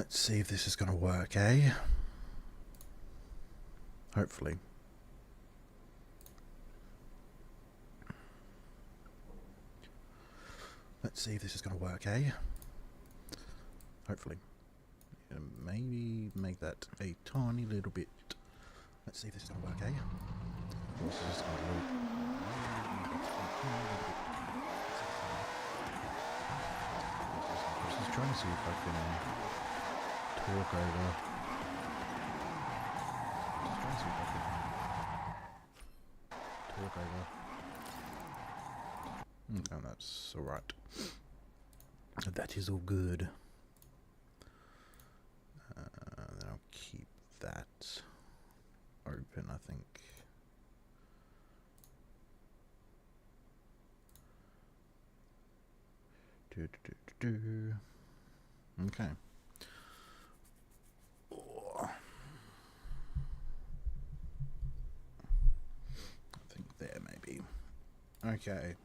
Let's see if this is going to work, eh? Hopefully. Let's see if this is going to work, eh? Hopefully. Maybe make that a tiny little bit. Let's see if this is going to work, eh? Of course, this is going to loop. I'm just trying to see if I can talk over. Just trying to see if I can talk over. Okay, that's alright. That is all good. Then I'll keep that open, I think. Okay. Oh. I think there maybe. Okay.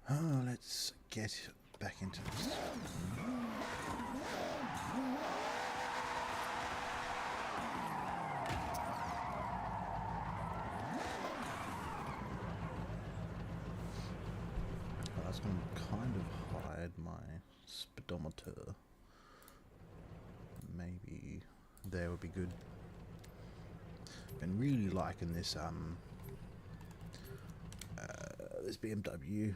Oh, let's get back into this. That's going to kind of hide my speedometer. Maybe there would be good. Been really liking this this BMW.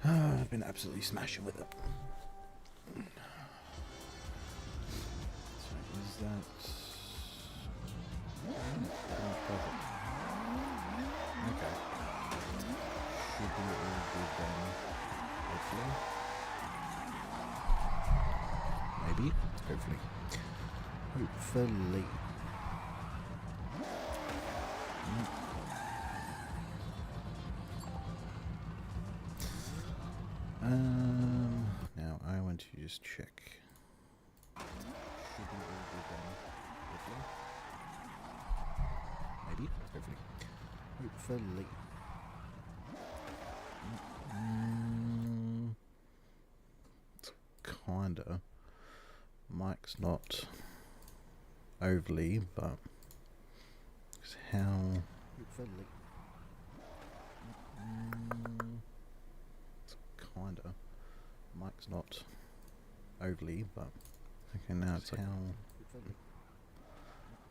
I've been absolutely smashing with it. So is that perfect? Okay. Should be all good then. Hopefully. Maybe. Hopefully. Hopefully. Now I want to just check. Should be all good then. Hopefully. Maybe. Hopefully. Hopefully. Kinda. Mic's not overly, but how? Hopefully. Kinda. Mic's not overly, but okay. Now it's how.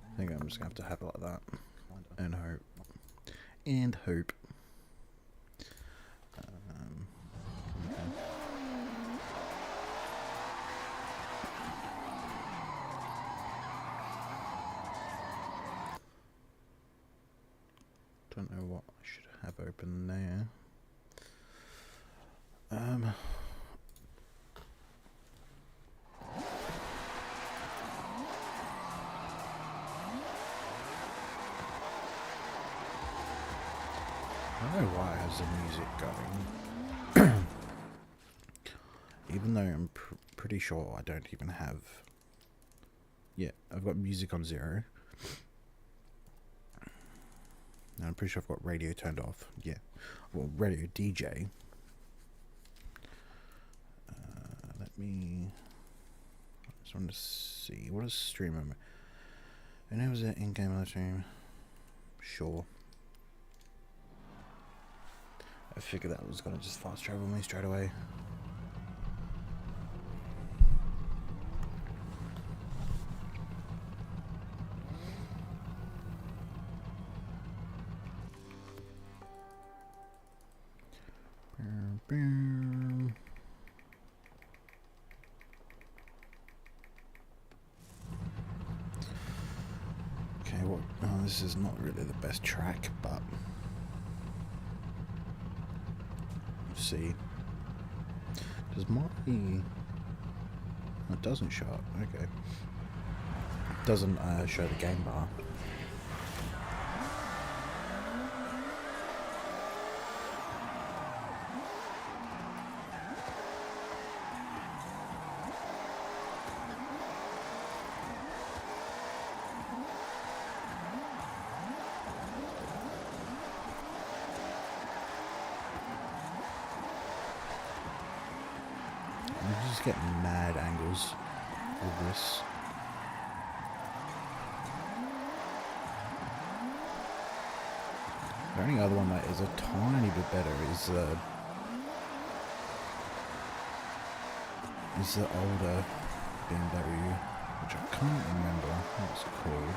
I think I'm just gonna have to have it like that, and hope. And hope. Okay. Don't know what I should have open there. I don't know why it has the music going. Even though I'm pretty sure I don't even have... Yeah, I've got music on 0. And I'm pretty sure I've got radio turned off. Yeah. Well, radio DJ. Let me... I just want to see... What is streamer? Enables it in-game live stream. Sure. I figured that was going to just fast travel me straight away. Okay, well, this is not really the best track, but see. Does my... It doesn't show up. Okay. It doesn't show the game bar. get mad angles with this. The only other one that is a tiny bit better is the older BMW, which I can't remember what it's called.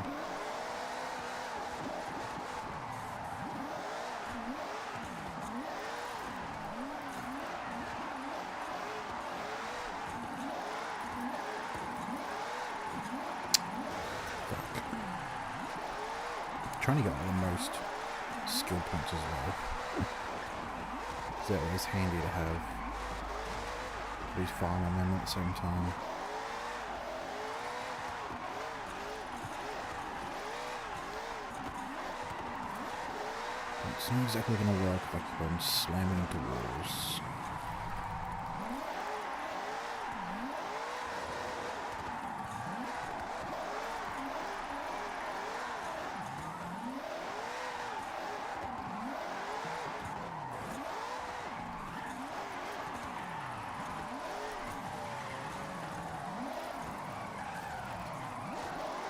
Trying to get the most skill points as well. So that is handy to have these farmer men at the same time. It's not exactly going to work if I keep on slamming into walls.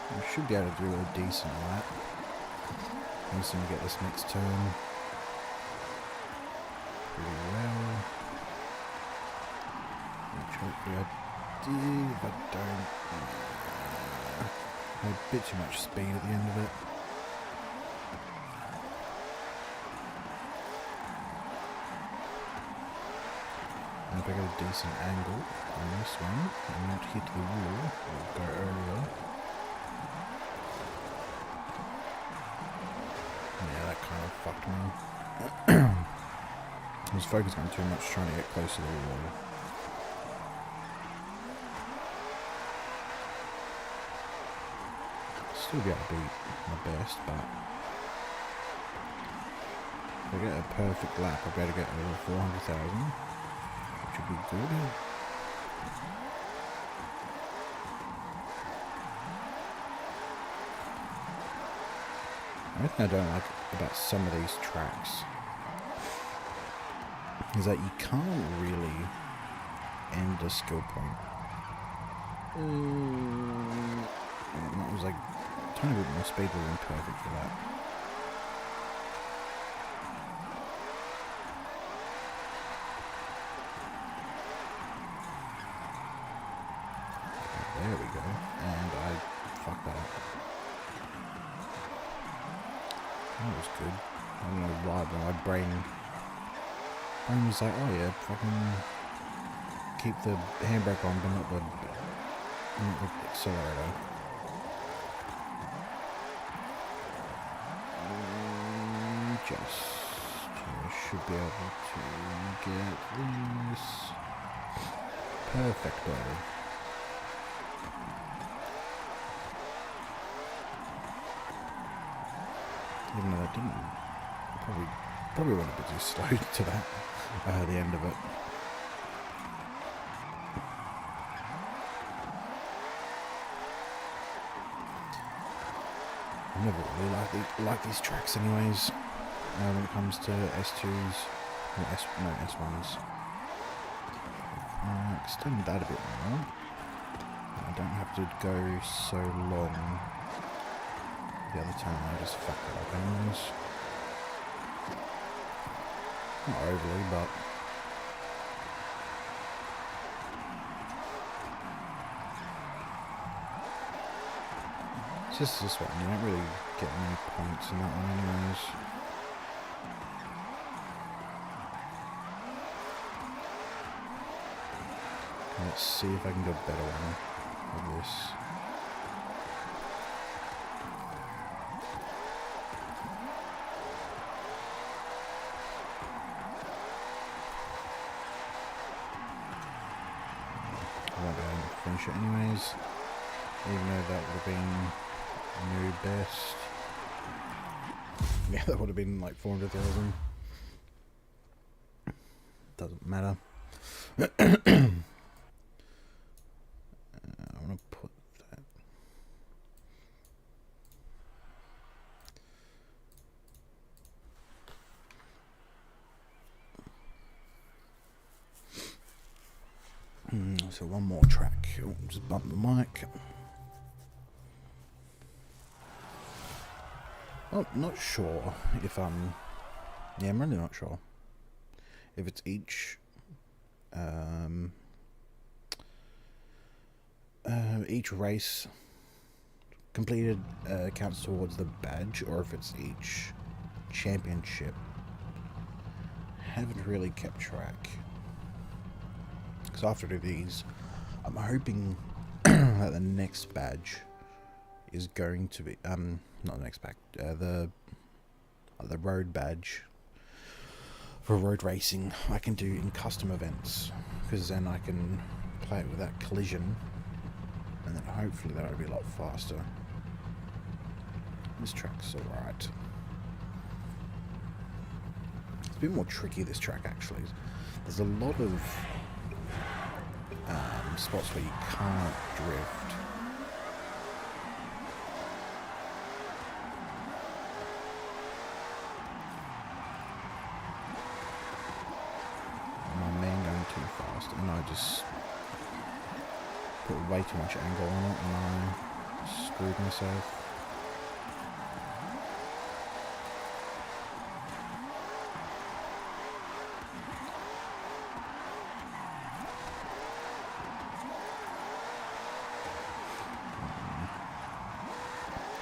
I should be able to do a decent lap. I'm just going to get this next turn pretty well. Which hopefully I did, but don't. A bit too much speed at the end of it. And if I get a decent angle on this one and not hit the wall, or go earlier. Yeah, that kind of fucked me. I was focusing on too much trying to get close to the wall. Still be able to beat my best, but if I get a perfect lap, I'll be able to get over 400,000, which would be good. One thing I don't like about some of these tracks is that you can't really end a skill point. That was like a tiny bit more speed would have been perfect for that. There we go. And I fucked that up. That was good. I don't know why, but my brain was like, oh yeah, fucking keep the handbrake on, but not the accelerator. I should be able to get this perfectly. Even though I didn't, probably went a bit too slow to that, the end of it. I never really like these tracks anyways, when it comes to S2s, or S1s. Extend that a bit more. I don't have to go so long. The other time I just fucked it up anyways. Not overly, but it's just this one. You don't really get many points in that one anyways. Let's see if I can do a better one with this. I won't be able to finish it anyways, even though that would have been new best. Yeah, that would have been like 400,000. Doesn't matter. I want to put that. So one more track. Oh, just bump the mic. Oh, not sure if yeah, I'm really not sure if it's each race completed counts towards the badge, or if it's each championship. Haven't really kept track. Because after these, I'm hoping that the next badge is going to be not the next badge, the road badge for road racing I can do in custom events, because then I can play it without collision, and then hopefully that'll be a lot faster. This track's alright. It's a bit more tricky, this track, actually. There's a lot of spots where you can't drift. My man going too fast, and I just put way too much angle on it, and I screwed myself.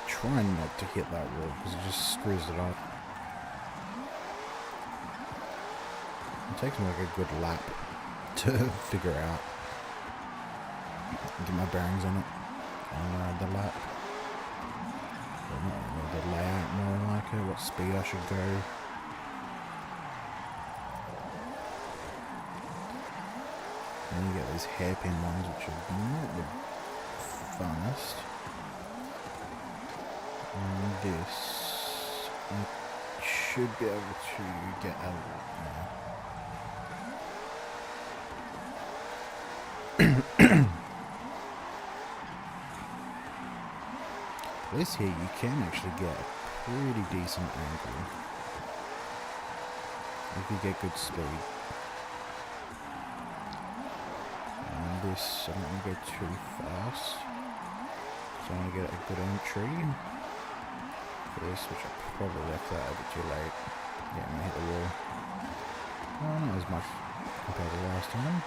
Trying not to hit that wall because it just screws it up. It takes me like a good lap to figure out, get my bearings on it, on the lap. Well, not really the layout, more like it, what speed I should go. And then you get these hairpin ones, which are not the funnest. And this, I should be able to get out of it now. This here, you can actually get a pretty decent angle if you get good speed. And this, I don't want to go too fast, so I want to get a good entry. This, which I probably left that a bit too late. Yeah, I'm gonna hit the wall. Oh, not as much compared to last time.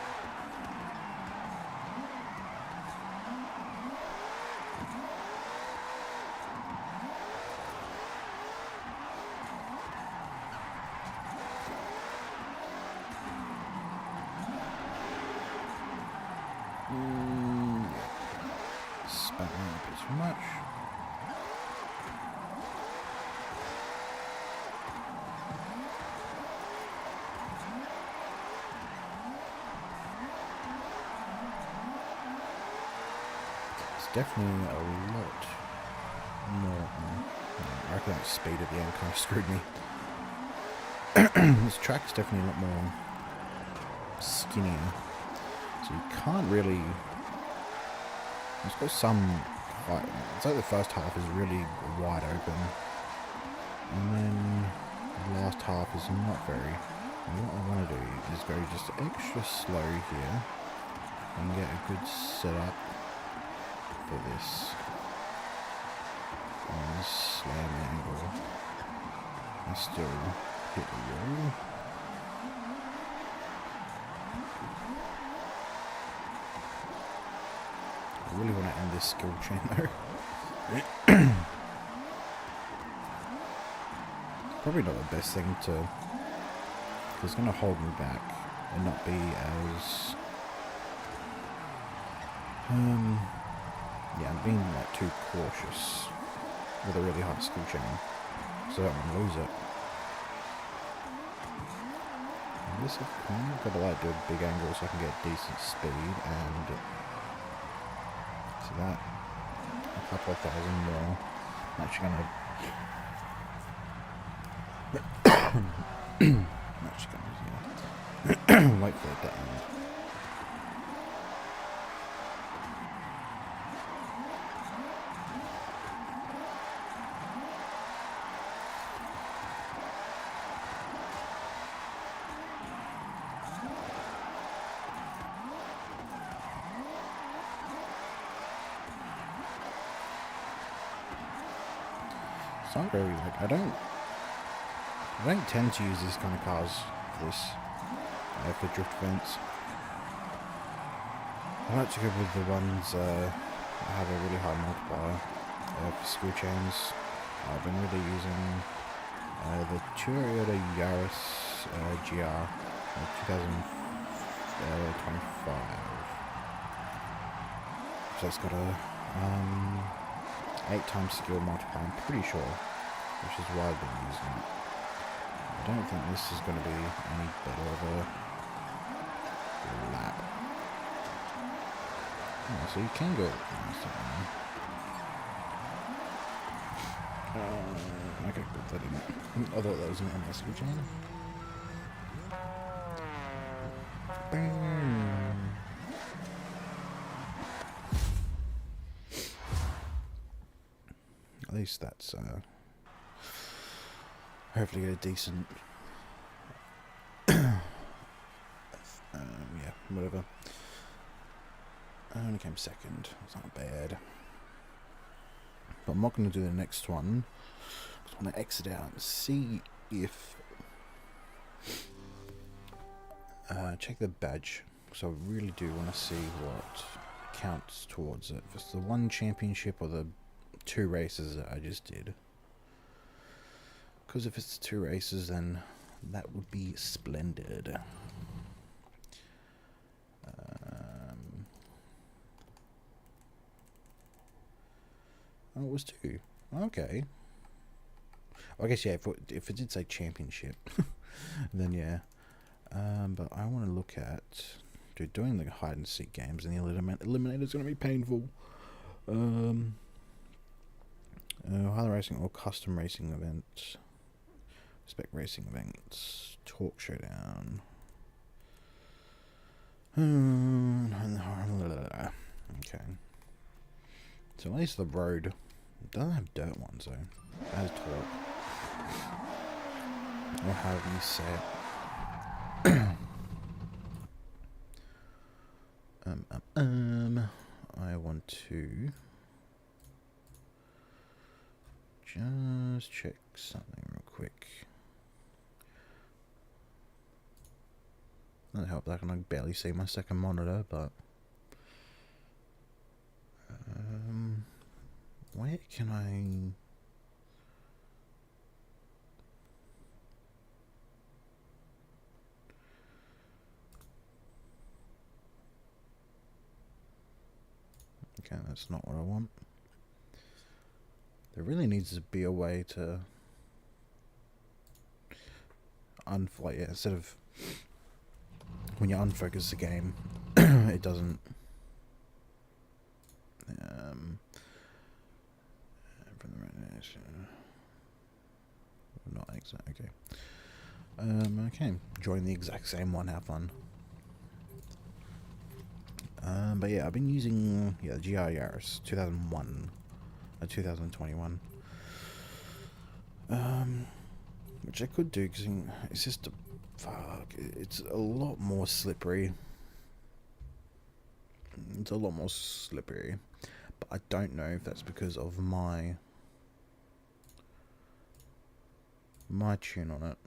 Yeah. Spat around a bit too much. Definitely a lot more. I reckon that speed at the end kind of screwed me. This track's definitely a lot more skinnier, so you can't really. It's got some. It's like the first half is really wide open, and then the last half is not very. And what I want to do is go just extra slow here and get a good setup for this, and slam angle, and still hit the wall. I really want to end this skill chain though. Probably not the best thing to, because it's going to hold me back and not be as yeah, I'm being like too cautious with a really high skill chain, so I don't want to lose it. And this I've kind of got to like do a big angle so I can get decent speed, and so that a couple of thousand more. I'm actually gonna wait for it to end. It's not very, like, I don't tend to use these kind of cars for this, for drift events. I like to go with the ones that have a really high multiplier for skill chains. I've been really using the Toyota Yaris GR 2025. So it's got a 8 times skill multiplier, I'm pretty sure, which is why I've been using it. I don't think this is going to be any better of a lap. Oh, so you can go. Okay, good. That didn't. I thought that was an skill chain. Bam. At least that's hopefully get a decent yeah, whatever. I only came second. It's not bad. But I'm not going to do the next one. I want to exit out and see if check the badge. So I really do want to see what counts towards it. If it's the 1 championship or the 2 races that I just did. Because if it's 2 races, then that would be splendid. Oh, it was 2. Okay. I guess, yeah, if it did say championship, then yeah. But I want to look at... Dude, doing the hide and seek games and the eliminator is going to be painful. Highlight racing or custom racing events. Spec racing events. Talk showdown. Okay. So at least the road doesn't have dirt ones though. It has talk. Or however you say it. I want to just check something real quick. Doesn't help that I can barely see my second monitor, but where can I? Okay, that's not what I want. There really needs to be a way to unflight it instead of when you unfocus the game, it doesn't. From the not exact. Okay. Okay. Join the exact same one. Have fun. But yeah, I've been using the GR Yaris 2001, 2021. Which I could do because it's just a fuck. It's a lot more slippery. It's a lot more slippery, but I don't know if that's because of my tune on it.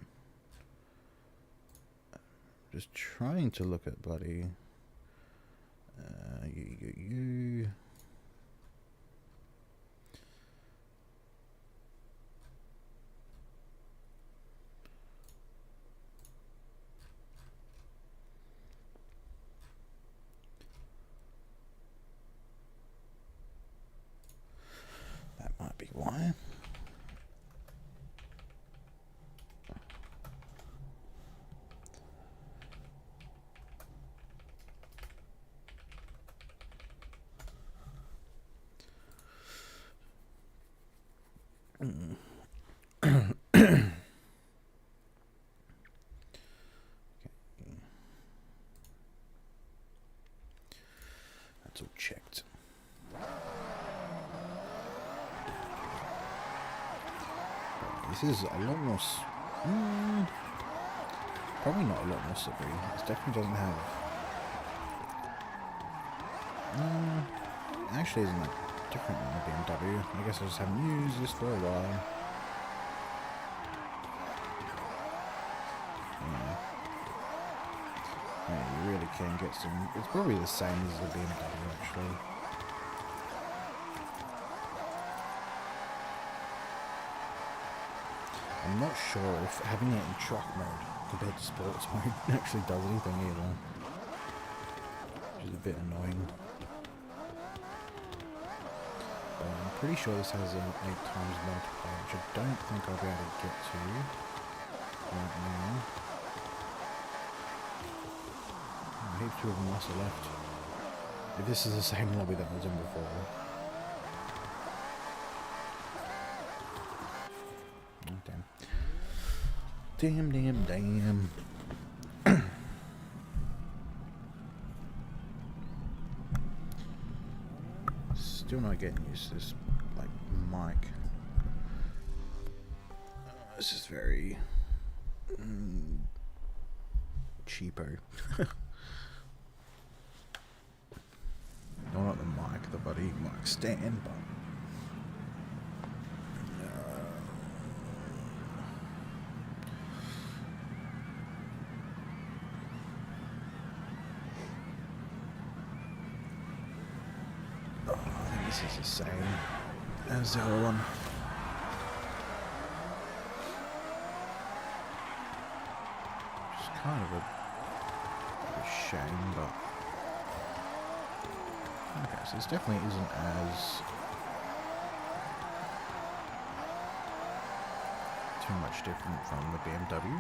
Just trying to look at bloody. You. That might be why. That's all checked. This is a lot more. Probably not a lot more slippery. It definitely doesn't have. Actually, isn't that different than the BMW? I guess I just haven't used this for a while. can get some. It's probably the same as the BMW actually. I'm not sure if having it in truck mode compared to sports mode actually does anything either. Which is a bit annoying. But I'm pretty sure this has an 8 times multiplier, which I don't think I'll be able to get to right now. I hate 2 of them muscle left. If this is the same lobby that I was in before. Damn. Still not getting used to this, like, mic. This is very cheapo. No, not the mic, the bloody mic stand, but this is the same as the other one. Which is kind of a shame, but okay, so this definitely isn't as too much different from the BMW,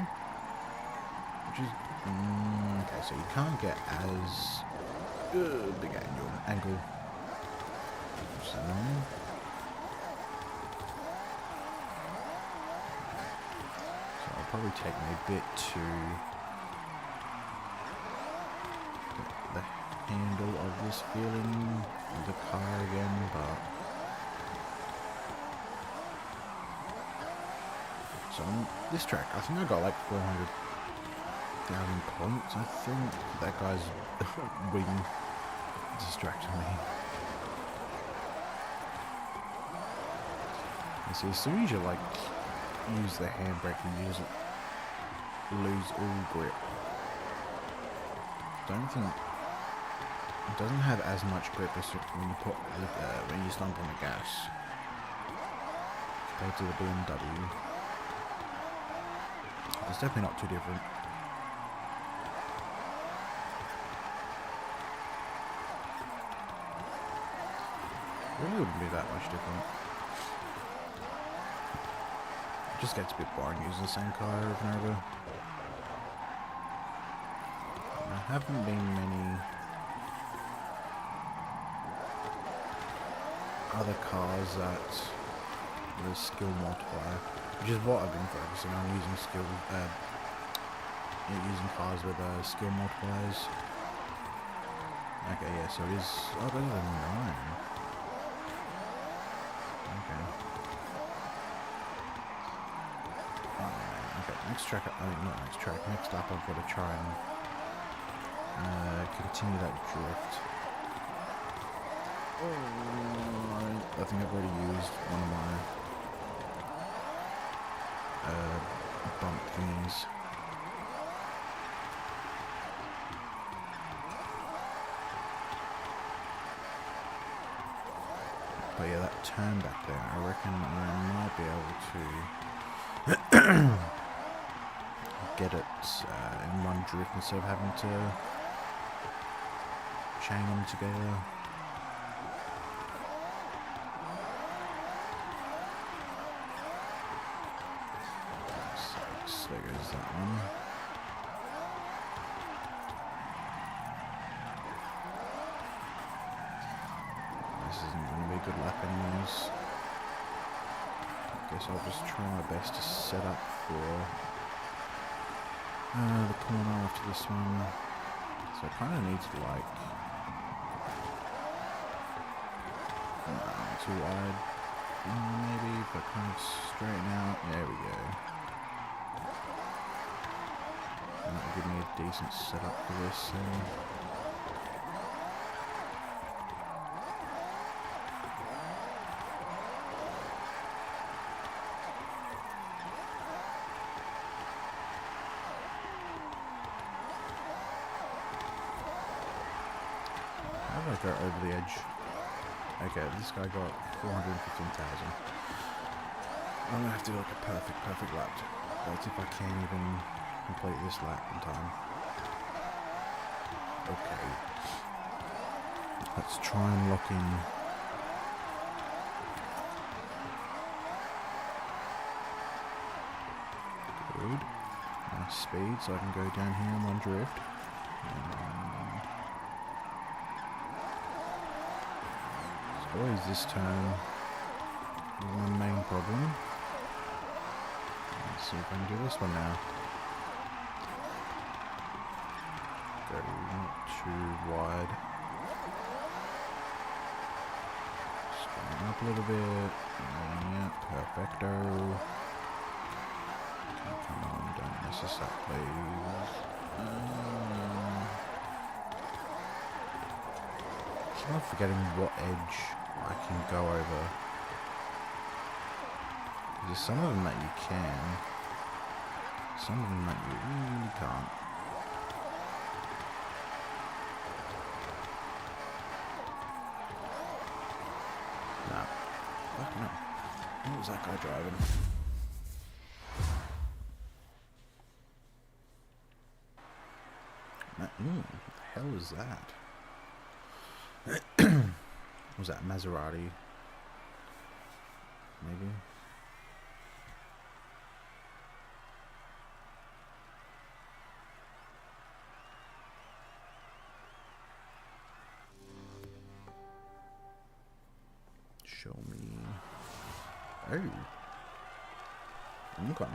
which is okay. So you can't get as big angle. So it'll probably take me a bit to get the handle of this feeling of the car again, but so on this track I think I got like 400,000 points. I think that guy's wing distracted me. See, as soon as you like use the handbrake, you lose all grip. Don't think it doesn't have as much grip as when you put when you stomp on the gas compared to the BMW. It's definitely not too different. It really wouldn't be that much different. Just gets a bit boring using the same car over and over. There haven't been many other cars that with a skill multiplier, which is what I've been focusing on, using using cars with skill multipliers. Okay, yeah, so it is better than 9. Okay. Okay, next track, not next track, next up I've got to try and continue that drift. I think I've already used one of my bump thingies. But yeah, that turn back there, I reckon I might be able to get it in one drift instead of having to chain them together. So there goes that one. This isn't going to be a good lap anyways. Guess I'll just try my best to set up for the corner after this one. So I kind of need to like too wide, maybe, but kind of straighten out. There we go. And that'll give me a decent setup for this thing. go over the edge. Okay, this guy got 415,000. I'm gonna have to do like a perfect lap. Let's see if I can even complete this lap in time. Okay. Let's try and lock in. Good. Nice speed, so I can go down here and one drift. It's always this turn. My main problem. Let's see if I can do this one now. Go not too wide. Just going up a little bit. Yeah, perfecto. Okay, come on, don't mess us up, please. I'm forgetting what edge I can go over. There's some of them that you can, some of them that you really can't. Nah, fuck no. What was that guy driving? What the hell is that? Was that Maserati? Maybe. Show me. Oh. Okay.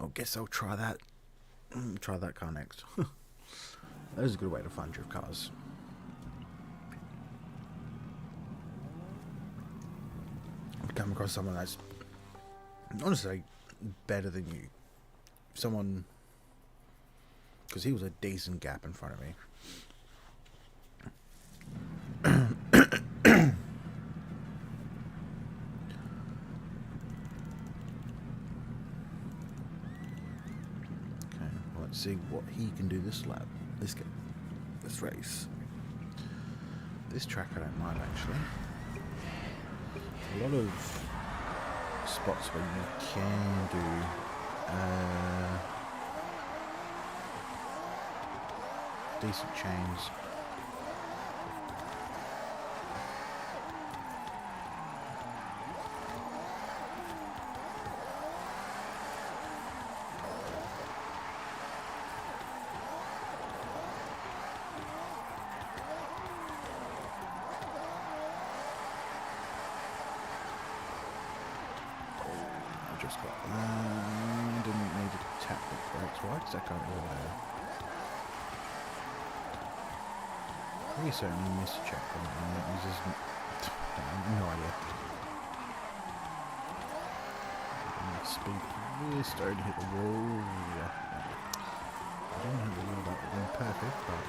I guess I'll try that. Try that car next. That is a good way to find drift cars. Come across someone that's honestly better than you. Someone, because he was a decent gap in front of me. Let's see what he can do this lap, this race. This track I don't mind actually. A lot of spots where you can do decent chains. Just got didn't need to tap the brakes. Why does that go over there? Pretty certainly missed a checkpoint and it was just no idea. Speed really started to hit the wall. I don't have the wall that would be perfect, but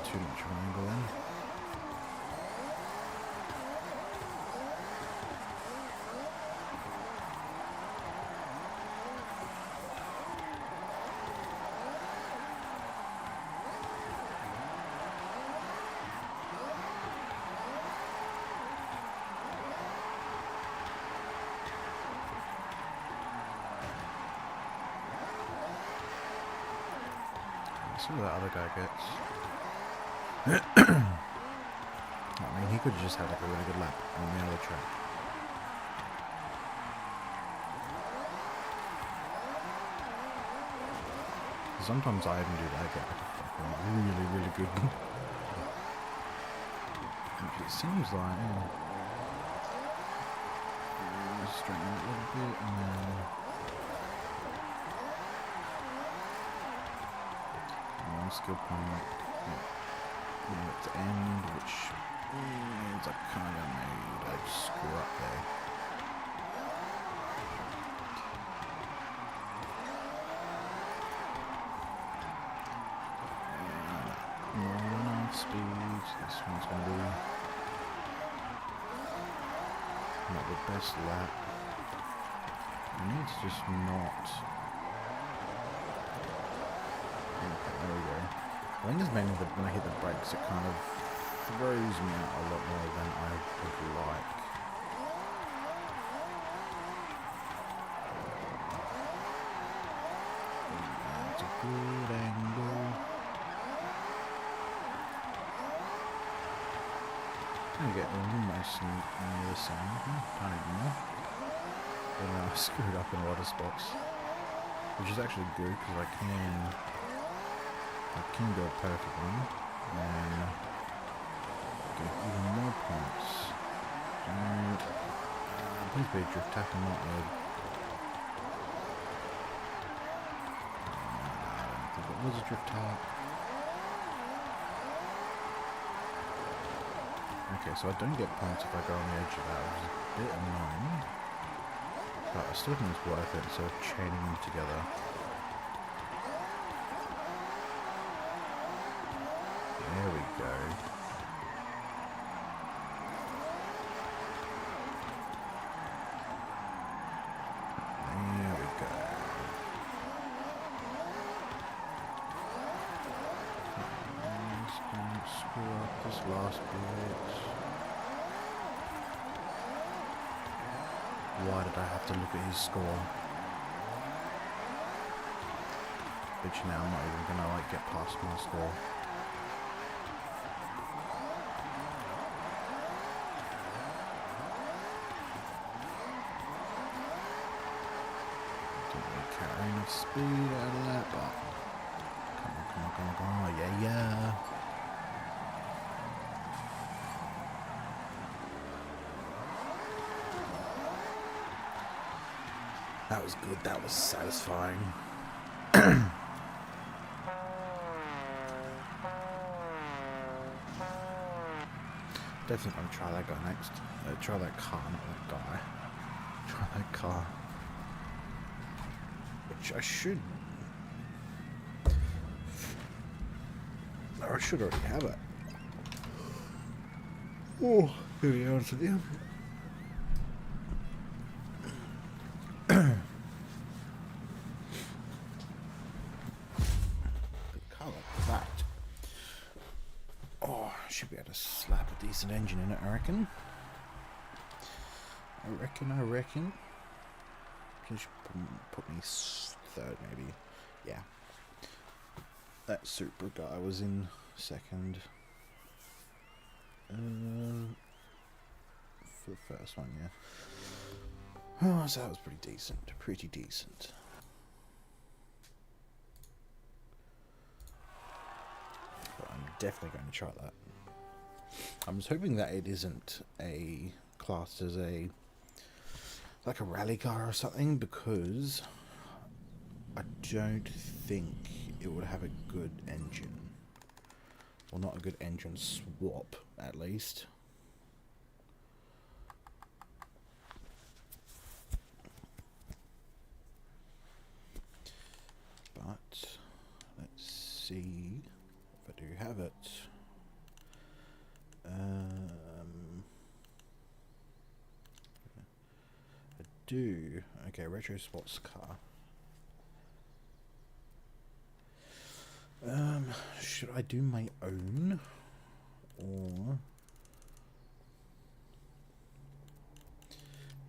too much of an angle in. Let's see what that other guy gets. I mean, he could have just had like a really good lap on the other track. Sometimes I even do that, get like a fucking really good. It seems like, straighten it a little bit and then one skill point. At the end, which means I kind of made a screw up there. Not enough speed. this one's going to be not the best lap. I need to just not... Okay, there we go. I think it's mainly that when I hit the brakes it kind of throws me out a lot more than I would like. That's a good angle. I get almost near the same, tiny more. But I screwed up in a lot of spots, which is actually good because I can do a perfect one and get even more points. Please be a drift tack and not a... I don't think it was a drift tack. Okay, so I don't get points if I go on the edge of that, which is a bit annoying. But I still think it's worth it instead of chaining them together. There we go. There we go. Just don't screw up this last bit. Why did I have to look at his score? But you know, I'm not even gonna like get past my score. Didn't really carry enough speed out of that, but come on, come on, come on, come on, yeah, yeah. That was good, that was satisfying. Definitely gonna try that guy next. Try that car, not that guy. Try that car. Which I should... Or I should already have it. Oh, to be honest with you. Should be able to slap a decent engine in it, I reckon. I reckon. Should put me third, maybe. Yeah. That Supra guy was in second. For the first one, yeah. Oh, so that was pretty decent. Pretty decent. But I'm definitely going to try that. I'm just hoping that it isn't a classed as like a rally car or something, because I don't think it would have a good engine. Well, not a good engine swap, at least. But let's see if I do have it. I do. Okay, retro sports car. Should I do my own, or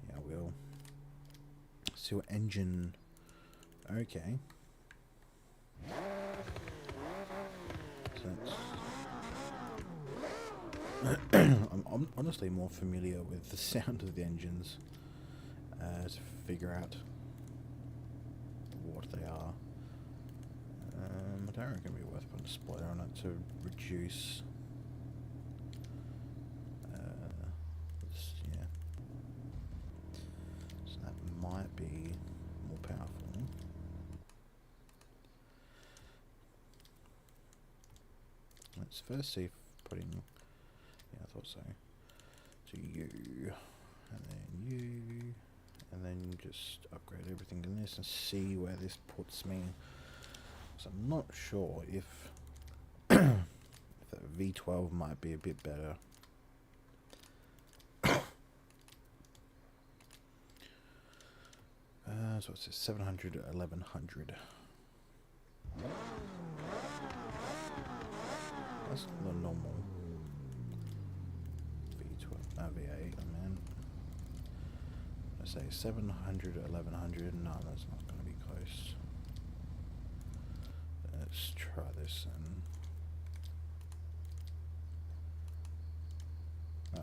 yeah, I will. See what engine. Okay. So I'm honestly more familiar with the sound of the engines to figure out what they are. I don't reckon it'd be worth putting a spoiler on it to reduce. Yeah. So that might be more powerful. Let's first see if putting. Yeah, I thought so. So you, and then you, and then just upgrade everything in this and see where this puts me. So I'm not sure if that V12 might be a bit better. So it's 700 to 1100. That's the normal V12, V8, man. I say 700 to 1100. No, that's not going to be close. Let's try this and.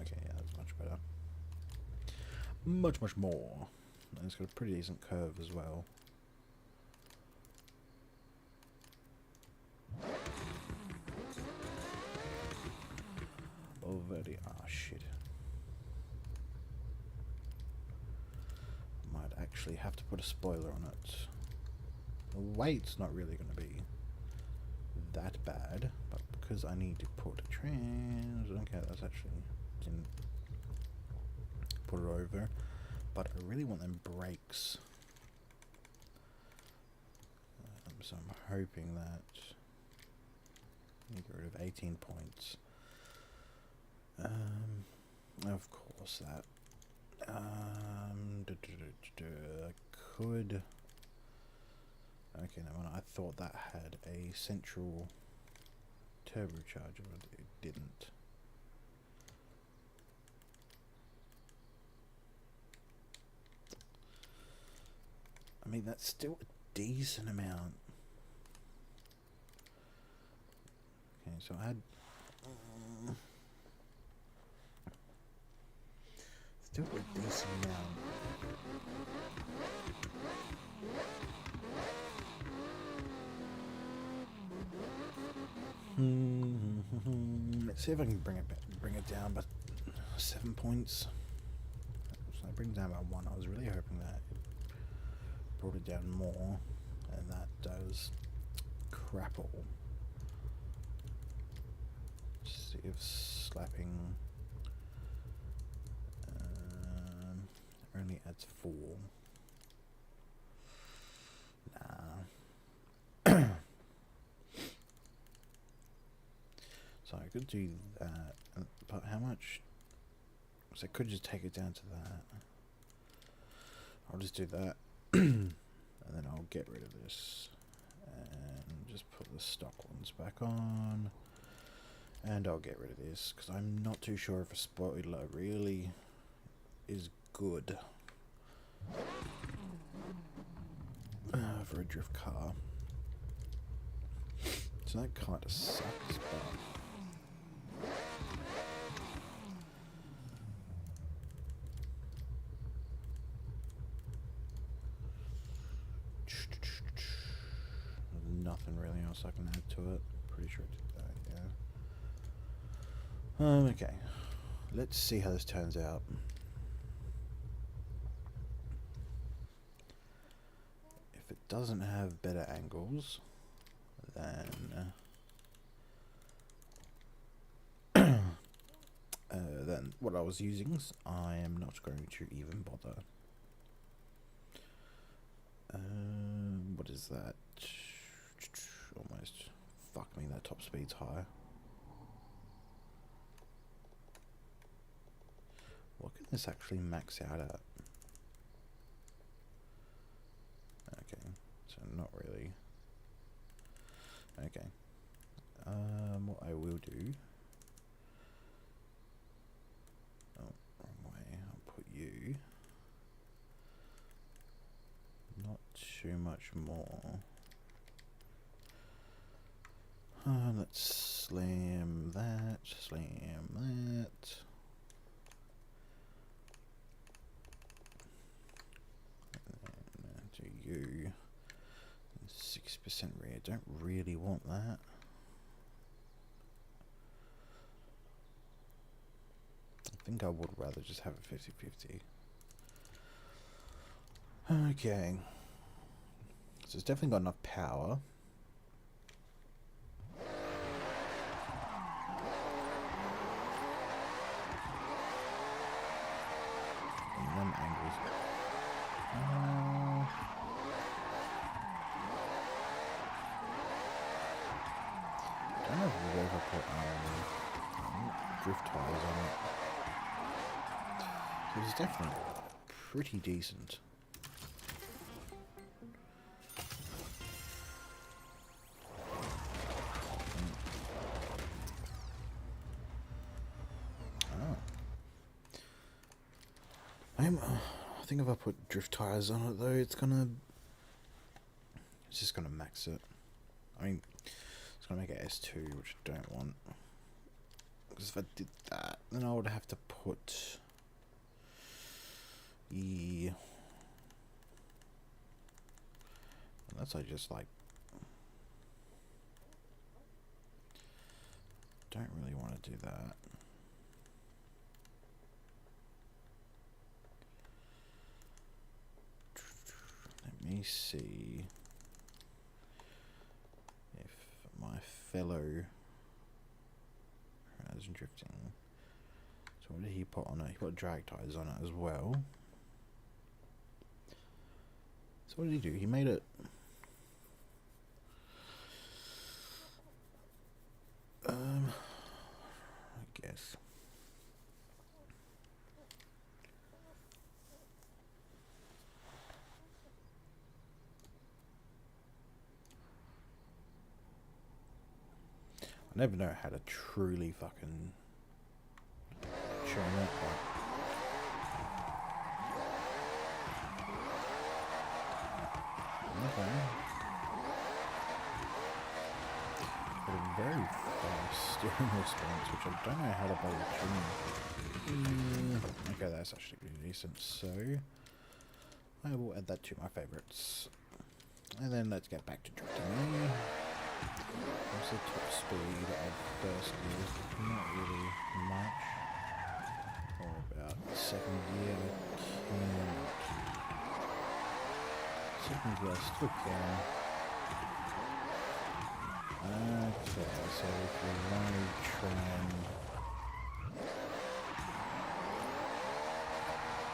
Okay, yeah, that's much better. Much more. And it's got a pretty decent curve as well. Already, shit. Might actually have to put a spoiler on it. The weight's not really going to be that bad, but because I need to put a trans. Okay, that's actually didn't put it over. But I really want them brakes. So I'm hoping that you get rid of 18 points. Of course that. I could. Okay, no, I thought that had a central turbocharger, but it didn't. I mean, that's still a decent amount. Okay, so I had still a decent amount. Let's see if I can bring it down, but 7 points. So I bring it down by 1. I was really hoping that it brought it down more, and that does crap all. Let's see if slapping only adds 4. Nah. So I could do that, but how much? So I could just take it down to that. I'll just do that. And then I'll get rid of this and just put the stock ones back on, and I'll get rid of this because I'm not too sure if a spoiler really is good for a drift car. So that kind of sucks, but nothing really else I can add to it. Pretty sure I did that, yeah. Okay. Let's see how this turns out. If it doesn't have better angles, then what I was using, I am not going to even bother. What is that? Almost. Fuck me, that top speed's high. What can this actually max out at? Okay, so not really. Okay. What I will do. Oh, wrong way. I'll put you. Not too much more. Let's slam that, slam that. And do you 6% rear? Don't really want that. I think I would rather just have a 50-50. Okay. So it's definitely got enough power. Angles. I don't have be better if I put drift tires on it. So it's definitely pretty decent. I think if I put drift tires on it though, it's just gonna max it. I mean, it's gonna make it S2, which I don't want. Because if I did that, then I would have to put unless I just like don't really want to do that. Let me see if my fellow has drifting. So what did he put on it? He put drag tires on it as well. So what did he do? He made it I guess I never know how to truly fucking tune it, but okay. Got a very fast steering response, which I don't know how to bother tuning. Okay, that's actually pretty decent, so I will add that to my favorites. And then let's get back to drifting. What's the top speed I first used? Not really much. Or about second gear, I cannot. Second gear, I still can. Okay, so if we want to try and...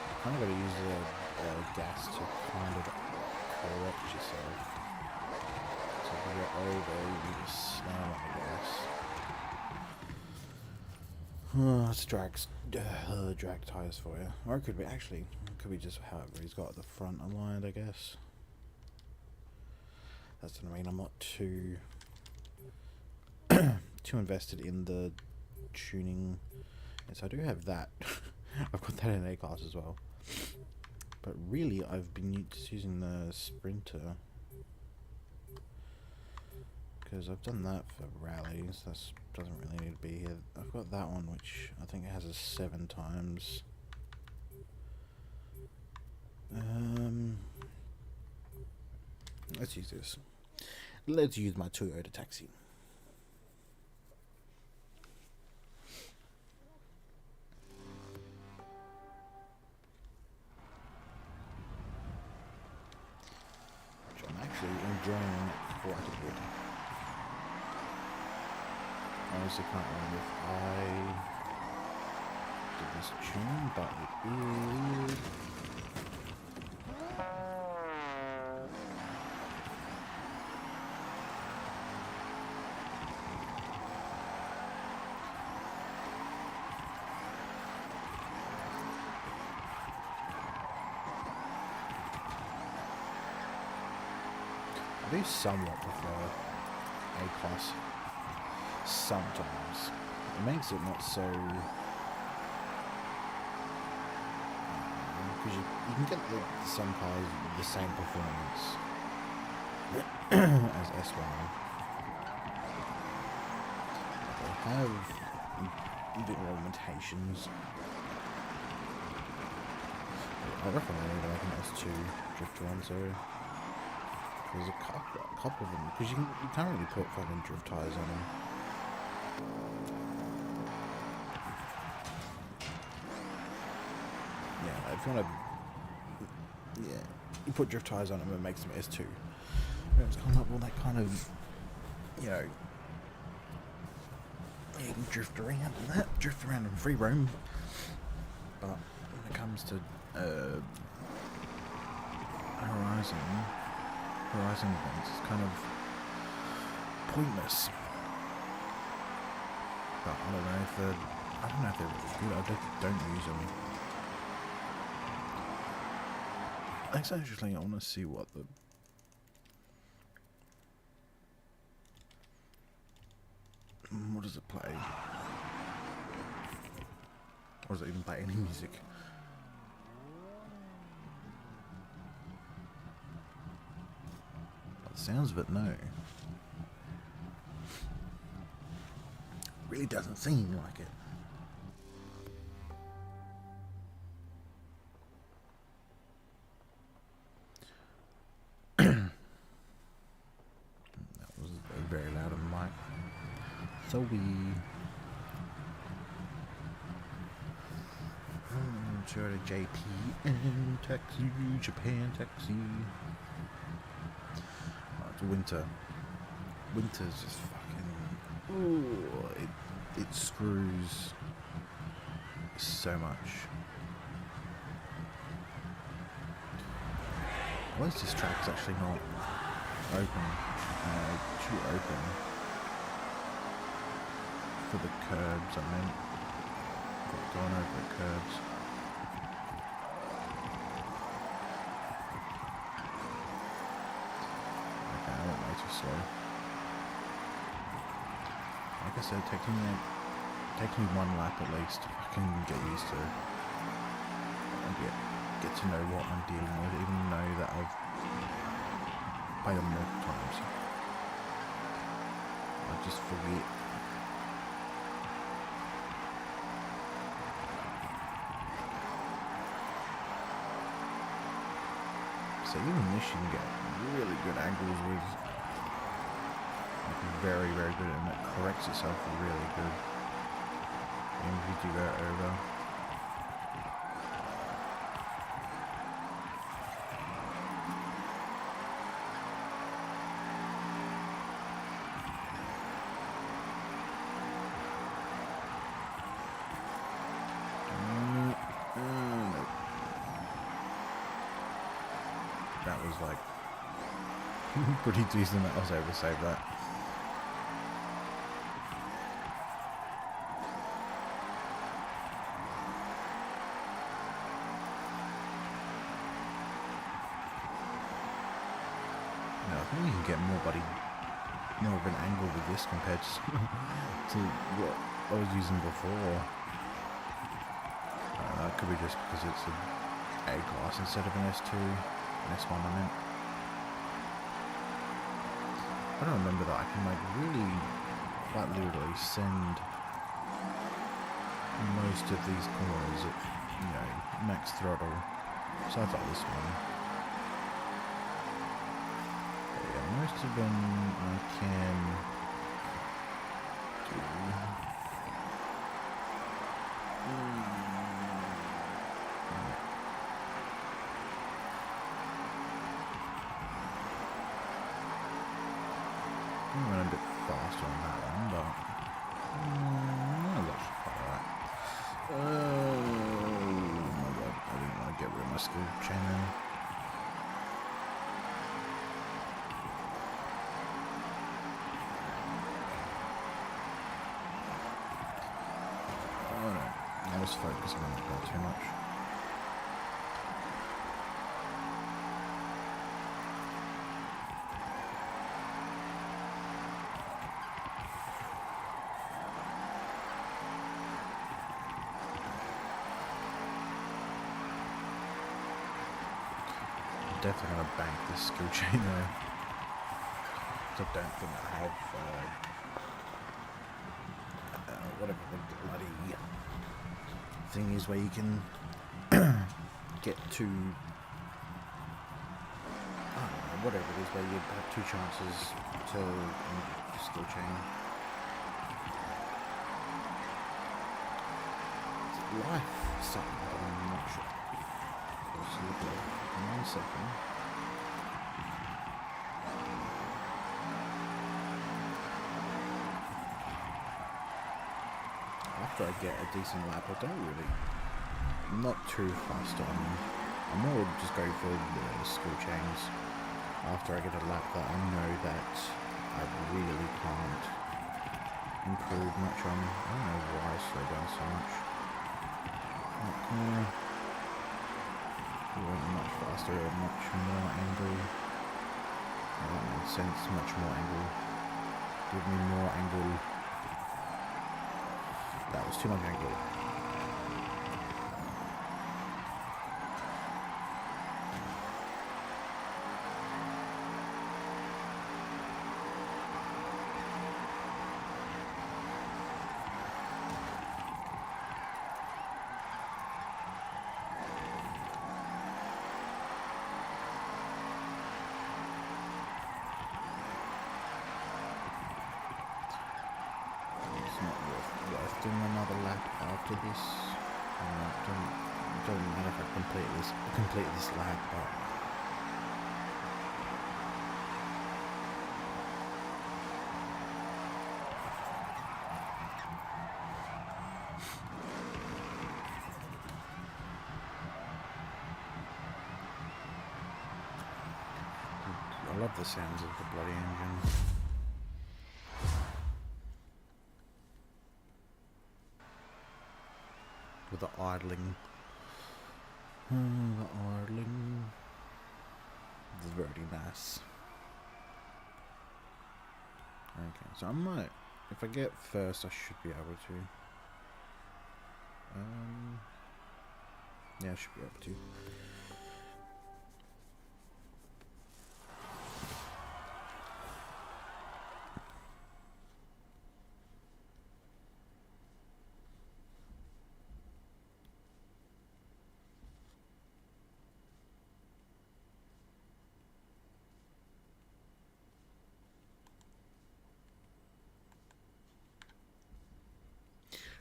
you kind of got to use the gas to kind of correct yourself. So if you get over, you just slam on the gas. Oh, it's drag tires for you. Or it could be just however he's got the front aligned, I guess. That's what I mean. I'm not too invested in the tuning. Yes, I do have that. I've got that in A-Class as well. But really, I've been just using the Sprinter. Because I've done that for rallies. That doesn't really need to be here. I've got that one, which I think it has a 7 times. Let's use this. Let's use my Toyota taxi. Which I'm actually enjoying quite a bit. I honestly can't remember if I did this tune, but it is. I do somewhat prefer A-Class sometimes. It makes it not so... because you can get some cars with the same performance as S1. They have a bit more limitations. I reckon I need to make an S2 drift one, so... there's a couple of them, because you can't really put fucking drift tires on them. Yeah, if you want to, yeah, you put drift tires on them and it makes them S2. It's kind of like, well, that kind of, you know, you can drift around and that, drift around in free roam. But when it comes to Horizon events, it's kind of pointless. But I don't know if they're really good. I just don't use them. Actually, I want to see what the... What does it play? Or does it even play any music? By the sounds of it, no. Really doesn't seem like it. That was very loud on the mic. So we... Sure, to JPN taxi, Japan taxi. Oh, it's winter. Winter's just fucking... Ooh, it screws so much. Why is this track's actually not open? Too open for the curbs, I mean. Going over the curbs. Okay, I went way too slow. Like I said, take me one lap at least to fucking get used to it. And get to know what I'm dealing with, even know that I've played them multiple times. I just forget. So even this you can get really good angles with. Like very, very good, and it corrects itself really good. Even if you do go over. That was like pretty decent that I was able to save that. Now I think you can get more of an angle with this compared to what I was using before. That could be just because it's an A class instead of an S2. S1 I meant. I don't remember that I can like really quite literally send most of these corners at, you know, max throttle. Besides like this one. But yeah, most of them I can do. I went a bit faster on that one, but that's quite alright. Oh my god, I didn't want to get rid of my skill chain then. Oh no, I was focusing on it too much. Definitely gonna bank this skill chain though. I don't think I have whatever the bloody thing is where you can get to, I don't know, whatever it is where you have two chances to the skill chain. Life something, but I'm not sure. One second. After I get a decent lap, I don't really, I'm not too fast on, I more just go for the skill chains after I get a lap that I know that I really can't improve much on. I don't know why I slow down so much. That corner. We went much faster, much more angle. Oh, that makes sense, much more angle. Give me more angle. That was too much angle. Doing another lap after this. Don't matter if I complete this lap, but I love the sounds of the bloody engine. With the idling. The idling. This is very nice. Okay, so I might, if I get first, I should be able to. Yeah, I should be able to.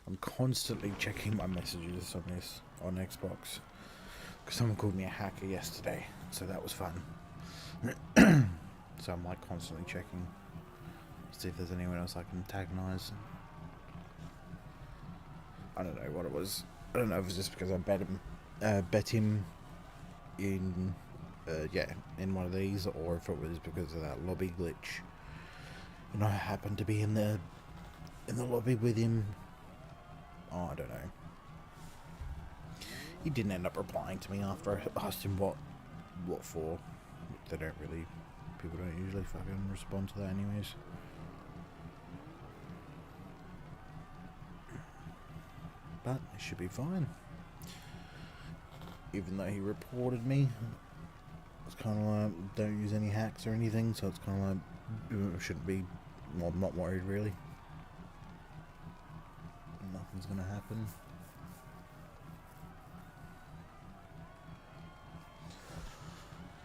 I'm constantly checking my messages on this, on Xbox. Because someone called me a hacker yesterday, so that was fun. So I'm like constantly checking. See if there's anyone else I can antagonize. I don't know what it was. I don't know if it was just because I bet him in, in one of these, or if it was because of that lobby glitch. And I happened to be in the lobby with him. Oh, I don't know. He didn't end up replying to me after I asked him what for. They don't really, people don't usually fucking respond to that anyways. But it should be fine. Even though he reported me, it's kind of like, don't use any hacks or anything, so it's kind of like, shouldn't be, well, I'm not worried really. Nothing's gonna happen.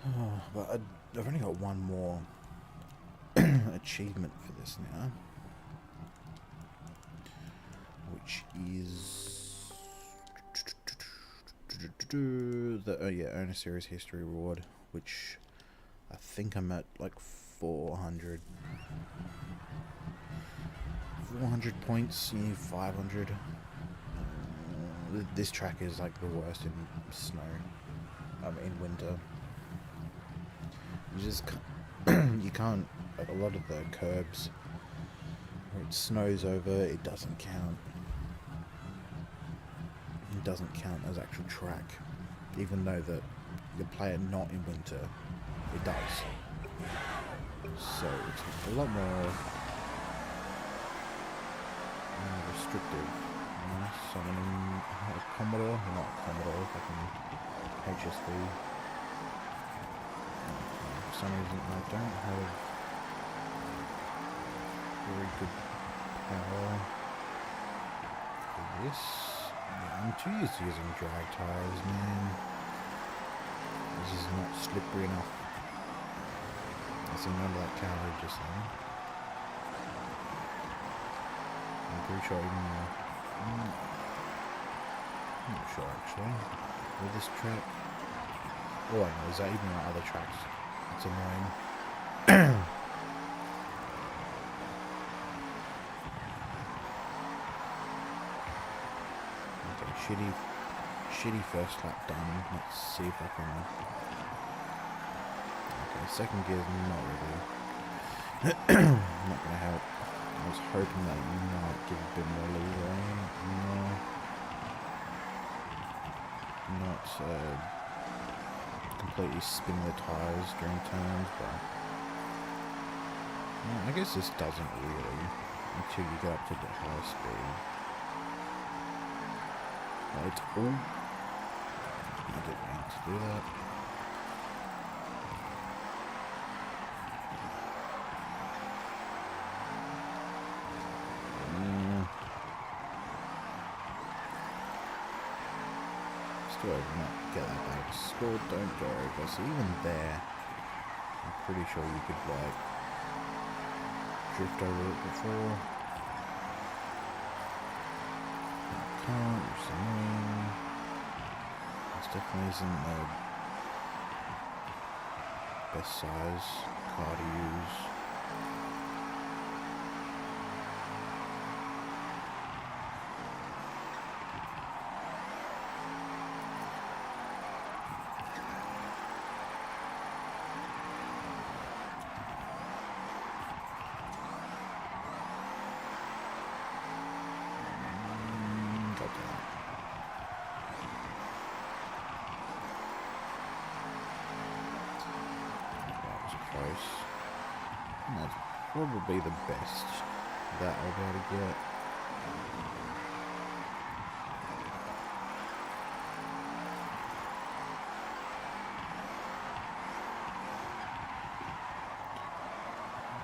Oh, but I've only got one more achievement for this now, which is the earn a series history reward, which I think I'm at like 400 points. You need 500. This track is like the worst in snow. In winter. You just you can't, like a lot of the curbs where it snows over, it doesn't count. It doesn't count as actual track, even though that you play it not in winter, it does. So it's a lot more restrictive. Summoning a Commodore, not a Commodore, fucking HSV. For some reason I don't have very good power for this. Yeah, I'm too used to using drag tires, man. This is not slippery enough. I see none of that calorie just then. I'm pretty sure even I'm not sure actually. With this track. All I know is that even on other tracks, it's annoying. Okay, shitty first lap done. Let's see if I can. Okay, second gear's not really not gonna help. I was hoping that you might give a bit more leeway. Not completely spin the tires during turns, but I guess this doesn't really until you go up to the high speed. It's all. I didn't mean to do that. Still not get that back scored, don't go over. So even there, I'm pretty sure you could like drift over it before. Can't, which is annoying. This definitely isn't the best size car to use. That's probably the best that I'll be able to get.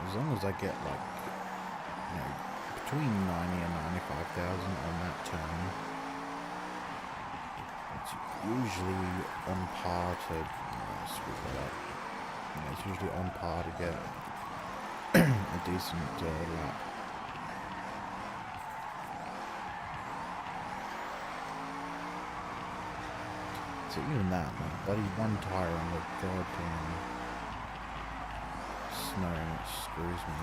As long as I get like, between 90 and 95,000 on that turn, it's usually on par to, screw that up. It's usually on par to get a decent lap. So even that, man, bloody one tyre on the goddamn snow screws me.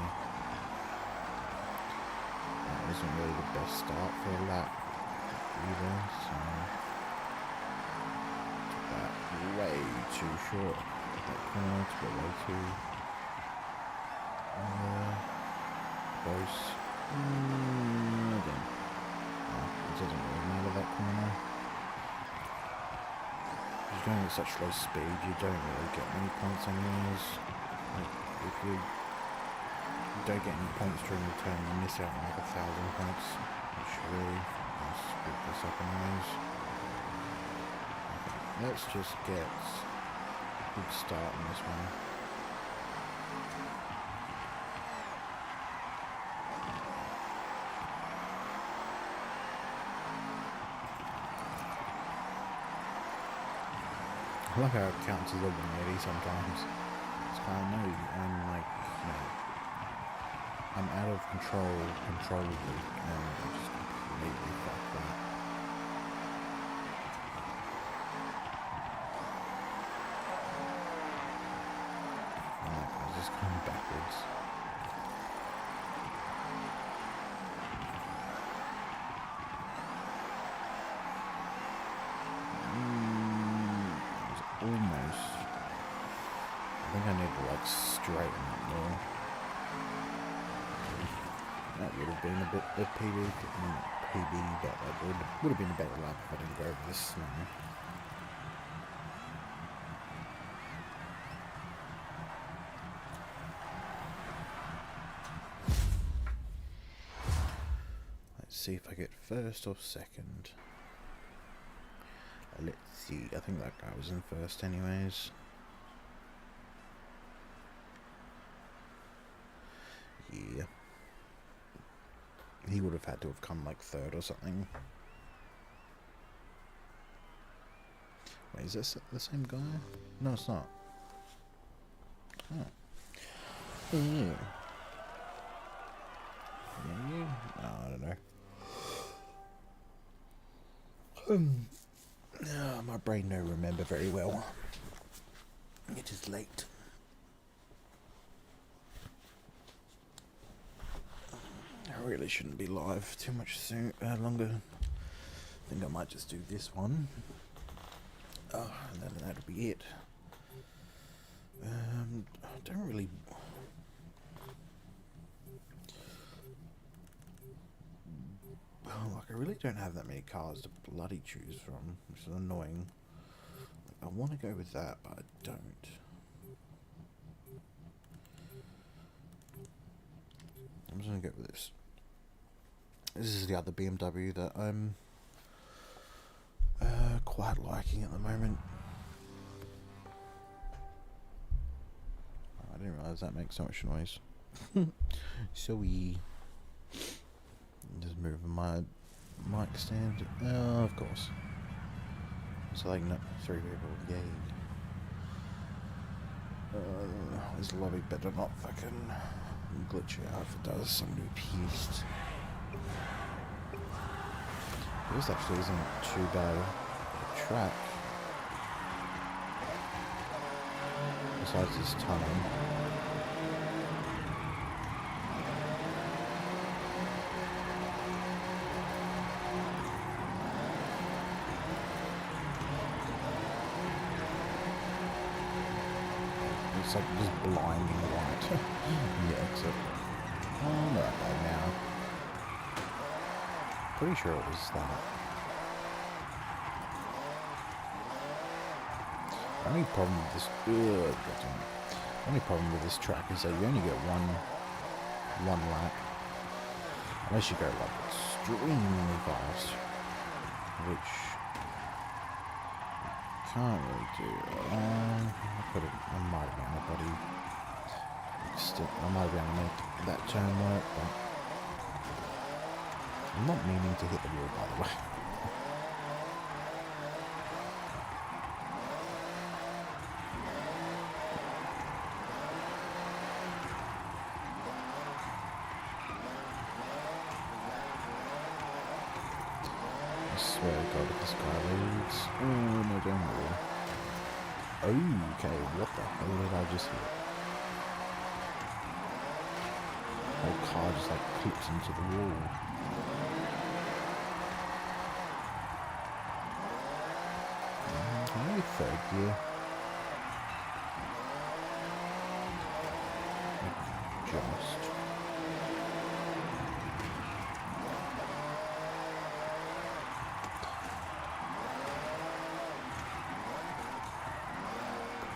That wasn't really the best start for a lap either, so took that way too short. That corner to go way too close. Again. It doesn't really matter that corner. You're going at such low speed, you don't really get many points anyways. Like, if you don't get any points during the turn, you miss out on like 1,000 points, which really screwed this up anyways. Okay, let's just get a good start on this one. I like how it counts as a 180 sometimes. It's kind of no, I'm like, I'm out of control controllably, and I just completely fuck that. And I was just going backwards. Almost. I think I need to like straighten it more. That would have been a bit of PB, but that would have been a better lap if I didn't go over the snow. Let's see if I get first or second. Let's see, I think that guy was in first anyways. Yeah. He would have had to have come like third or something. Wait, is this the same guy? No, it's not. Oh. Yeah. Yeah. No, I don't know. My brain don't remember very well. It is late. I really shouldn't be live too much longer. I think I might just do this one. Oh, and then that'll be it. I don't really... don't have that many cars to bloody choose from, which is annoying. I want to go with that, but I don't. I'm just going to go with this. This is the other BMW that I'm quite liking at the moment. I didn't realise that makes so much noise. So we just moving my mic stand. Oh, of course. So like no, 3 people. Yay. This lobby better not fucking glitch out. If it does, somebody pissed. This actually isn't too bad a track. Besides this tunnel. It's like just blinding light. Yeah, except oh, not bad now. Pretty sure it was that. The only problem with this only problem with this track is that you only get one lap. Unless you go like extremely fast. Which can't really do. I might be able to bloody I might be able to make that turn work, but I'm not meaning to hit the wall, by the way. I swear to God, if this guy leaves. Oh, no, don't worry. Okay, what the hell did I just hit? The whole car just like clips into the wall. Maybe third gear. Just.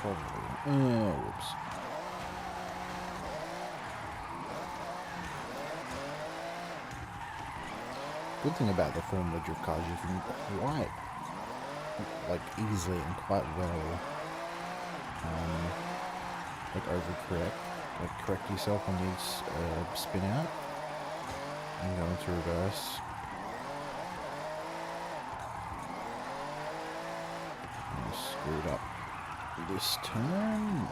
Probably. Whoops. Good thing about the Formula Drift cars, you can quite, like, easily and quite well, like, overcorrect, like, correct yourself when you spin out and go into reverse. I screwed up this turn.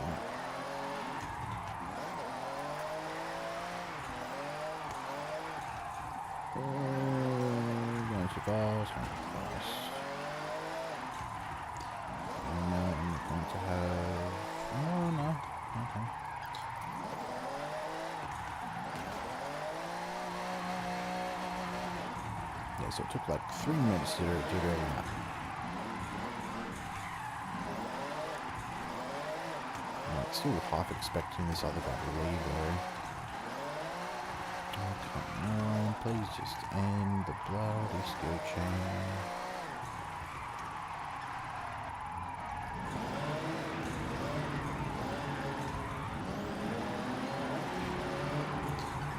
Going too fast, And now I'm going to have. Oh no. Okay. Yeah, so it took like 3 minutes to do that. I'm still half expecting this other guy to leave though. Oh, come on, please just end the bloody skill chain.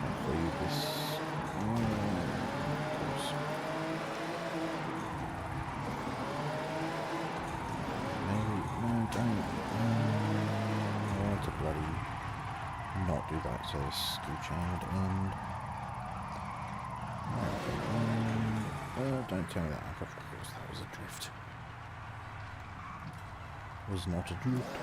Hopefully this... of course. Maybe... No, don't... I want to bloody not do that, so skill chain would end. Don't tell me that. Of course, that was a drift. Was not a drift.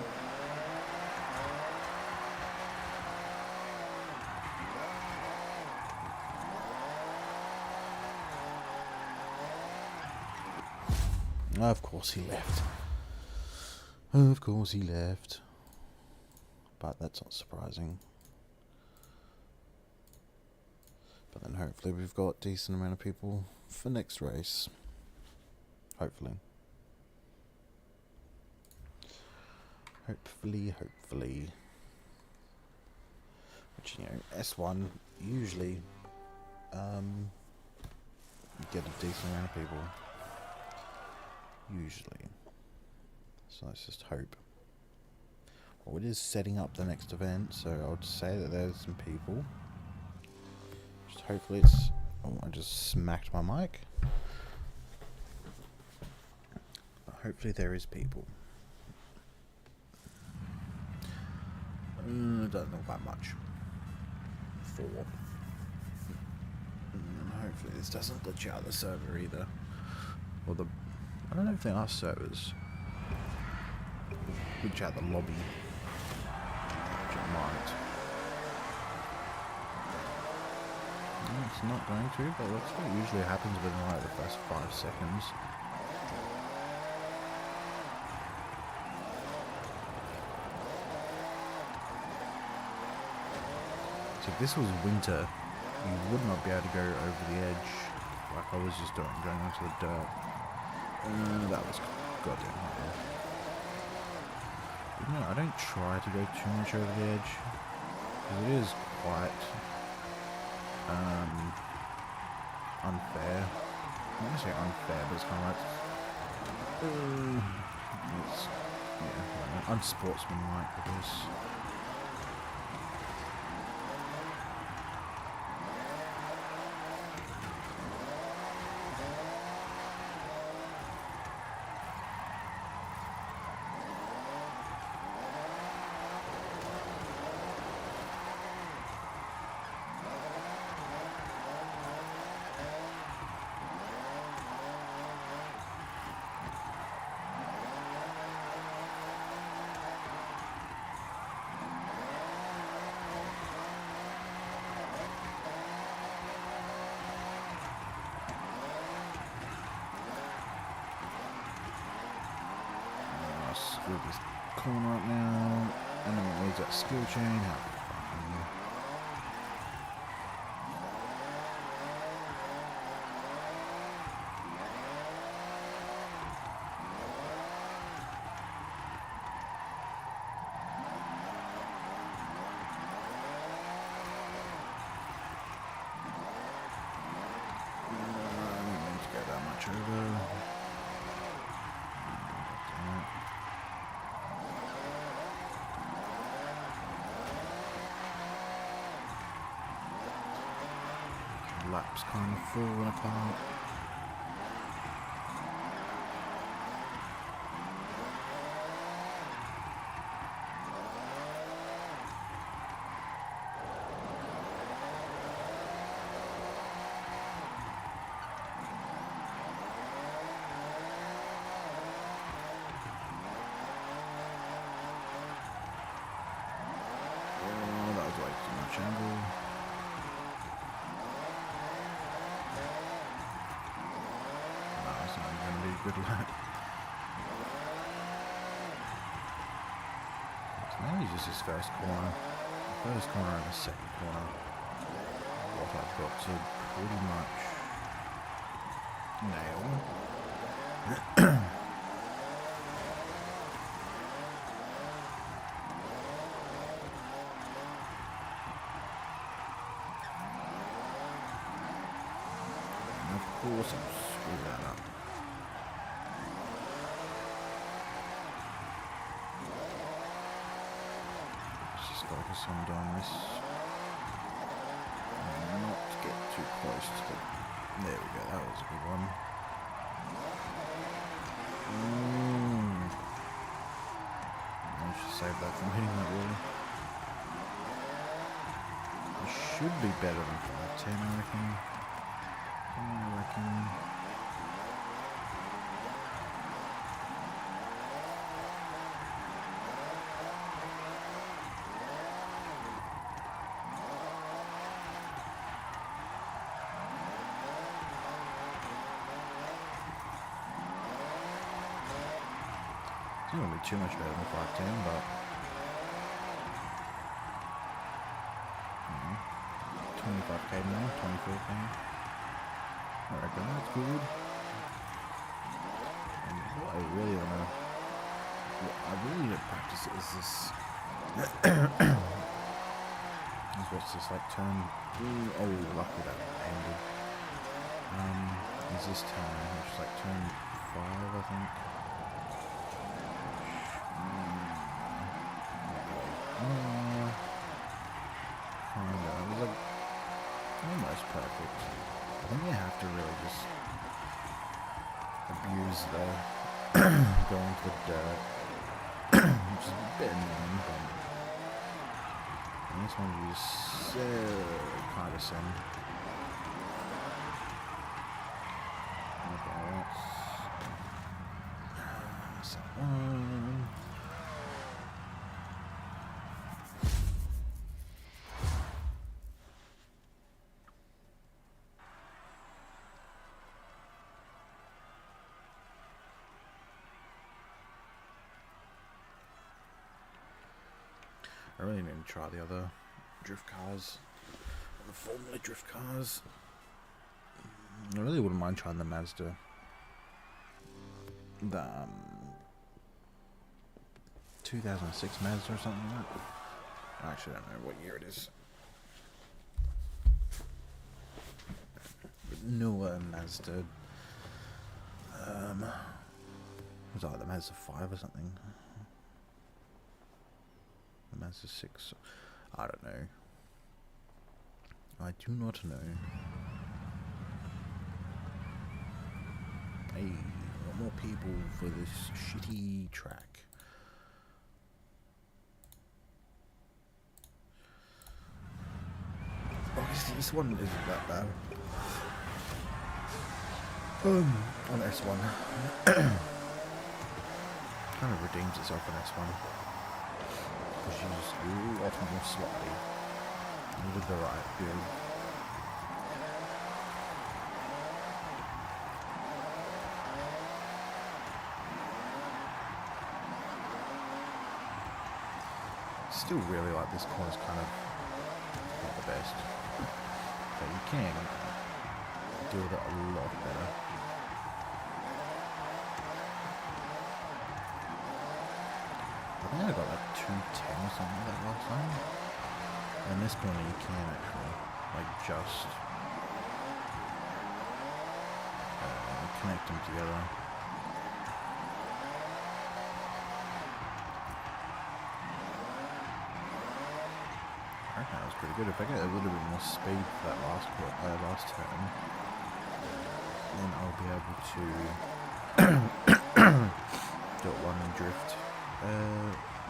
Of course he left. Of course he left. But that's not surprising. But then hopefully we've got a decent amount of people for next race. Hopefully. Hopefully. Which, you know, S1 usually get a decent amount of people. Usually. So let's just hope. Well, it is setting up the next event, so I'll just say that there's some people. Just hopefully it's... Oh, I just smacked my mic. Hopefully there is people. Doesn't look like much. 4. Hopefully this doesn't glitch out the server either. Or the... I don't know if there are servers. Glitch out the lobby. Which it might. No, it's not going to, but that's what usually happens within like the first 5 seconds. So if this was winter, you would not be able to go over the edge like I was just doing, going onto the dirt. That was goddamn hard. But no, I don't try to go too much over the edge, because it is quite unfair. I'm not say unfair, but it's kind of like it's, yeah, unsportsmanlike, I guess. Screw this corner up now, and then it leads that skill chain. How fucking... I didn't mean to go that much over. Laps kind of falling apart. Oh, that was way too much angle. Good luck. So maybe just his first corner. The first corner and the second corner. What I've got to pretty much nail. And of course I'll screw that up. Focus on doing this and not get too close to the... There we go, that was a good one. I should save that from hitting that wall. It should be better than 510, I reckon. It's not going to be too much better than 510, but 25k now, 24k. I reckon that's good. And what I really want to, what I really need to practice is this. Is what's this like turn? Oh, lucky that ended. is this turn, which is like turn 5, I think. Kinda. It was like almost perfect. I think you have to really just abuse the going to the dirt, which is a bit annoying, but this one is so partisan. Okay, that's that one. I really need to try the other drift cars, the Formula drift cars. I really wouldn't mind trying the Mazda. The 2006 Mazda or something like that. I actually don't know what year it is. But newer Mazda. Was that like the Mazda 5 or something? The Mazda 6. I don't know. I do not know. Hey, a lot more people for this shitty track. Obviously, this one isn't that bad. On S1. Kind of redeems itself on S1. Because she's a lot more sloppy. With the right build. Still really like this corner's kind of not the best. But you can deal with it a lot better. I think I got like 210 or something like that last time. And this corner you can actually, like, just connect them together. I reckon that was pretty good. If I get a little bit more speed for that last turn, then I'll be able to do it one and drift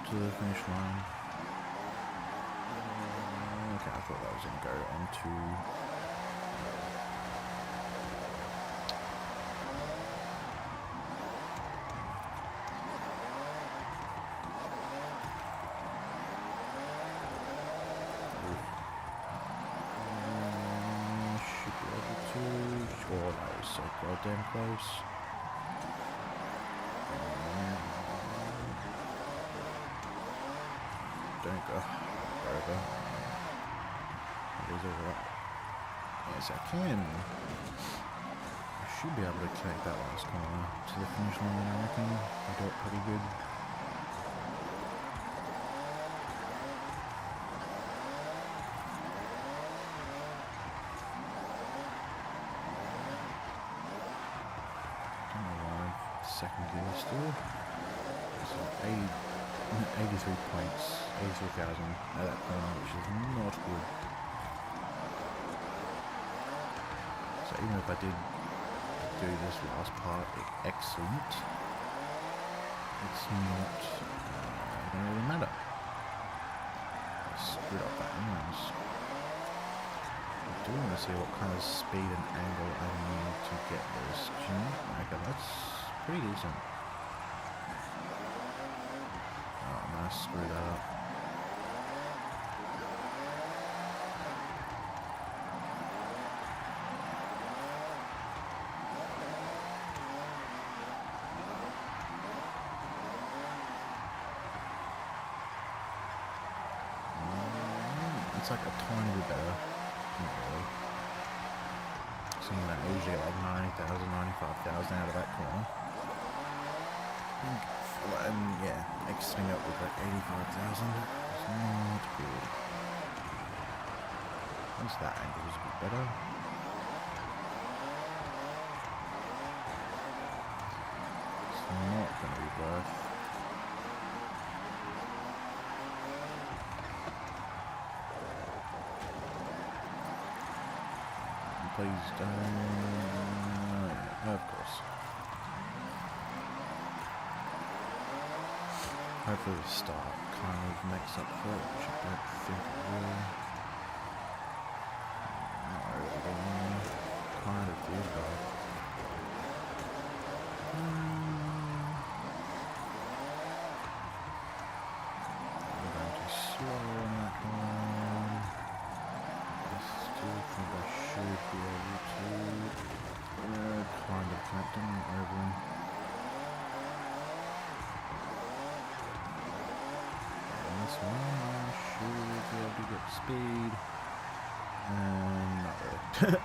to the finish line. Okay, I thought that was going to go on to should be able to. Oh, that was so goddamn close. Don't go over. Yes, I can. I should be able to connect that last corner to the finish line, I reckon. I do it pretty good. Don't know why second gear still. So 83 points, 83,000 at that corner, which is not good. So even if I did do this last part excellent, it's not going to really matter. I screwed up that anyways. I do want to see what kind of speed and angle I need to get this. Okay, that's pretty decent. Oh man, I screwed that up. It's like a tiny bit better. Not really. Something that usually like 90,000, 95,000 out of that corner. And yeah, exiting up with like 85,000 is not good. At least that angle is a bit better. going to be worth. Please don't. Of course. Hopefully the start kind of makes up for it, which I don't think it will. Not really. Kind of did, but I'm going to slow on that one. I still think I should be able to kind of connect them over them. And this one I should be able to get speed. And not really.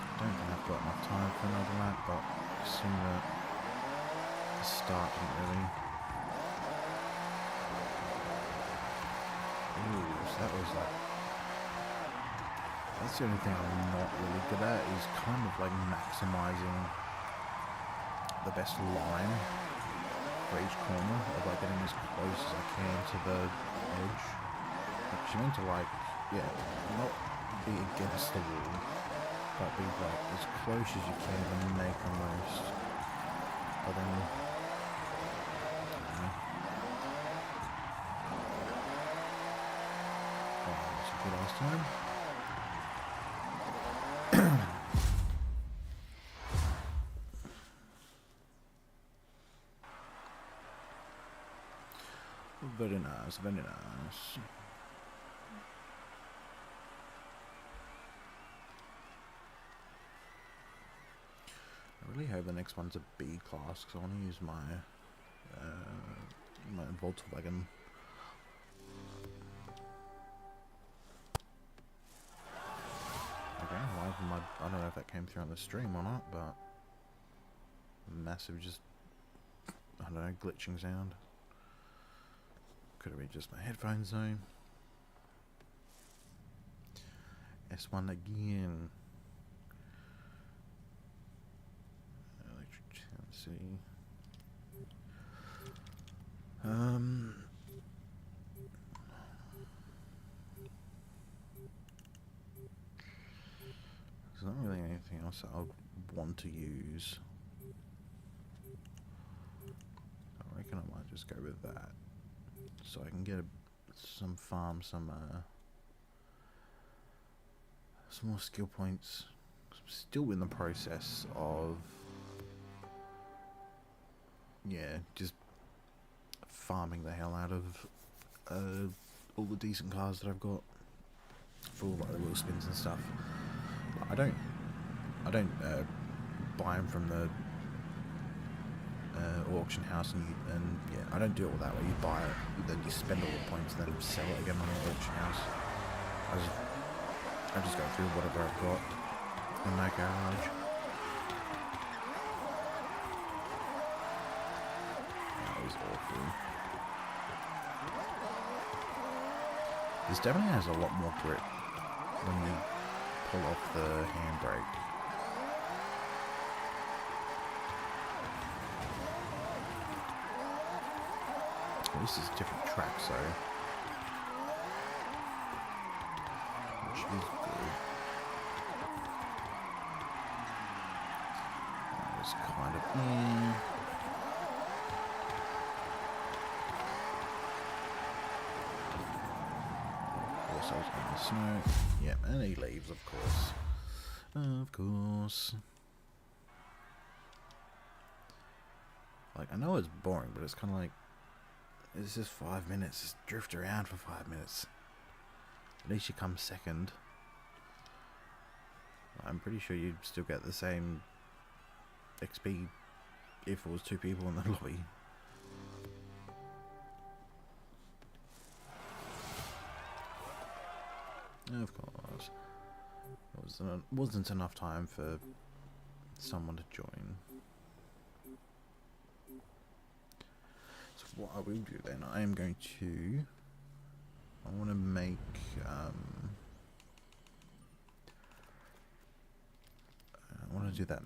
I don't think I've got enough time for another lap, but I assume that the start didn't really. Ooh, so that was like. That's the only thing I'm not really good at, is kind of like maximising the best line for each corner, of like getting as close as I can to the edge. Which you mean to like, yeah, not be against the wall, but be like as close as you can and make the most. But then, that's a good last time. Very nice, very nice. I really hope the next one's a B class, because I want to use my my Volkswagen. Okay, live in my, I don't know if that came through on the stream or not, but massive, just, I don't know, glitching sound. Could have been just my headphones though. S1 again. Let's see. There's not really anything else that I would want to use. I reckon I might just go with that, so I can get some farm, some more skill points. I'm still in the process of, yeah, just farming the hell out of all the decent cars that I've got for like the wheel spins and stuff. I don't buy them from the auction house, and yeah, I don't do it all that way. You buy it, then you spend all the points, and then sell it again on the auction house. I just go through whatever I've got in my garage. That was awful. This definitely has a lot more grip when you pull off the handbrake. This is a different track, so which is good. That was kind of Also, in the snow. Yep, and he leaves, of course. Of course. Like, I know it's boring, but it's kind of like, it's just 5 minutes. Just drift around for 5 minutes. At least you come second. I'm pretty sure you'd still get the same XP if it was 2 people in the lobby. Of course. It wasn't enough time for someone to join. So what I will do then, I am going to, I want to make I want to do that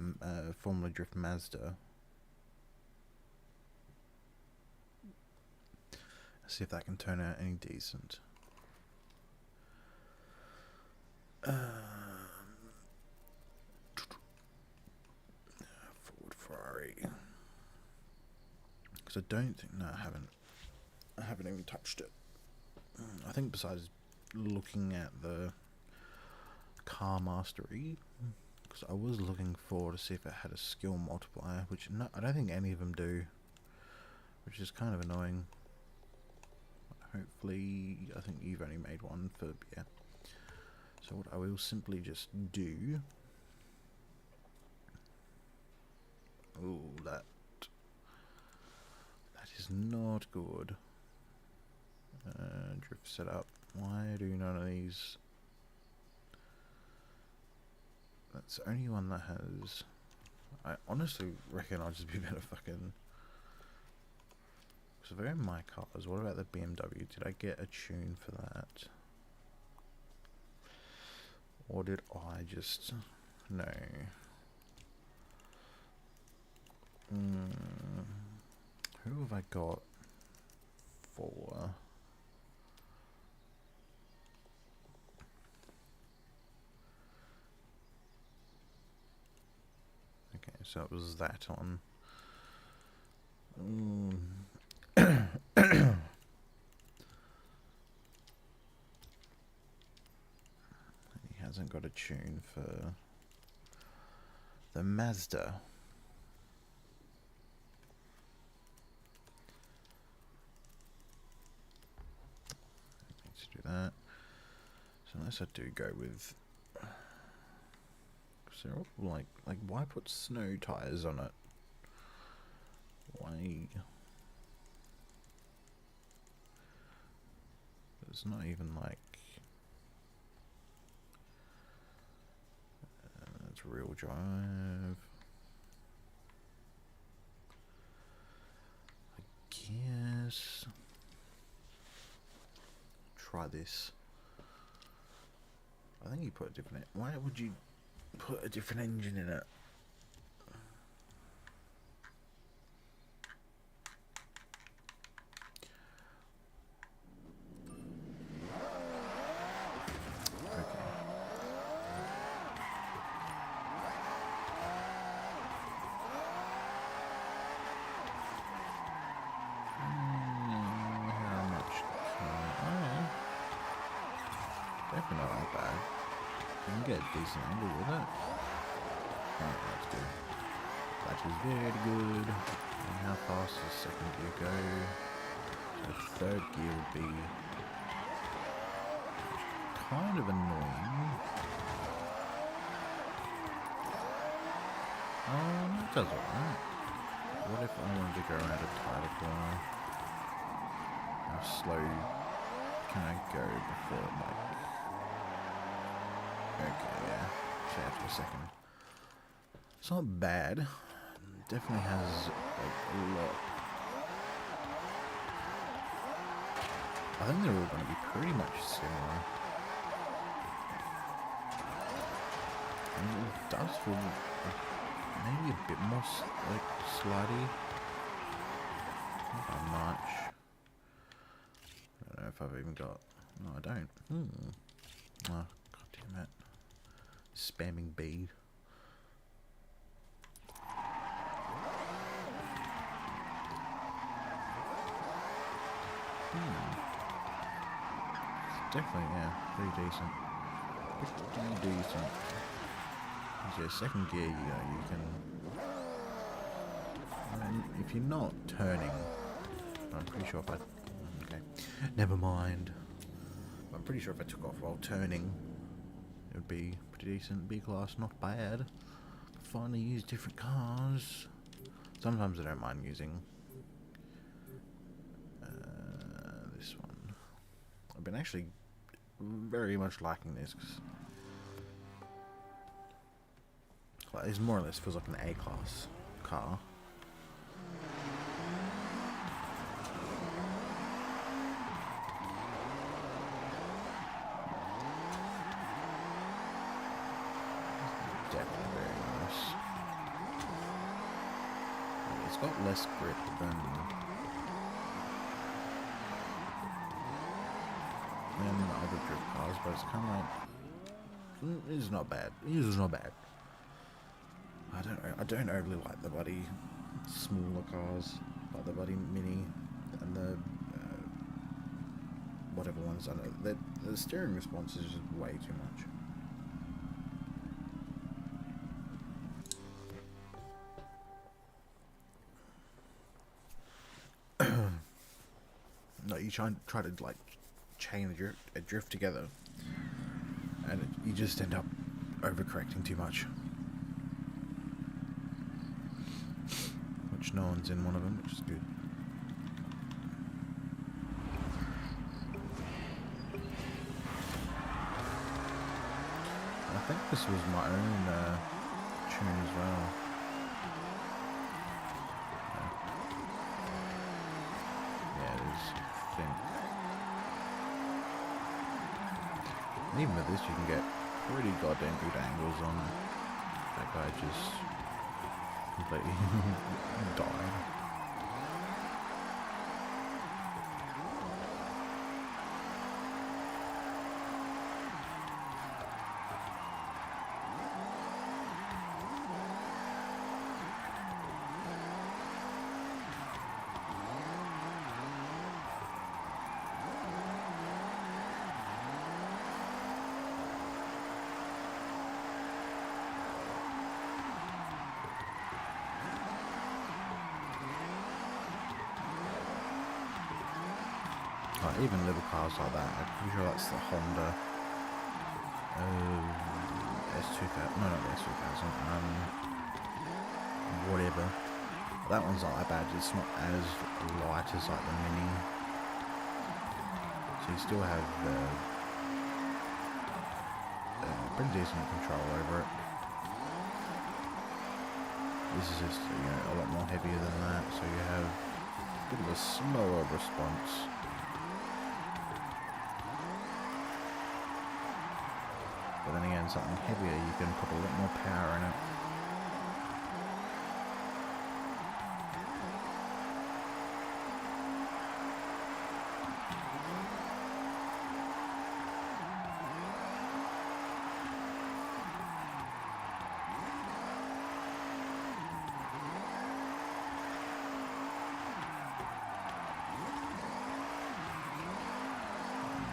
Formula Drift Mazda See if that can turn out any decent. Ford Ferrari. Because I don't think... No, I haven't even touched it. I think besides looking at the car mastery, because I was looking for to see if it had a skill multiplier, which no, I don't think any of them do, which is kind of annoying. Hopefully, I think you've only made one for, yeah. So what I will simply just do... Oh, that is not good. Drift setup. Why do none of these... That's the only one that has... I honestly reckon I'll just be better fucking... So if I go in my cars, what about the BMW? Did I get a tune for that? Or did I just... No. Who have I got for... Okay, so it was that on. He hasn't got a tune for the Mazda. Let's do that. So unless I do go with... So like why put snow tires on it? Why? It's not even like it's real drive. I guess try this. I think you put a different. Why would you put a different engine in it? Definitely not that bad. You can get a decent angle with it. Alright, that's good. That is very good. And how fast does second gear go? So third gear would be kind of annoying. It does alright. What if I wanted to go around a tighter corner? How slow can I go before it might... Okay, yeah. Check after a second. It's not bad. Definitely has like a lot. I think they're all going to be pretty much similar. And it does feel like maybe a bit more like slidey. Not that much. I don't know if I've even got. No, I don't. Oh, god damn it. Spamming B. Definitely, yeah, pretty decent. Pretty decent. So second gear, you can... if you're not turning... I'm pretty sure if I... Okay, never mind. I'm pretty sure if I took off while turning, it would be pretty decent. B-class, not bad. Finally use different cars. Sometimes I don't mind using this one. I've been actually very much liking this. Well, it more or less feels like an A-class car. Definitely very nice. It's got less grip than than other drift cars, but it's kind of like it's not bad. It's not bad. I don't overly like the bloody smaller cars, like the bloody Mini and the whatever ones. I know the steering response is just way too much. No, you try to like chain a drift together, and you just end up overcorrecting too much. Which no one's in one of them, which is good. I think this was my own tune as well. Yeah, it is, I think. And even with this, you can get pretty goddamn good angles on that guy just completely died. Like, even little cars like that, I'm pretty sure that's the Honda S2000, no, not the S2000, whatever. That one's not that bad, it's not as light as like the Mini. So you still have pretty decent control over it. This is just, you know, a lot more heavier than that, so you have a bit of a slower response. But then again, something heavier, you can put a lot more power in it.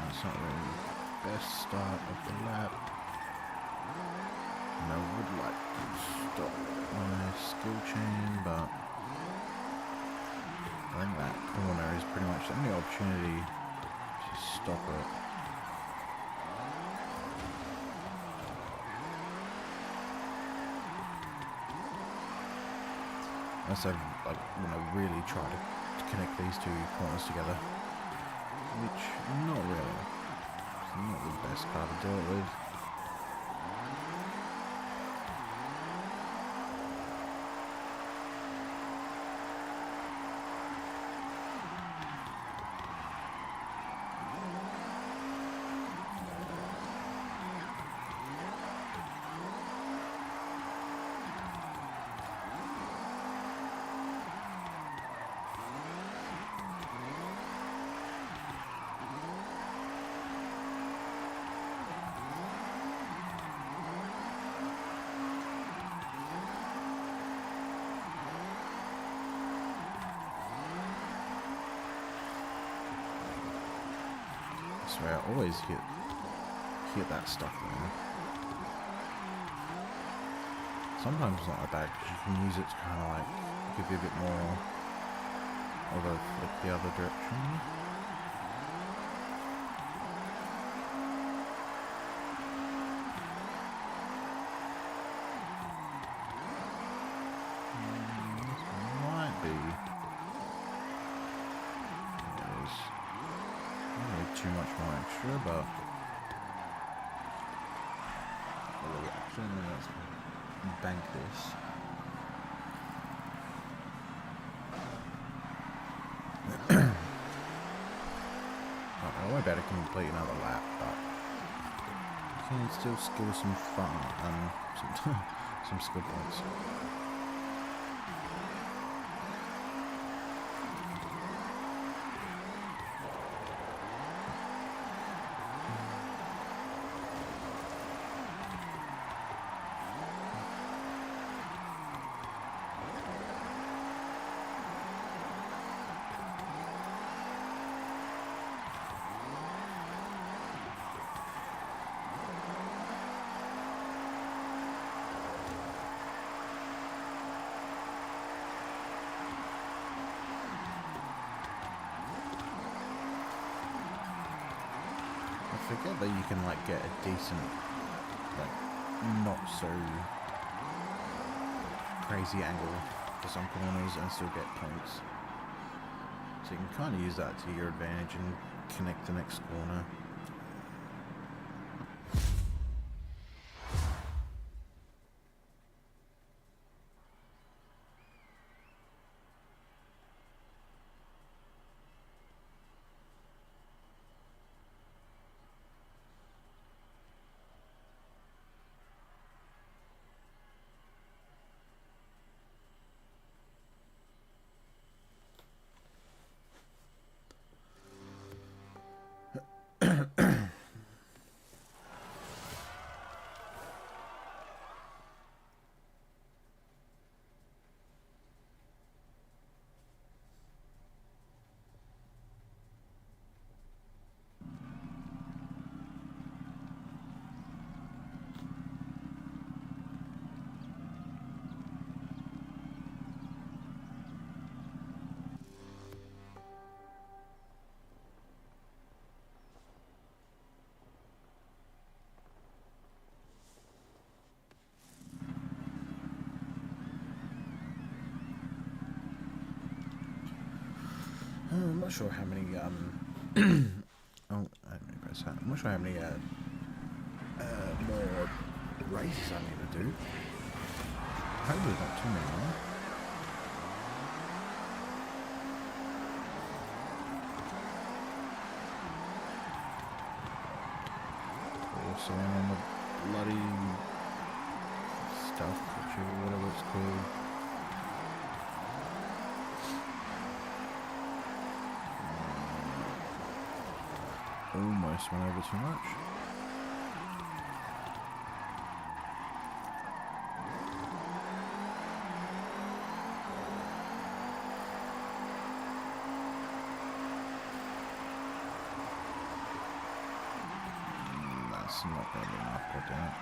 That's not really the best start of the lap. And I would like to stop my skill chain, but I think that corner is pretty much the only opportunity to stop it. Unless I like want to really try to connect these two corners together, which not really. It's not the best car to do it with. I swear I always hit that stuff there. Sometimes it's not that bad because you can use it to kind of like give you a bit more of a flip the other direction. This might be. Too much more extra, but actually, let's bank this. I won't be able to complete another lap, but you can still skill some fun and some skill points. forget that you can like get a decent, like, not so crazy angle for some corners and still get points. So you can kind of use that to your advantage and connect the next corner. I'm not sure how many oh, I don't press that. I'm not sure how many more races I need to do. Hopefully not too many more. Also on the bloody stealth creature, whatever it's called. Almost went over too much. That's not going to be enough, goddammit.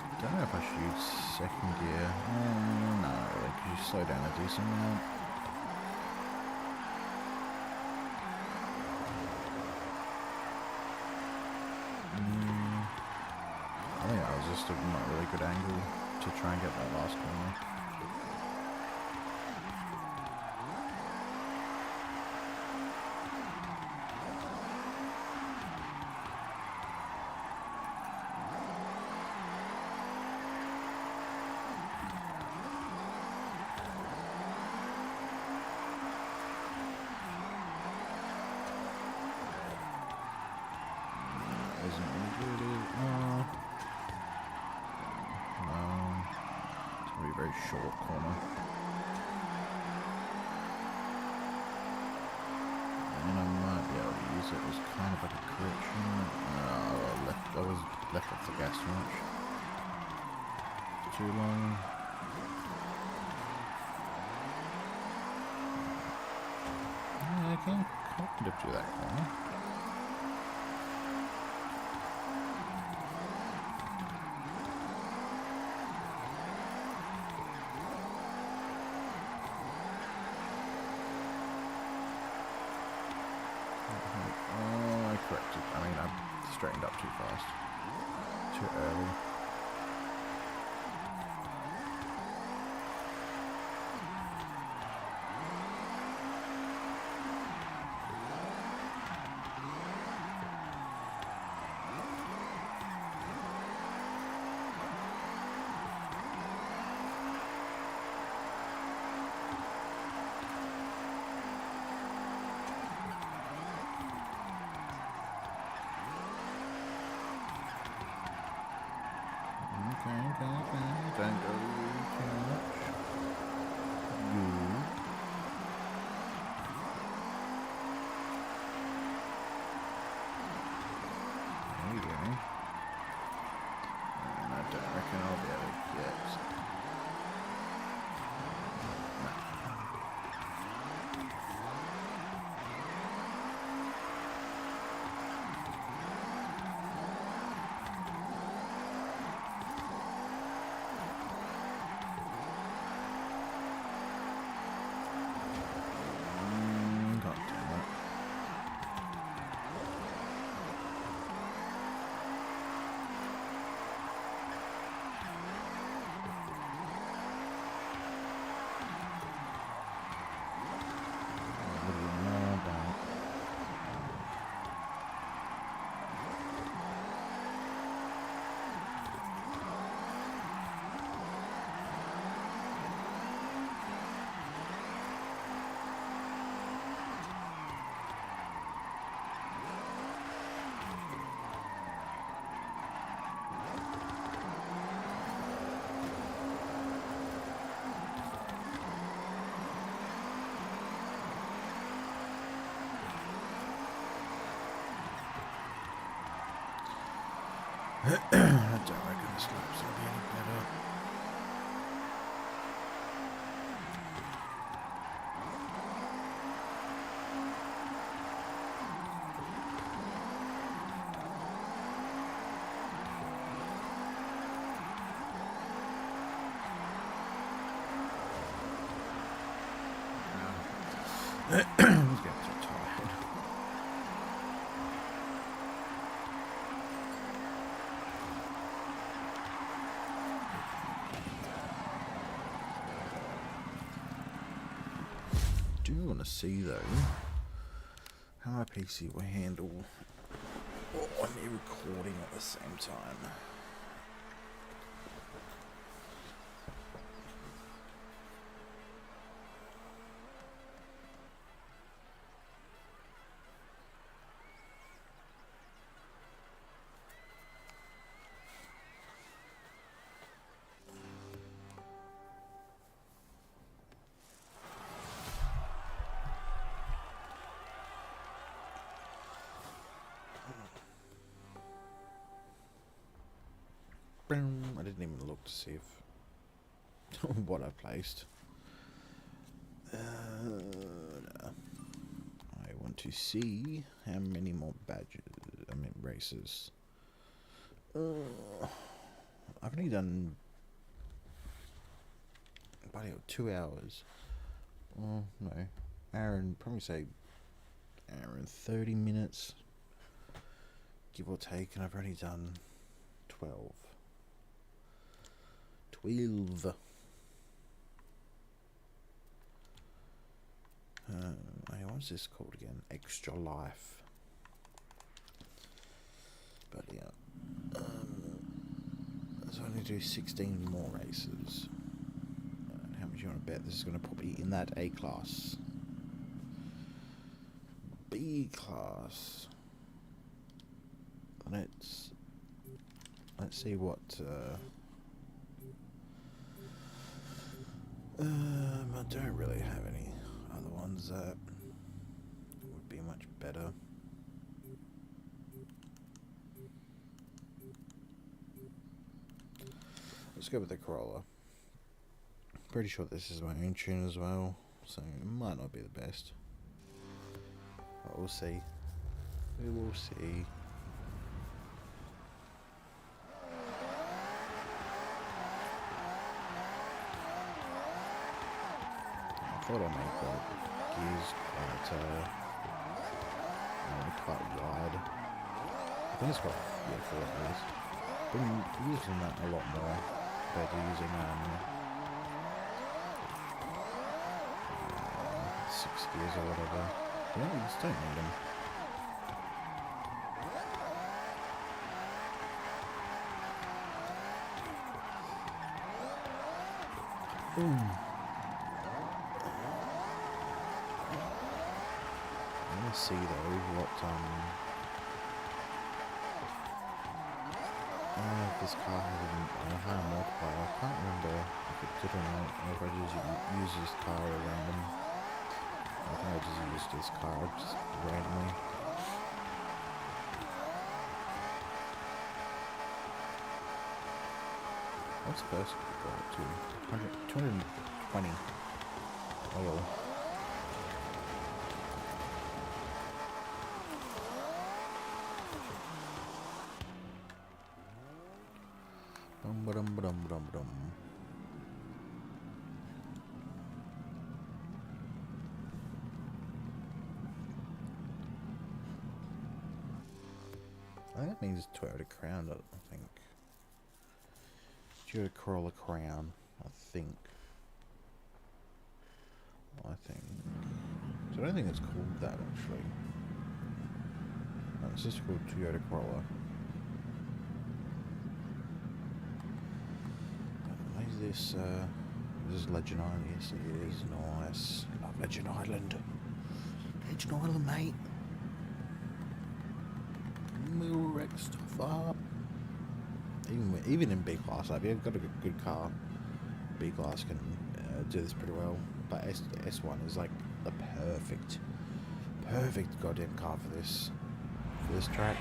I don't know if I should use second gear. No, not really, because you slow down a decent amount. I think that was just a not really good angle to try and get that last corner. Short corner. And I might be able to use it as kind of like a correction. I was left off the gas too much. Too long. Yeah, I can kind of do that corner. I mean, I straightened up too fast. Too early. Okay. Don't go too much. Good. There you go. And I don't reckon I'll be able to get... I don't reckon this lap's gonna be any better. He's getting so tired. Do you want to see though how my PC will handle me recording at the same time? I didn't even look to see if what I placed. I want to see how many more badges, races. I've only done about 2 hours. Oh no, probably say hour and 30 minutes, give or take, and I've only done 12. What's this called again? Extra Life. But yeah, so I need to do 16 more races. How much you want to bet this is going to put me in that A class? B class. Let's see what. I don't really have any other ones that would be much better. Let's go with the Corolla. Pretty sure this is my own tune as well, so it might not be the best. But we'll see. We will see. I thought I'd make the gears quite wide. I think it's got 4 gears. Been using that a lot more compared to using 6 gears or whatever. Yeah, you just don't need them. See though what this car has a higher multiplier. I can't remember if it did or not, or if I just use this car at random. I think I just used this car just randomly. What's the first go up to? 220 oil. I think that means Toyota Crown, I think. Toyota Corolla Crown, I think. So I don't think it's called that, actually. No, it's just called Toyota Corolla. Is this Legend Island? Yes, it is. Nice. Love Legend Island. Legend Island, mate. We'll wreck stuff up. Even in B class, if you've got a good car, B class can do this pretty well. But S1 is like the perfect goddamn car for this track.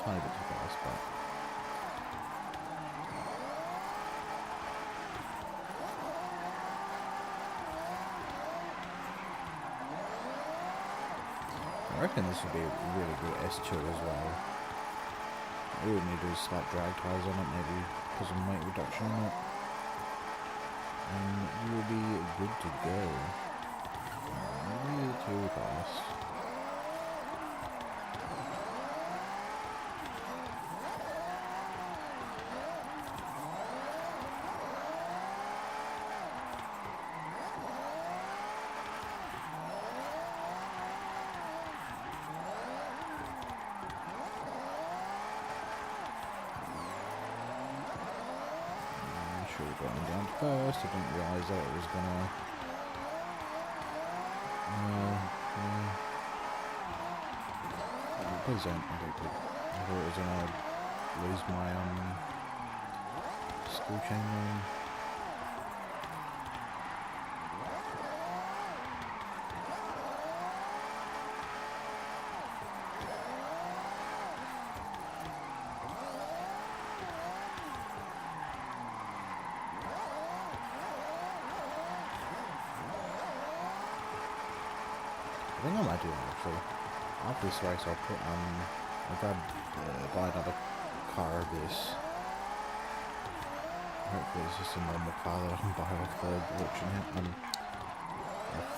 Tiny bit too fast, but. I reckon this would be a really good S2 as well. We would need to do slight drag tires on it, maybe put some weight reduction on it. And you will be good to go. Maybe too fast. Should have gotten down first. I didn't realise that it was gonna. Please don't. I thought it was gonna lose my school chain line. I think I might do that actually. After this race, I'll put I'll buy another car of this. Hopefully, it's just a normal car that I can buy off the auction. Off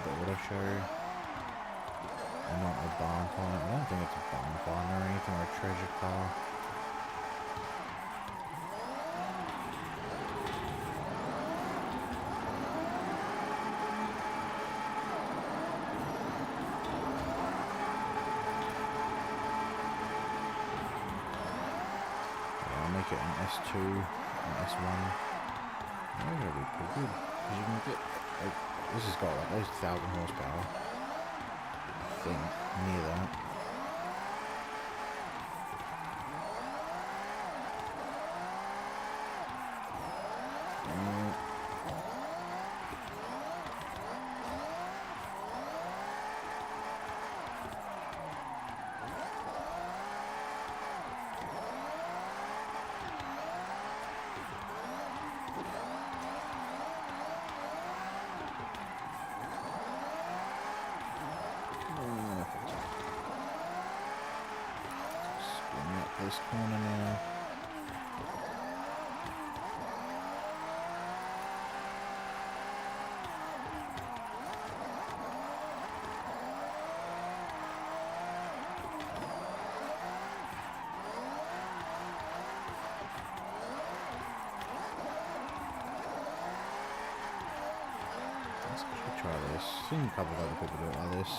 the auto show, and not a barn find. I don't think it's a barn find or anything, or a treasure car. Make it an S2, an S1. That'll be pretty good. Because you can get, this has got like at least 1,000 horsepower. I think, near that. This corner now. Let's actually try this. I've seen a couple of other people do it like this.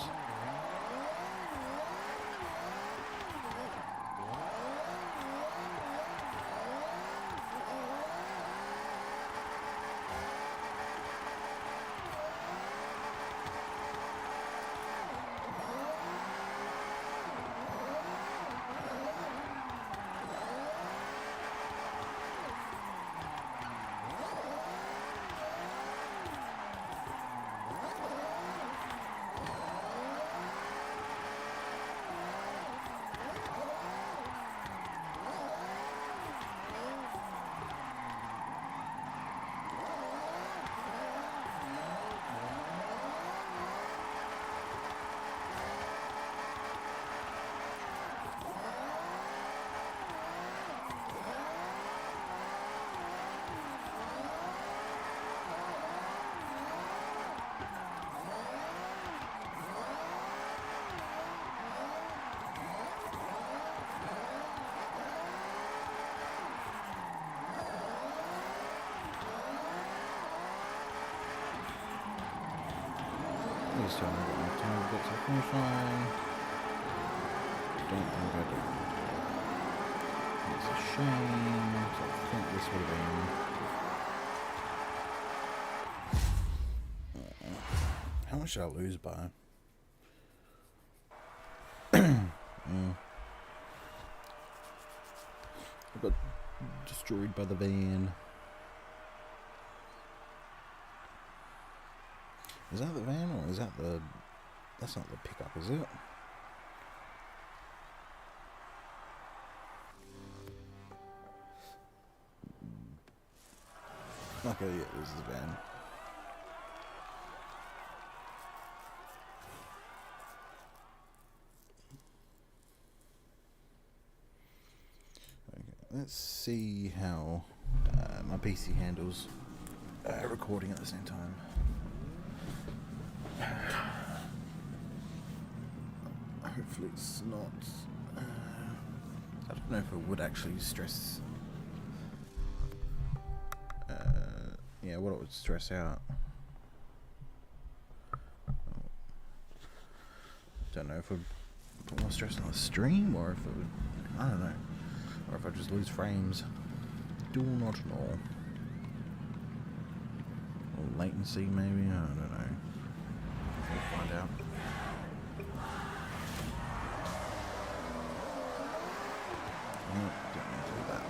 This time I've got enough time to get to the finish line. Don't think I do. It's a shame. So I think this would have been. How much did I lose by? I got destroyed by the van. Is that the van or is that the That's not the pickup, is it? Okay, yeah, this is the van. Okay, let's see how my PC handles recording at the same time. Hopefully it's not... I don't know if it would actually stress... yeah, what it would stress out. Don't know if it would put more stress on the stream, or if it would... I don't know. Or if I just lose frames. Do not know. Or latency, maybe? I don't know. We'll find out. Don't need to do that.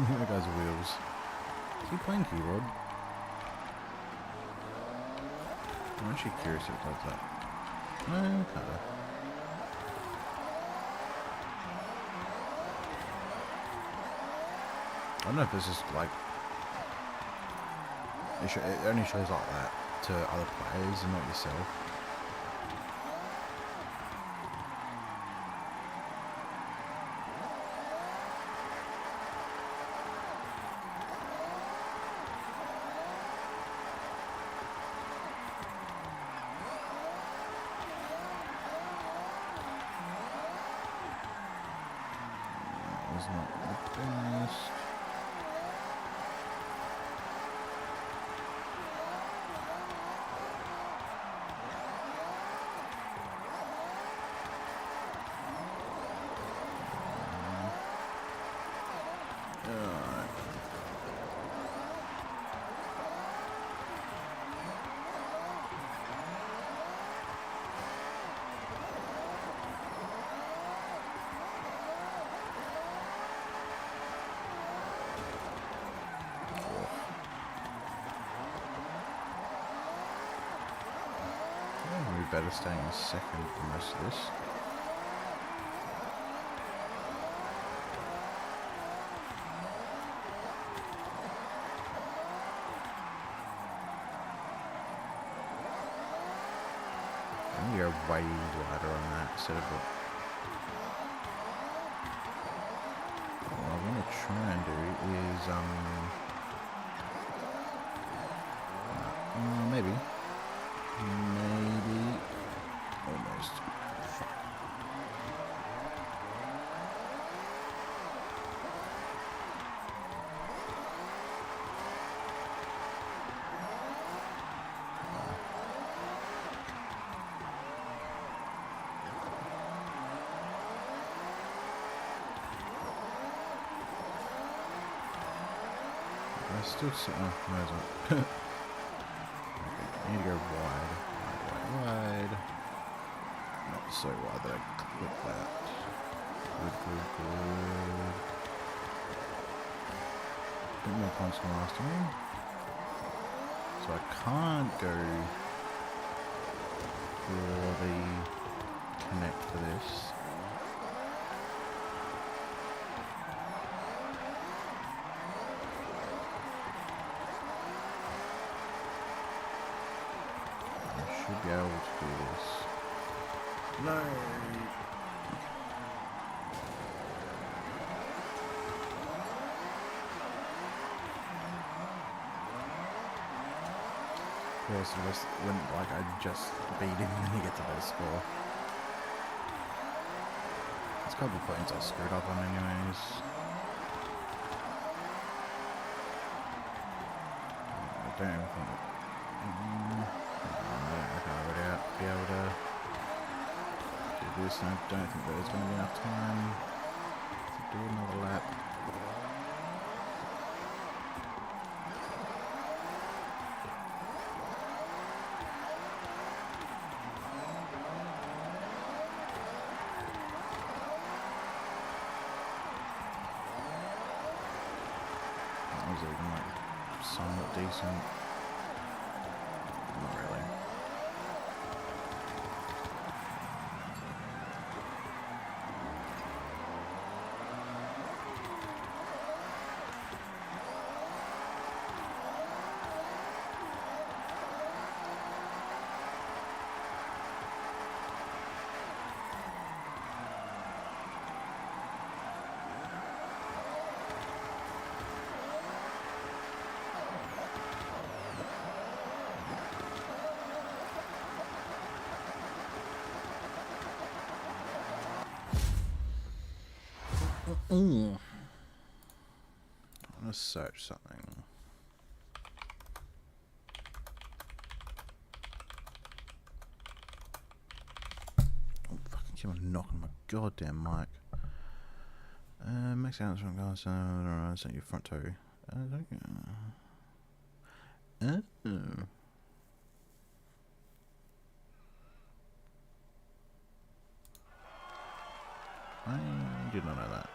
That guy's wheels. Is he playing keyboard? I'm actually curious if it does that. Okay. I don't know if this is like... It only shows like that to other players and not yourself. Not the best. Better staying a second for most of this. I'm gonna go way wider on that instead of what I want to try and do is maybe. Almost. Fuck. I still sit on. Where is it? Okay, I need to go wide. Not so wide that I clip that. Good. A bit more points than last time. So I can't go for the connect to this. I should be able to do this. No! Yeah, so this wouldn't like I just beat him and then he gets a better score. There's a couple of points I screwed up on anyways. I don't even think I don't know if I would be able to this, and I don't think there's going to be enough time to do another lap. That was even like somewhat decent. Not really. I'm gonna search something. Oh, fucking keep on knocking my goddamn mic. Max out from guys, set your front toe. Oh. I did not know that.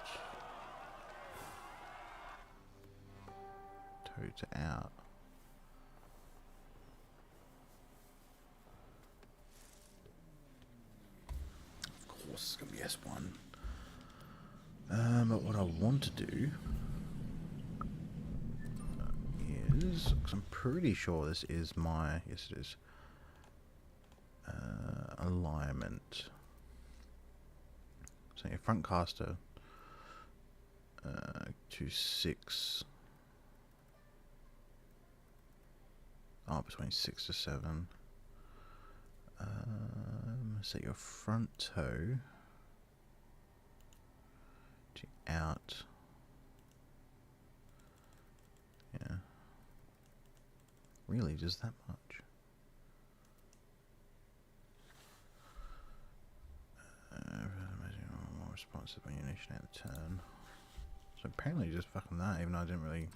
Toe to out. Of course, it's gonna be S1. But what I want to do is, because I'm pretty sure this is my, yes it is, alignment. So your front caster to 6. Oh, between 6 to 7. Set your front toe to out. Yeah. Really, just that much? More responsive when you initiate the turn. So apparently just fucking that, even though I didn't really...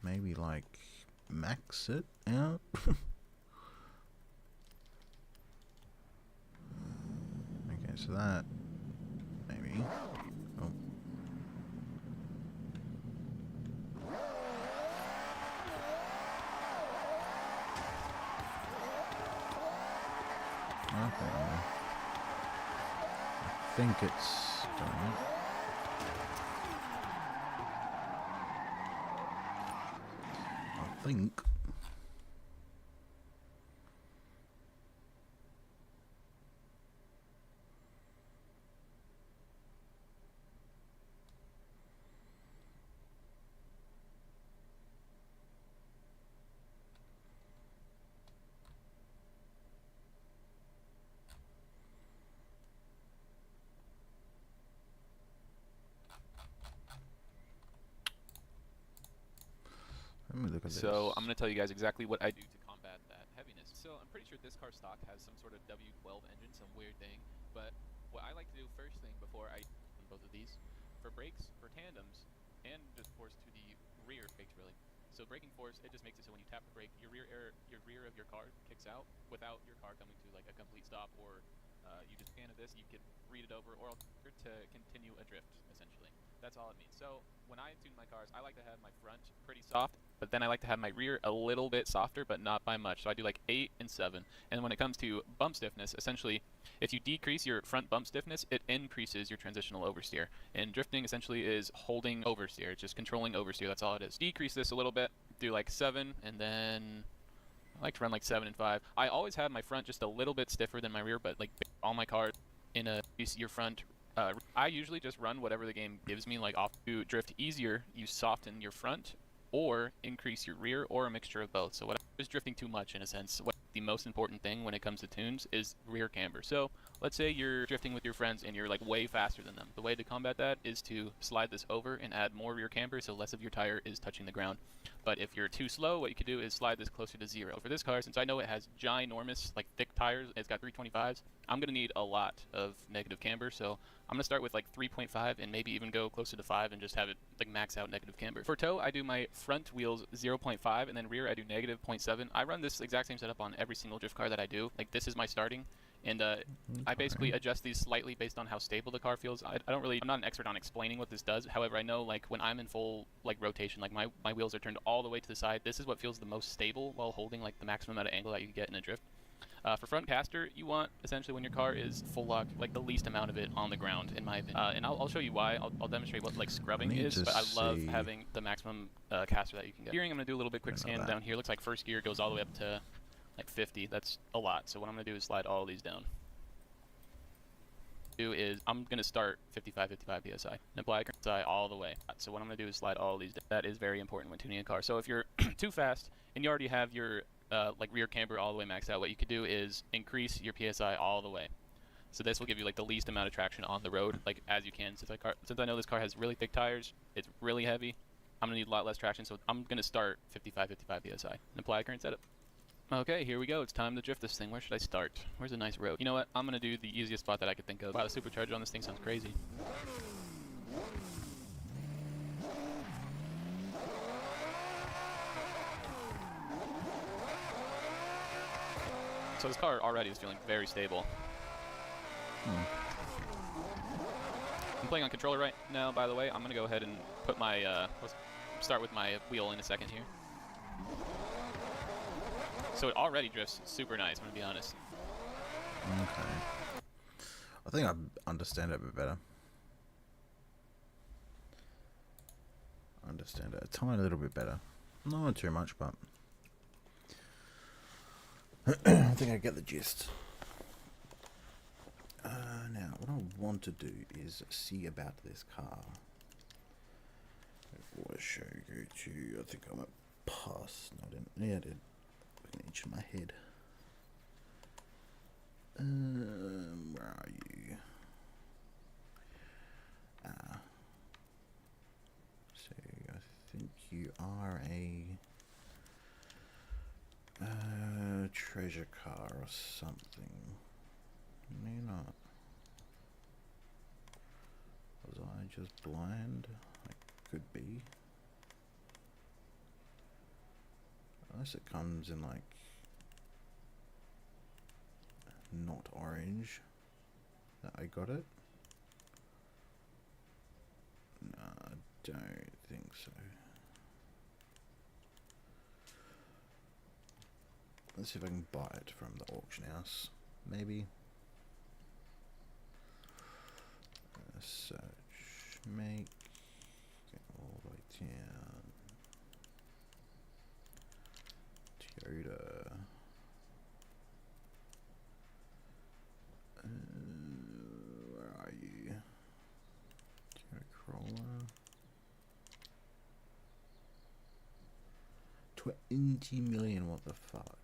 Maybe like max it out? Okay, so that... Maybe... Oh. Okay. I think it's done it. I think. Let me look at this. So I'm going to tell you guys exactly what I do to combat that heaviness. So I'm pretty sure this car stock has some sort of W12 engine, some weird thing. But what I like to do first thing before I on both of these, for brakes, for tandems, and just force to the rear brakes really. So braking force, it just makes it so when you tap the brake, your rear of your car kicks out without your car coming to like a complete stop, or you just scan of this, you can read it over, or to continue a drift essentially. That's all it means. So when I tune my cars, I like to have my front pretty soft, but then I like to have my rear a little bit softer, but not by much. So I do like 8 and 7. And when it comes to bump stiffness, essentially, if you decrease your front bump stiffness, it increases your transitional oversteer. And drifting essentially is holding oversteer. It's just controlling oversteer. That's all it is. Decrease this a little bit, do like 7, and then I like to run like 7 and 5. I always have my front just a little bit stiffer than my rear, but like all my cars in a your front. I usually just run whatever the game gives me, like off to drift easier, you soften your front, or increase your rear, or a mixture of both. So what is drifting too much in a sense. What the most important thing when it comes to tunes is rear camber. So let's say you're drifting with your friends and you're like way faster than them. The way to combat that is to slide this over and add more rear camber so less of your tire is touching the ground. But if you're too slow, what you could do is slide this closer to 0. For this car, since I know it has ginormous, like thick tires, it's got 325s, I'm going to need a lot of negative camber, so I'm going to start with like 3.5 and maybe even go closer to 5 and just have it like max out negative camber. For toe, I do my front wheels 0.5 and then rear I do negative 0.7. I run this exact same setup on every single drift car that I do. Like this is my starting. And I basically adjust these slightly based on how stable the car feels. I'm not an expert on explaining what this does. However, I know like when I'm in full like rotation, like my wheels are turned all the way to the side. This is what feels the most stable while holding like the maximum amount of angle that you can get in a drift. For front caster, you want essentially when your car is full lock, like the least amount of it on the ground, in my opinion. And I'll show you why. I'll demonstrate what like scrubbing is, but I love having the maximum caster that you can get. Gearing, I'm gonna do a little bit quick scan down here. Looks like first gear goes all the way up to like 50. That's a lot. So what I'm gonna do is slide all these down. I'm going to start 55 psi and apply psi all the way. So what I'm going to do is slide all these down. That is very important when tuning a car. So if you're too fast and you already have your like rear camber all the way maxed out, what you could do is increase your psi all the way. So this will give you like the least amount of traction on the road, like as you can. Since I know this car has really thick tires, it's really heavy, I'm going to need a lot less traction. So I'm going to start 55 psi and apply current setup. Okay, here we go. It's time to drift this thing. Where should I start? Where's a nice road? You know what? I'm gonna do the easiest spot that I could think of. Wow, the supercharger on this thing sounds crazy. So this car already is feeling very stable. I'm playing on controller right now, by the way. I'm gonna go ahead and put my, let's start with my wheel in a second here. So it already drifts super nice, I'm gonna be honest. Okay. I think I understand it a bit better. I understand it a tiny little bit better. Not too much, but I think I get the gist. Now, what I want to do is see about this car. Before I show you to, I think I went past. No, I didn't. Yeah, I did. Each in my head. Where are you? So I think you are a treasure car or something. Maybe not. Was I just blind? I could be. Unless it comes in like not orange that I got it. No, I don't think so. Let's see if I can buy it from the auction house. Maybe. Search, make, get all the way down. Toyota. Where are you? Toyota Corolla. 20 million, what the fuck?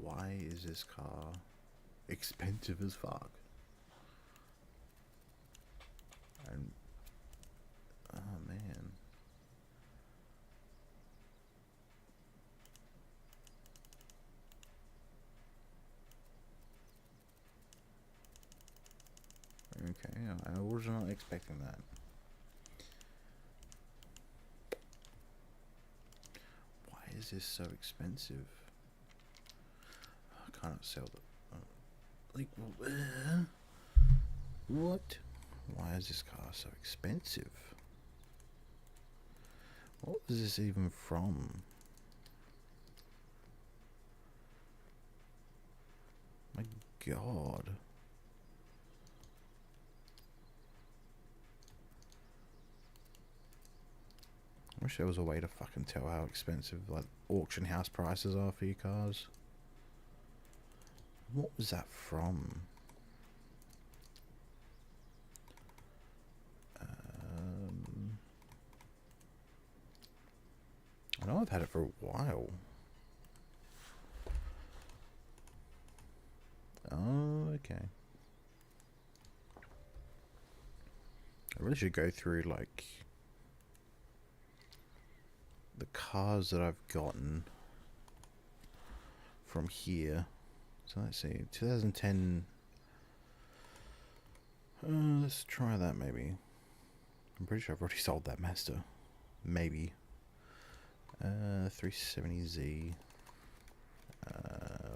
Why is this car expensive as fuck? And oh man. Okay, I was not expecting that. Why is this so expensive? I can't sell it. Like, what? Why is this car so expensive? What was this even from? My God. I wish there was a way to fucking tell how expensive like auction house prices are for your cars. What was that from? I know I've had it for a while. Oh, okay. I really should go through, like, the cars that I've gotten from here. So let's see, 2010. Let's try that maybe. I'm pretty sure I've already sold that Master. Maybe. 370Z. What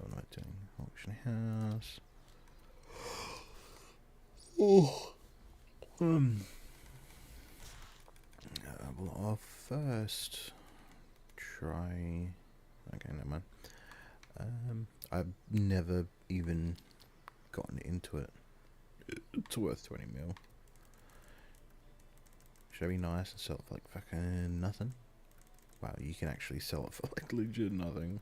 am I doing? Auction house. Oh. Well, I'll first try. Okay, never mind. I've never even gotten into it. It's worth 20 mil. Should I be nice and sell it for like fucking nothing? Wow, you can actually sell it for like legit nothing.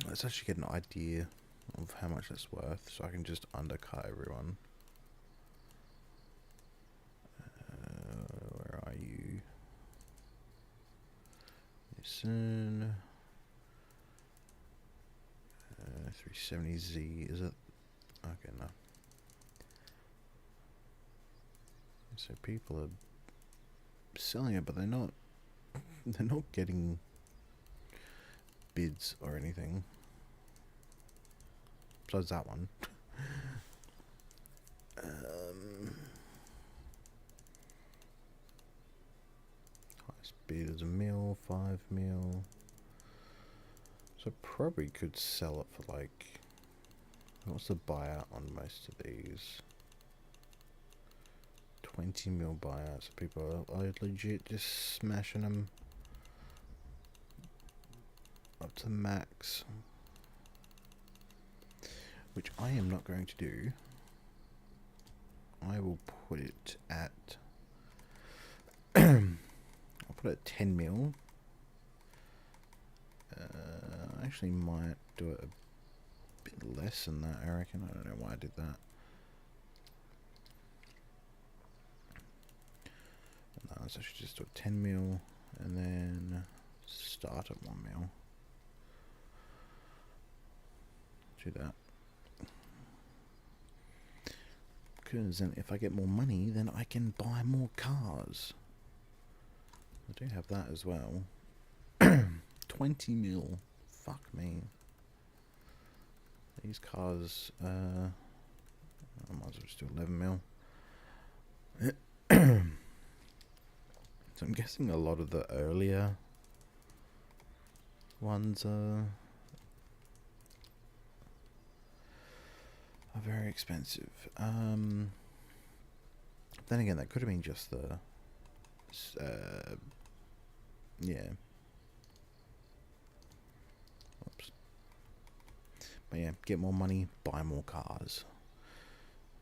Let's actually get an idea of how much it's worth so I can just undercut everyone. Where are you? Listen. 370Z, is it? Okay, no. So people are selling it, but they're not getting bids or anything. Besides that one. Highest bid is a mil, 5 mil. So probably could sell it for like, what's the buyout on most of these? 20 mil buyouts. So people are legit just smashing them up to max, which I am not going to do. I will put it at I'll put it at 10 mil. I actually might do it a bit less than that, I reckon. I don't know why I did that. No, let's actually just do a 10 mil and then start at 1 mil. Do that. Because then if I get more money, then I can buy more cars. I do have that as well. 20 mil. Fuck me. These cars, I might as well just do 11 mil. So I'm guessing a lot of the earlier ones are very expensive. Then again, that could have been just the yeah. Oops. But yeah, get more money, buy more cars,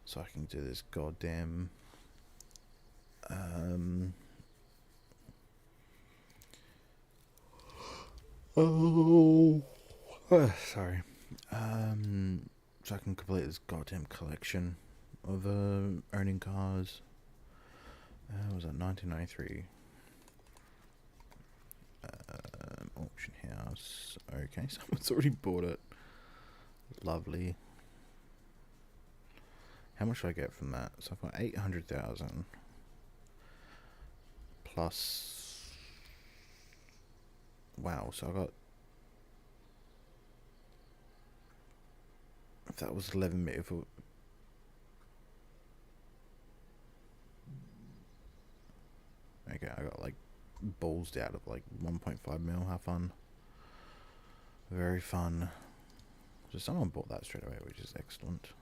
so I can do this goddamn sorry. So I can complete this goddamn collection of earning cars. Was that 1993? Auction house. Okay, someone's already bought it. Lovely. How much do I get from that? So I've got 800,000 plus. Wow, so I got. If that was 11 mil. Okay, I got like ballsed out of like 1.5 mil. How fun. Very fun. So someone bought that straight away, which is excellent.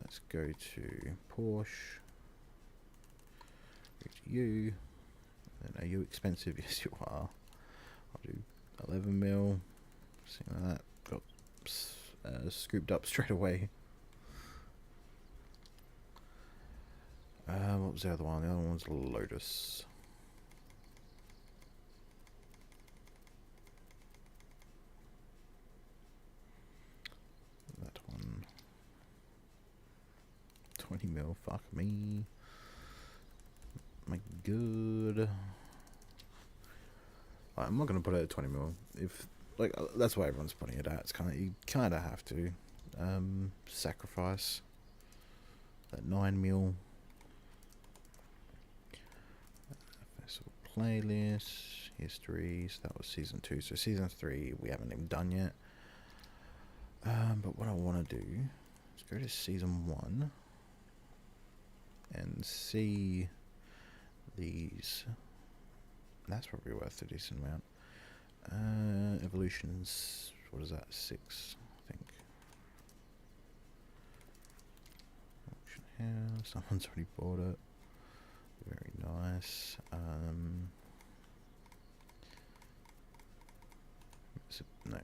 Let's go to Porsche. Go to you. And are you expensive? Yes, you are. I'll do 11 mil. See that got scooped up straight away. What was the other one? The other one was Lotus. That one. 20 mil, fuck me. my god. I'm not gonna put it at 20 mil. If like that's why everyone's putting it at. It's kind of, you kind of have to sacrifice that 9 mil. Festival playlist history. So that was season 2. So season 3 we haven't even done yet. But what I want to do is go to season 1 and see these. That's probably worth a decent amount. Evolutions, what is that? 6, I think. Auction house, someone's already bought it. Very nice. No.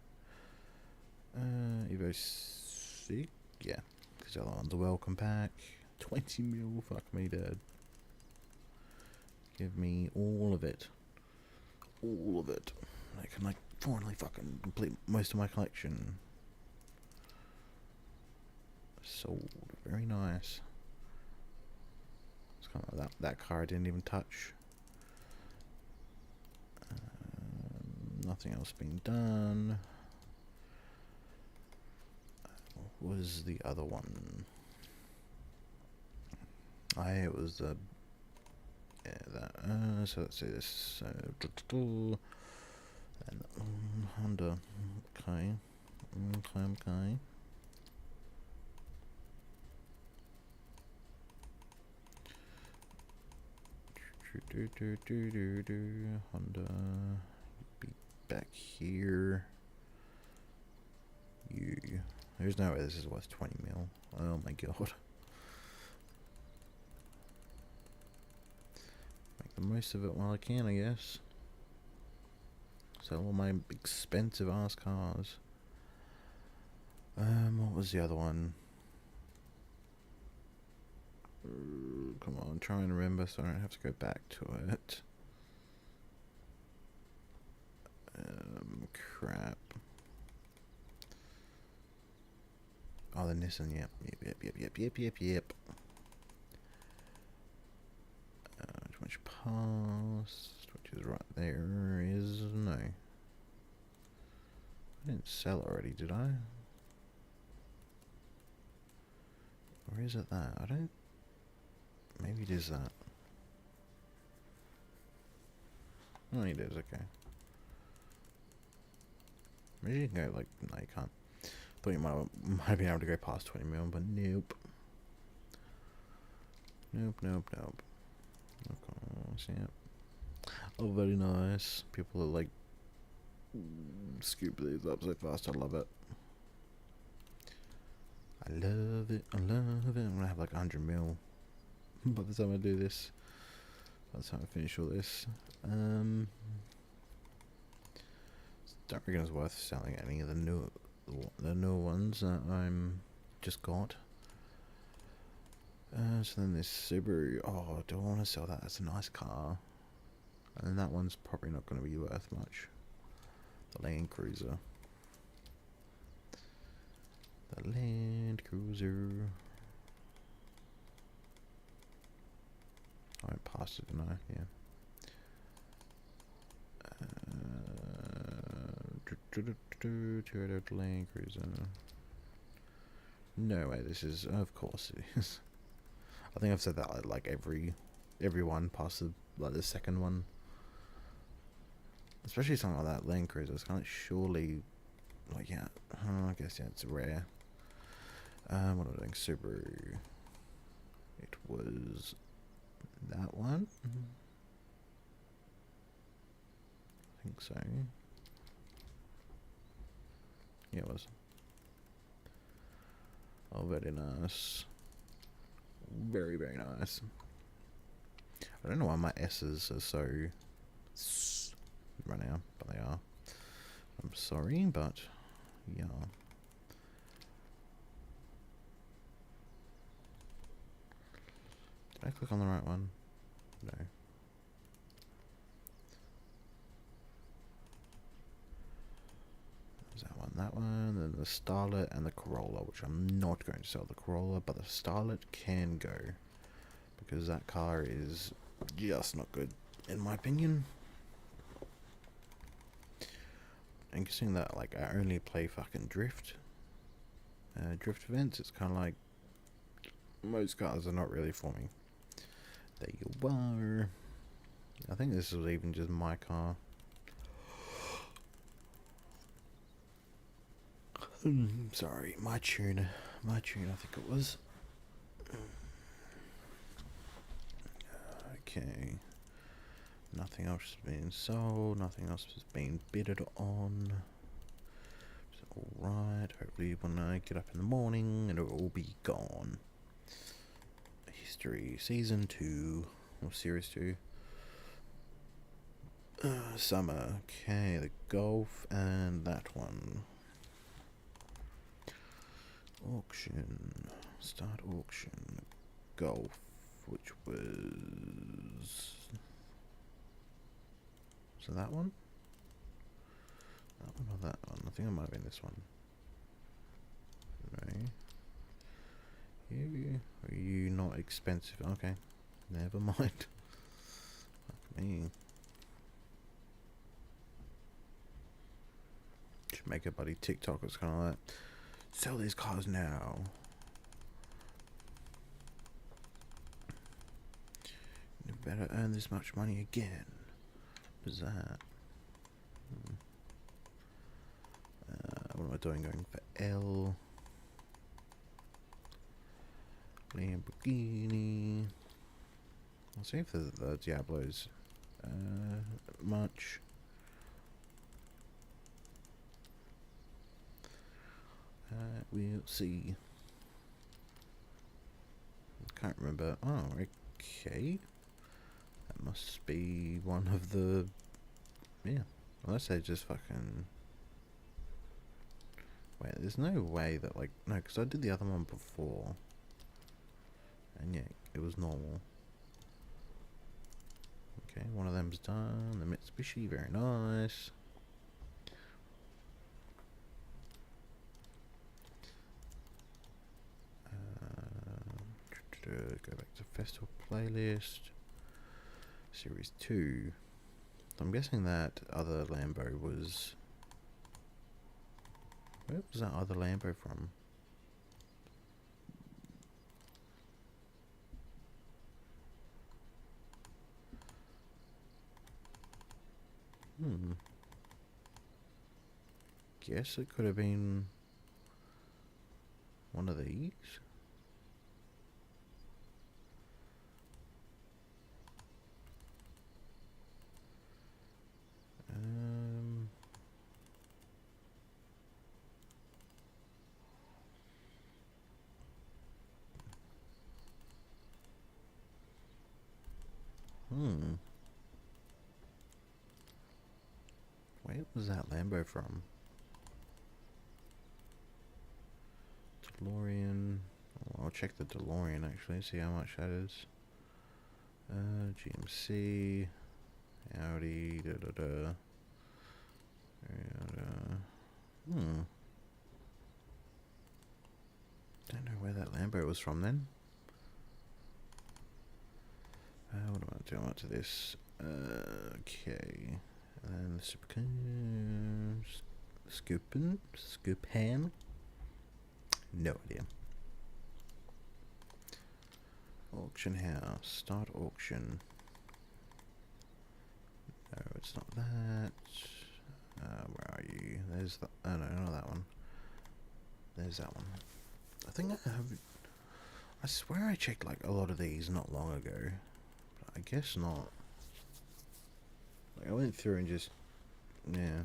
Evo 6, yeah, because the other one's a welcome pack. 20 mil, fuck me dead. Give me all of it. All of it. I can like finally fucking complete most of my collection. Sold. Very nice. It's kind of like that car I didn't even touch. Nothing else being done. What was the other one? It was the that. So let's see this. And Honda. Okay. Okay. Honda. Be back here. You. There's no way this is worth 20 mil. Oh my god. Make the most of it while I can, I guess. Sell all my expensive ass cars. What was the other one? Come on, try and remember so I don't have to go back to it. Crap. Oh, the Nissan, yep. Which past, which is right there, is no. I didn't sell it already, did I? Or is it that? I don't. Maybe it is that. Oh, it is, okay. Maybe you can go like, no, you can't. Thought you might have been able to go past 20 mil, but nope. Nope. Of course, yeah. Oh, very nice. People are like scoop these up so fast. I love it. I love it. I'm gonna have like 100 mil by the time I do this. By the time I finish all this. Don't reckon it's worth selling any of the new ones that I'm just got. So then this Subaru. Oh, do I want to sell that? It's a nice car. And that one's probably not going to be worth much. The Land Cruiser. The Land Cruiser. I went past it, didn't I? Yeah. Land Cruiser. No way, this is. Of course it is. I think I've said that like every one past the second one. Especially something like that Land Cruiser. It's kind of surely, like, yeah. I guess yeah, it's rare. What am I doing? Subaru. It was that one. I think so. Yeah, it was. Oh, very nice. Very, very nice. I don't know why my S's are so run out, but they are. I'm sorry, but yeah. Did I click on the right one? No. That one, then the Starlet and the Corolla, which I'm not going to sell the Corolla, but the Starlet can go because that car is just not good, in my opinion. And considering that, like, I only play fucking drift events, it's kind of like most cars are not really for me. There you are. I think this was even just my car. Sorry, my tune, I think it was. Okay. Nothing else has been sold, nothing else has been bidded on. Alright, hopefully when I get up in the morning it'll all be gone. History, Season 2, or Series 2. Summer, okay, the Golf and that one. Auction, start auction, Golf, which was... So that one? That one or that one? I think it might have been this one. Right. Are you not expensive? Okay. Never mind. Fuck me. Should make a buddy TikTok that's kind of like, sell these cars now. You better earn this much money again. What is that? What am I doing? Going for L. Lamborghini. I'll see if the Diablo's much. We'll see. Can't remember. Oh, okay. That must be one of the... Yeah. Unless they just fucking... Wait, there's no way that, like... No, because I did the other one before. And yeah, it was normal. Okay, one of them's done. The Mitsubishi, very nice. Go back to festival playlist. Series 2. I'm guessing that other Lambo was... Where was that other Lambo from? Guess it could have been one of these. Where was that Lambo from? DeLorean. Oh, I'll check the DeLorean actually, see how much that is. GMC. Audi. Don't know where that Lambo was from then. What am I doing to this? Okay. And the Scoopin? No idea. Auction house. Start auction. No, it's not that. Where are you? There's the... Oh no, not that one. There's that one. I think I have... I swear I checked like a lot of these not long ago. But I guess not. Like I went through and just... Yeah.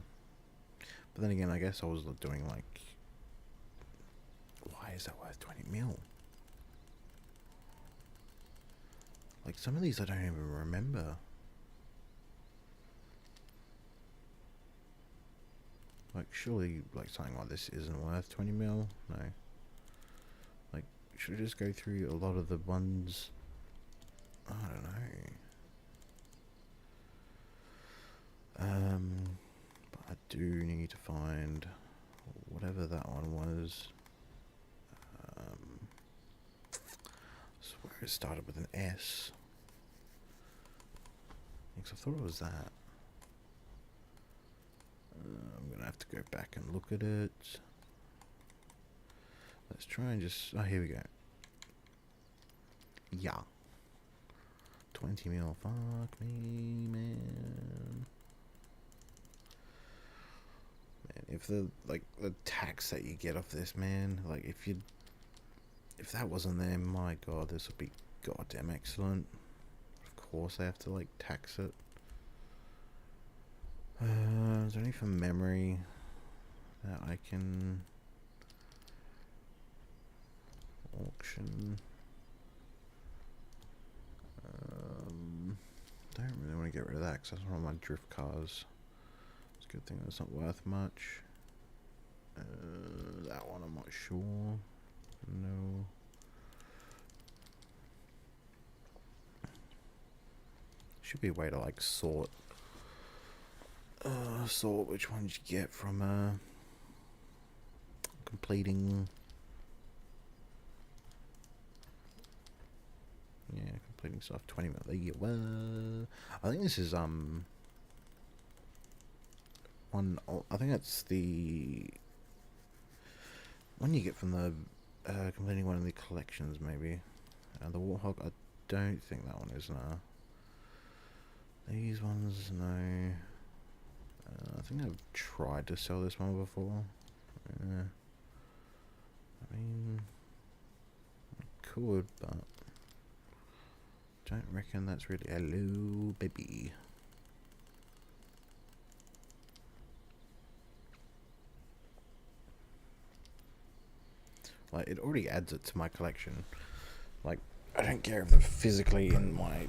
But then again, I guess I was doing like... Why is that worth 20 mil? Like some of these I don't even remember. Like surely like something like this isn't worth 20 mil? No. Like should I just go through a lot of the ones? I don't know. But I do need to find whatever that one was. I swear it started with an S. Because I thought it was that. I'm gonna have to go back and look at it. Let's try and just... Oh, here we go. Yeah. 20 mil. Fuck me, man. Man, if the tax that you get off this, man, like if that wasn't there, my god, this would be goddamn excellent. Of course I have to like tax it. Is there any for memory that I can auction? Don't really want to get rid of that because that's one of my drift cars. It's a good thing that's not worth much. That one I'm not sure. No. Should be a way to like sort which ones you get from completing. Yeah, completing stuff. 20 minutes. Yeah, well, I think this is one. I think that's the one you get from the completing one of the collections, maybe. The Warthog. I don't think that one is now. These ones, no. I think I've tried to sell this one before. I mean, I could, but don't reckon that's really... Hello, baby. Like, it already adds it to my collection. Like, I don't care if they're physically in my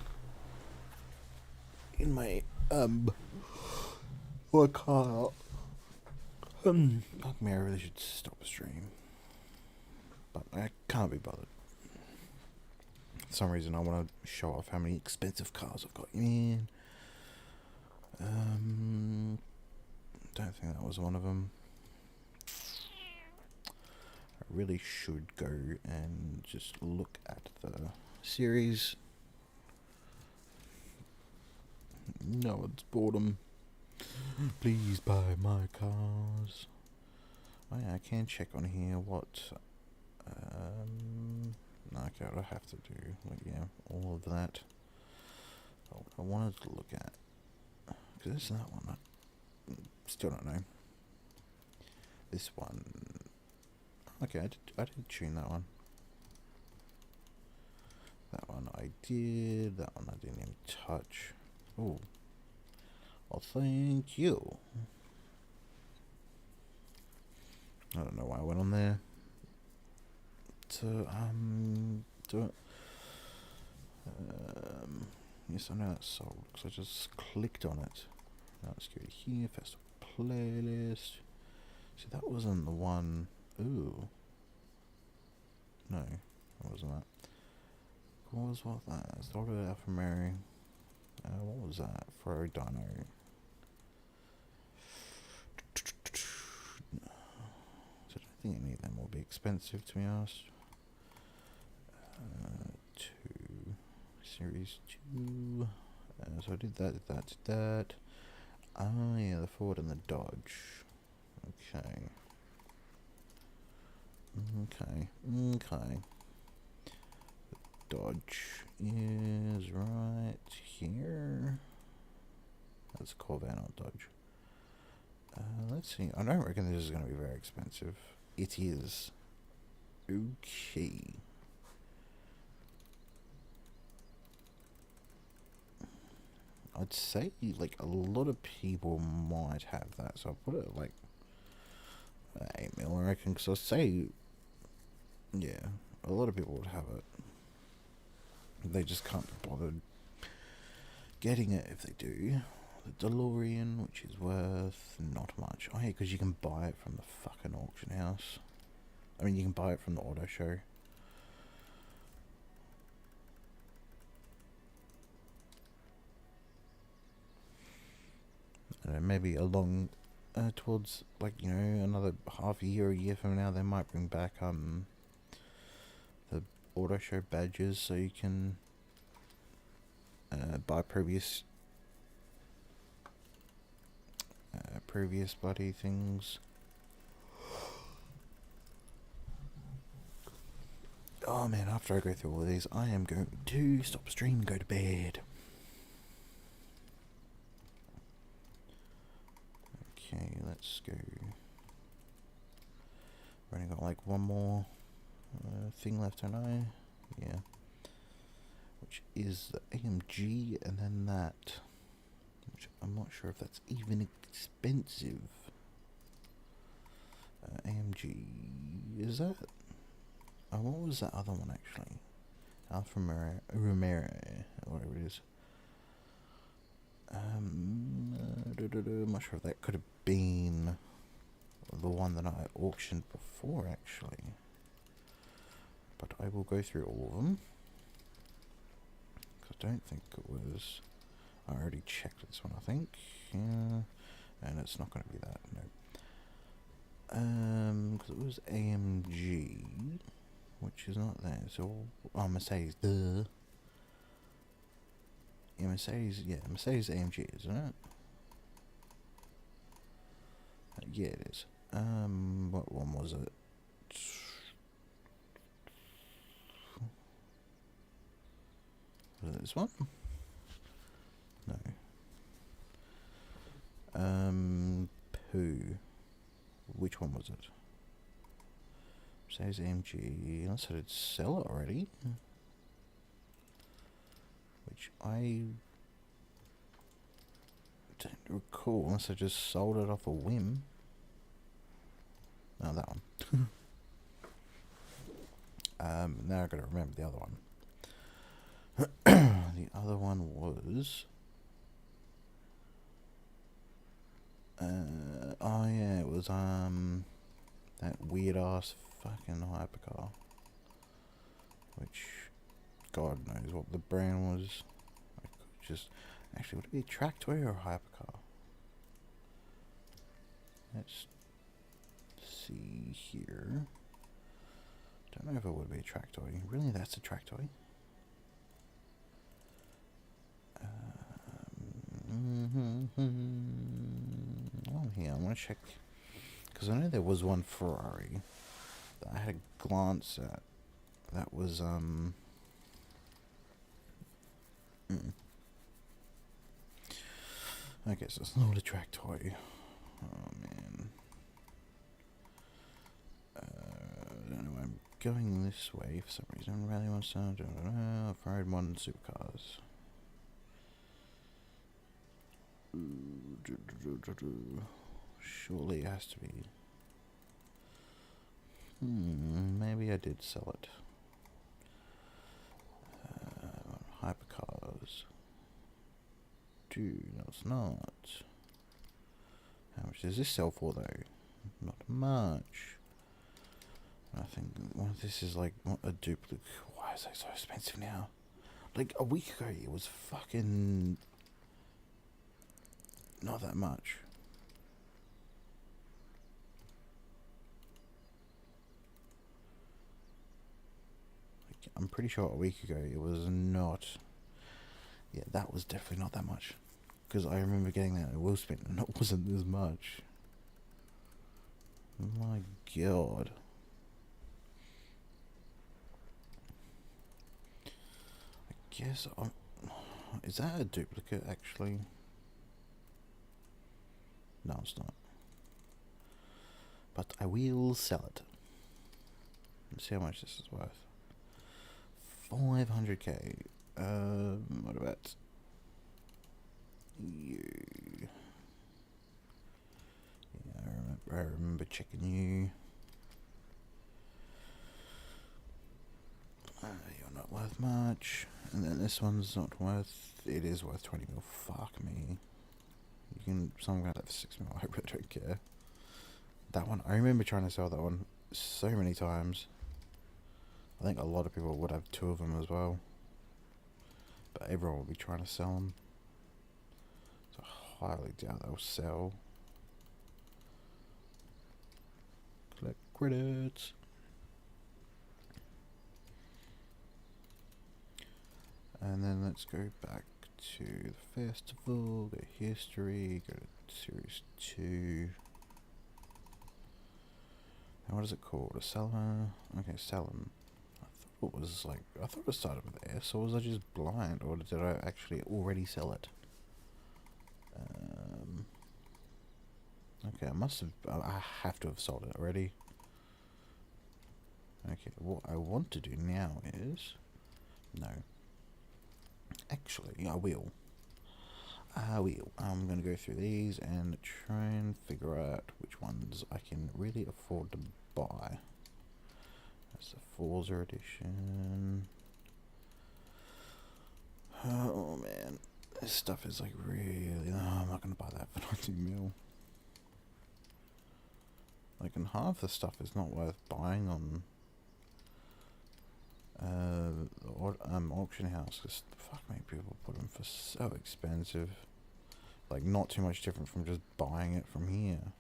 car. Fuck me, I really should stop the stream. But I can't be bothered. For some reason, I want to show off how many expensive cars I've got. Man. Don't think that was one of them. I really should go and just look at the series. No, it's boredom. Please buy my cars. Oh yeah, I can check on here what okay, what I have to do, like, yeah, all of that. What I wanted to look at, because it's that one, I still don't know. This one, okay, I did tune that one. That one I did, that one I didn't even touch. Oh, well, thank you. I don't know why I went on there to do it. Yes, I know that's sold because I just clicked on it. Now let's go to here, festival playlist. See, that wasn't the one. Ooh, no, that wasn't that. What was that? I started Alpha Mary. What was that for a Dino? So I don't think any of them will be expensive, to be honest. 2 series 2. So I did that. Oh yeah, the Ford and the Dodge. Okay. The Dodge is right here. That's Corvette, not Dodge. Let's see. I don't reckon this is going to be very expensive. It is. Okay. I'd say like a lot of people might have that, so I'll put it at like 8 mil, I reckon, because I'll say, yeah, a lot of people would have it. They just can't be bothered getting it if they do. The DeLorean, which is worth not much. Oh yeah, because you can buy it from the fucking auction house. I mean, you can buy it from the auto show. I don't know, maybe along towards, like, you know, another half a year or a year from now, they might bring back the auto show badges so you can buy previous previous bloody things. Oh man, after I go through all of these, I am going to stop stream and go to bed. Okay, let's go. We've only got like one more thing left, don't I? Yeah. Which is the AMG, and then that. Which I'm not sure if that's even expensive. AMG, is that? Oh, what was that other one actually? Alfa Romero, or whatever it is. I'm not sure if that could have been the one that I auctioned before actually. But I will go through all of them. Because I don't think it was... I already checked this one, I think. Yeah. And it's not going to be that, no. Because it was AMG, which is not there. So, Mercedes, duh. Yeah, Mercedes AMG, isn't it? Yeah, it is. What one was it? Was it this one? No. Pooh. Which one was it? Mercedes AMG. Unless I did sell it already. Which I don't recall, unless I just sold it off a whim. No, that one. Now I've got to remember the other one. The other one was... oh yeah, it was that weird ass fucking hypercar. Which, God knows what the brand was. I could just... Actually, would it be a Tractoy or a hypercar? Let's see here. Don't know if it would be a Tractoy. Really, that's a Tractoy? Oh, yeah, I'm gonna check. Because I know there was one Ferrari that I had a glance at. That was, Okay, so it's not a Tractoy. Oh, man. I don't know, I'm going this way for some reason. Rally one sound, Ferrari modern supercars. Surely it has to be. Maybe I did sell it. Hypercars. Dude, no, it's not. How much does this sell for though? Not much. I think this is like a duplicate. Why is that so expensive now? Like a week ago, it was fucking not that much. Like, I'm pretty sure a week ago it was not. Yeah, that was definitely not that much. Because I remember getting that at Will Spin and it wasn't as much. My God. I guess is that a duplicate actually? No, it's not. But I will sell it. Let's see how much this is worth. 500k. What about you? Yeah, I remember checking you. You're not worth much. And then this one's not worth... It is worth 20 mil. Fuck me. You can... Someone got that for 6 mil. I really don't care. That one... I remember trying to sell that one so many times. I think a lot of people would have 2 of them as well. But everyone will be trying to sell them. So I highly doubt they'll sell. Collect credits. And then let's go back to the festival, go to history, go to series 2. And what is it called? A seller? Okay, Salem. I thought it started with S, or was I just blind, or did I actually already sell it? Okay, I have to have sold it already. Okay, what I want to do now is, no. Actually, I will. I'm going to go through these and try and figure out which ones I can really afford to buy. That's the Forza edition. Oh man, this stuff is like really... I'm not going to buy that for 90 mil. Like, and half the stuff is not worth buying on auction house, because fuck me, people put them for so expensive. Like, not too much different from just buying it from here.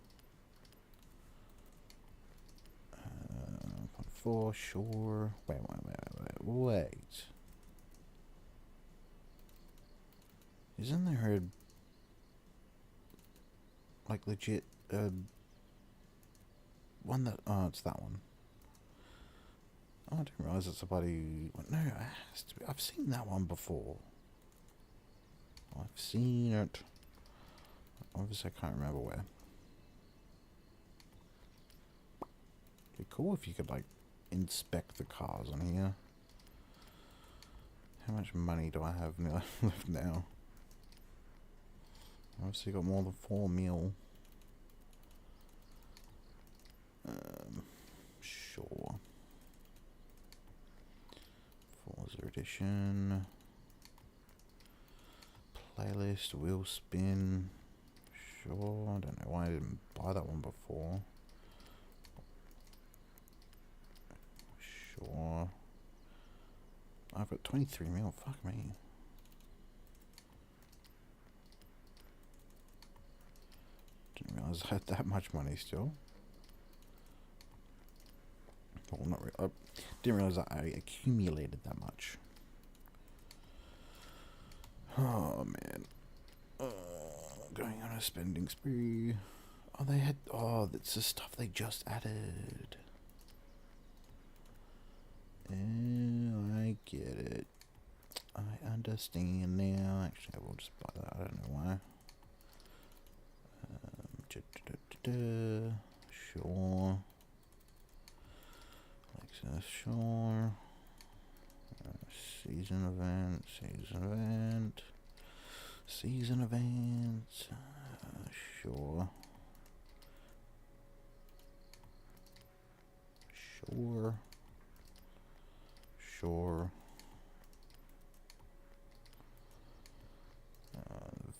4, sure. Wait. Isn't there a, like, legit, one that, oh, it's that one. Oh, I didn't realise it's a bloody, no, it has to be. I've seen that one before. I've seen it. Obviously, I can't remember where. It'd be cool if you could, like, inspect the cars on here. How much money do I have left now? Obviously got more than 4 mil. Sure. Forza edition. Playlist, wheel spin. Sure, I don't know why I didn't buy that one before. Sure. I've got 23 mil, fuck me. Didn't realise I had that much money still. Well, not really. I didn't realise that I accumulated that much. Oh man. Going on a spending spree. Oh, they had... Oh, that's the stuff they just added. Oh, I get it. I understand now. Actually, I will just buy that. I don't know why. Sure. Lexus, sure. Season event. Sure.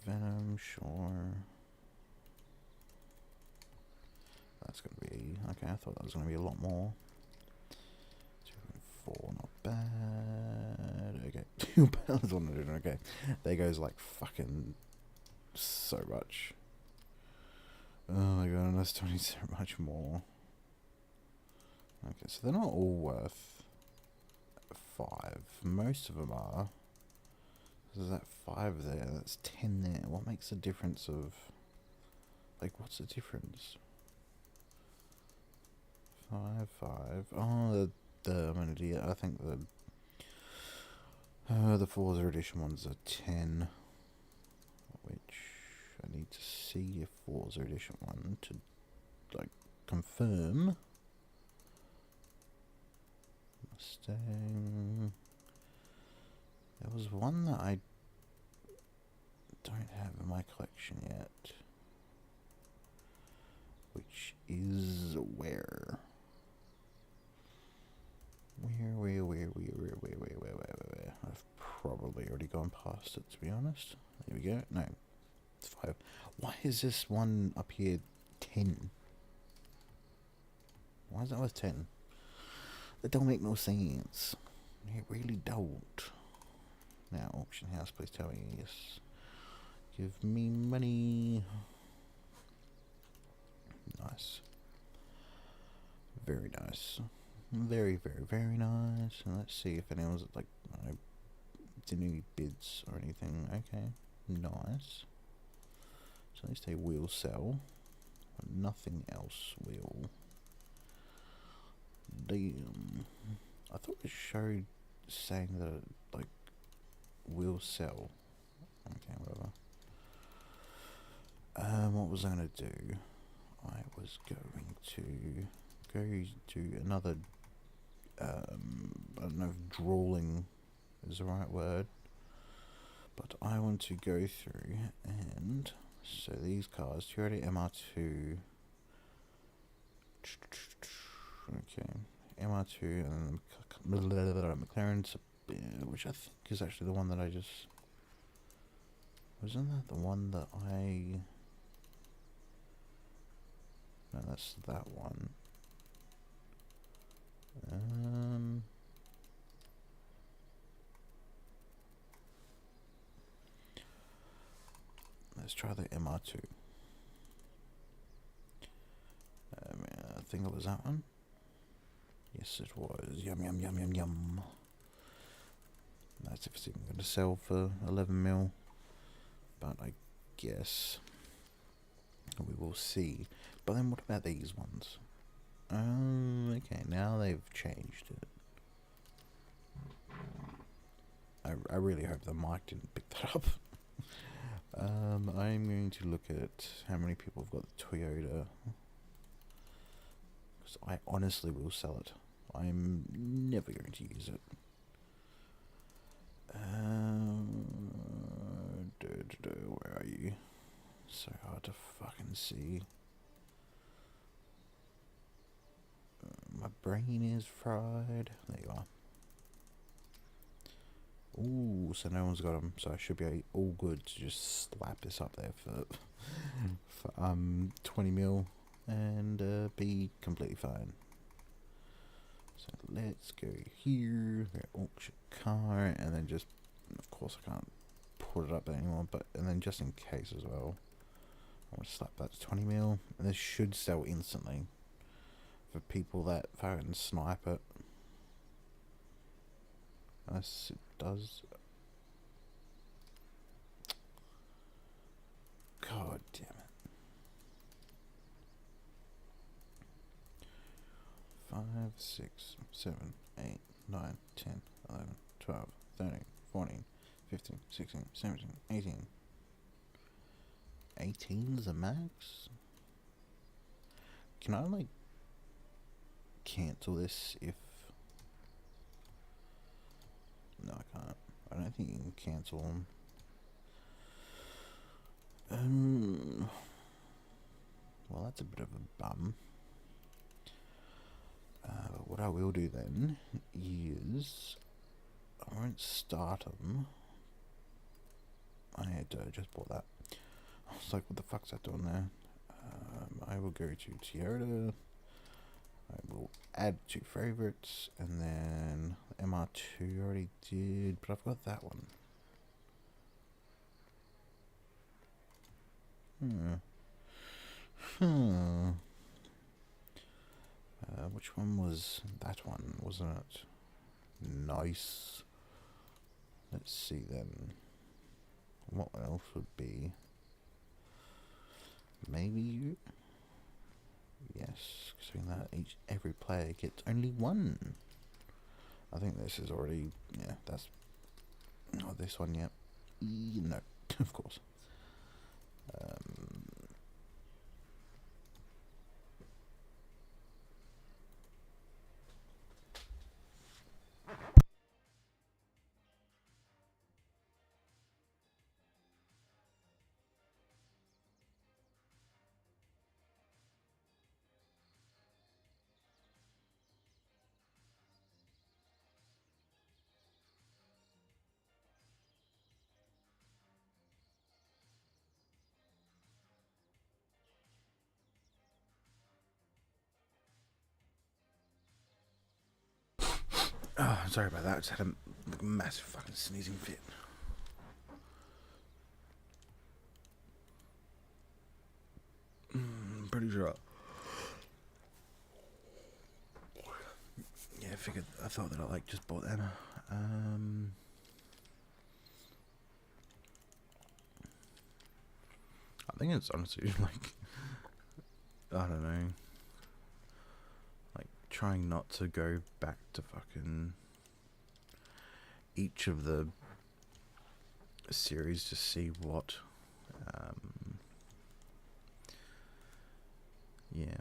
Venom, sure. That's gonna be... Okay, I thought that was gonna be a lot more. 2.4, not bad. Okay, £2 on it. Okay, there goes like fucking so much. Oh my god, and that's 20 so much more. Okay, so they're not all worth 5. Most of them are. There's that 5 there, that's 10 there. What makes the difference of... Like, what's the difference? 5. Oh, I'm an idiot. I think the Forza edition one's a 10. Which I need to see if Forza edition 1 to, like, confirm. Mustang. There was one that I don't have in my collection yet, which is where? I've probably already gone past it, to be honest. There we go. No, it's 5. Why is this one up here 10? Why is that worth 10? That don't make no sense. It really don't. Now, auction house, please tell me yes. Give me money. Nice. Very nice. Very, very, very nice. And let's see if anyone's like Didn't any bids or anything. Okay, nice. So at least they will sell. Nothing else will. Damn. I thought it showed saying that it, like, will sell. Okay, whatever. What was I going to do? I was going to go to another, I don't know if drawing is the right word, but I want to go through and, so these cars, Toyota MR2, okay, MR2, and McLaren's, which I think is actually the one that I just, wasn't that the one that I, no, that's that one. Let's try the MR2. I think it was that one. Yes, it was. Yum, yum, yum, yum, yum. That's if it's even going to sell for 11 mil. But I guess we will see. But then what about these ones? Okay, now they've changed it. I really hope the mic didn't pick that up. I'm going to look at how many people have got the Toyota. Because I honestly will sell it. I'm never going to use it. Where are you? So hard to fucking see. My brain is fried. There you are. Ooh, so no one's got them, so I should be all good to just slap this up there for 20 mil and be completely fine. So let's go here, auction car, and then just, of course I can't put it up there anymore, but, and then just in case as well, I'm going to slap that to 20 mil, and this should sell instantly for people that fucking snipe it. Yes, it does. God damn it. 5, 6, 7, 8, 9, 10, 11, 12, 13, 14, 15, 16, 17, 18. 18 is the max? Can I, like, cancel this if... No, I can't. I don't think you can cancel them. Well, that's a bit of a bum. But what I will do then is... I won't start them. I had just bought that. I was like, what the fuck's that doing there? I will go to Toyota. I will add 2 favorites, and then MR2 already did, but I've got that one. Which one was that one, wasn't it? Nice. Let's see then. What else would be? Maybe you? Yes, because that every player gets only 1. I think this is already, yeah, that's not this one yet. No, of course. Oh, sorry about that. I just had a massive fucking sneezing fit. Pretty sure. Yeah, I thought that I just bought them. think it's honestly like, I don't know, like trying not to go back to fucking each of the series to see what, yeah.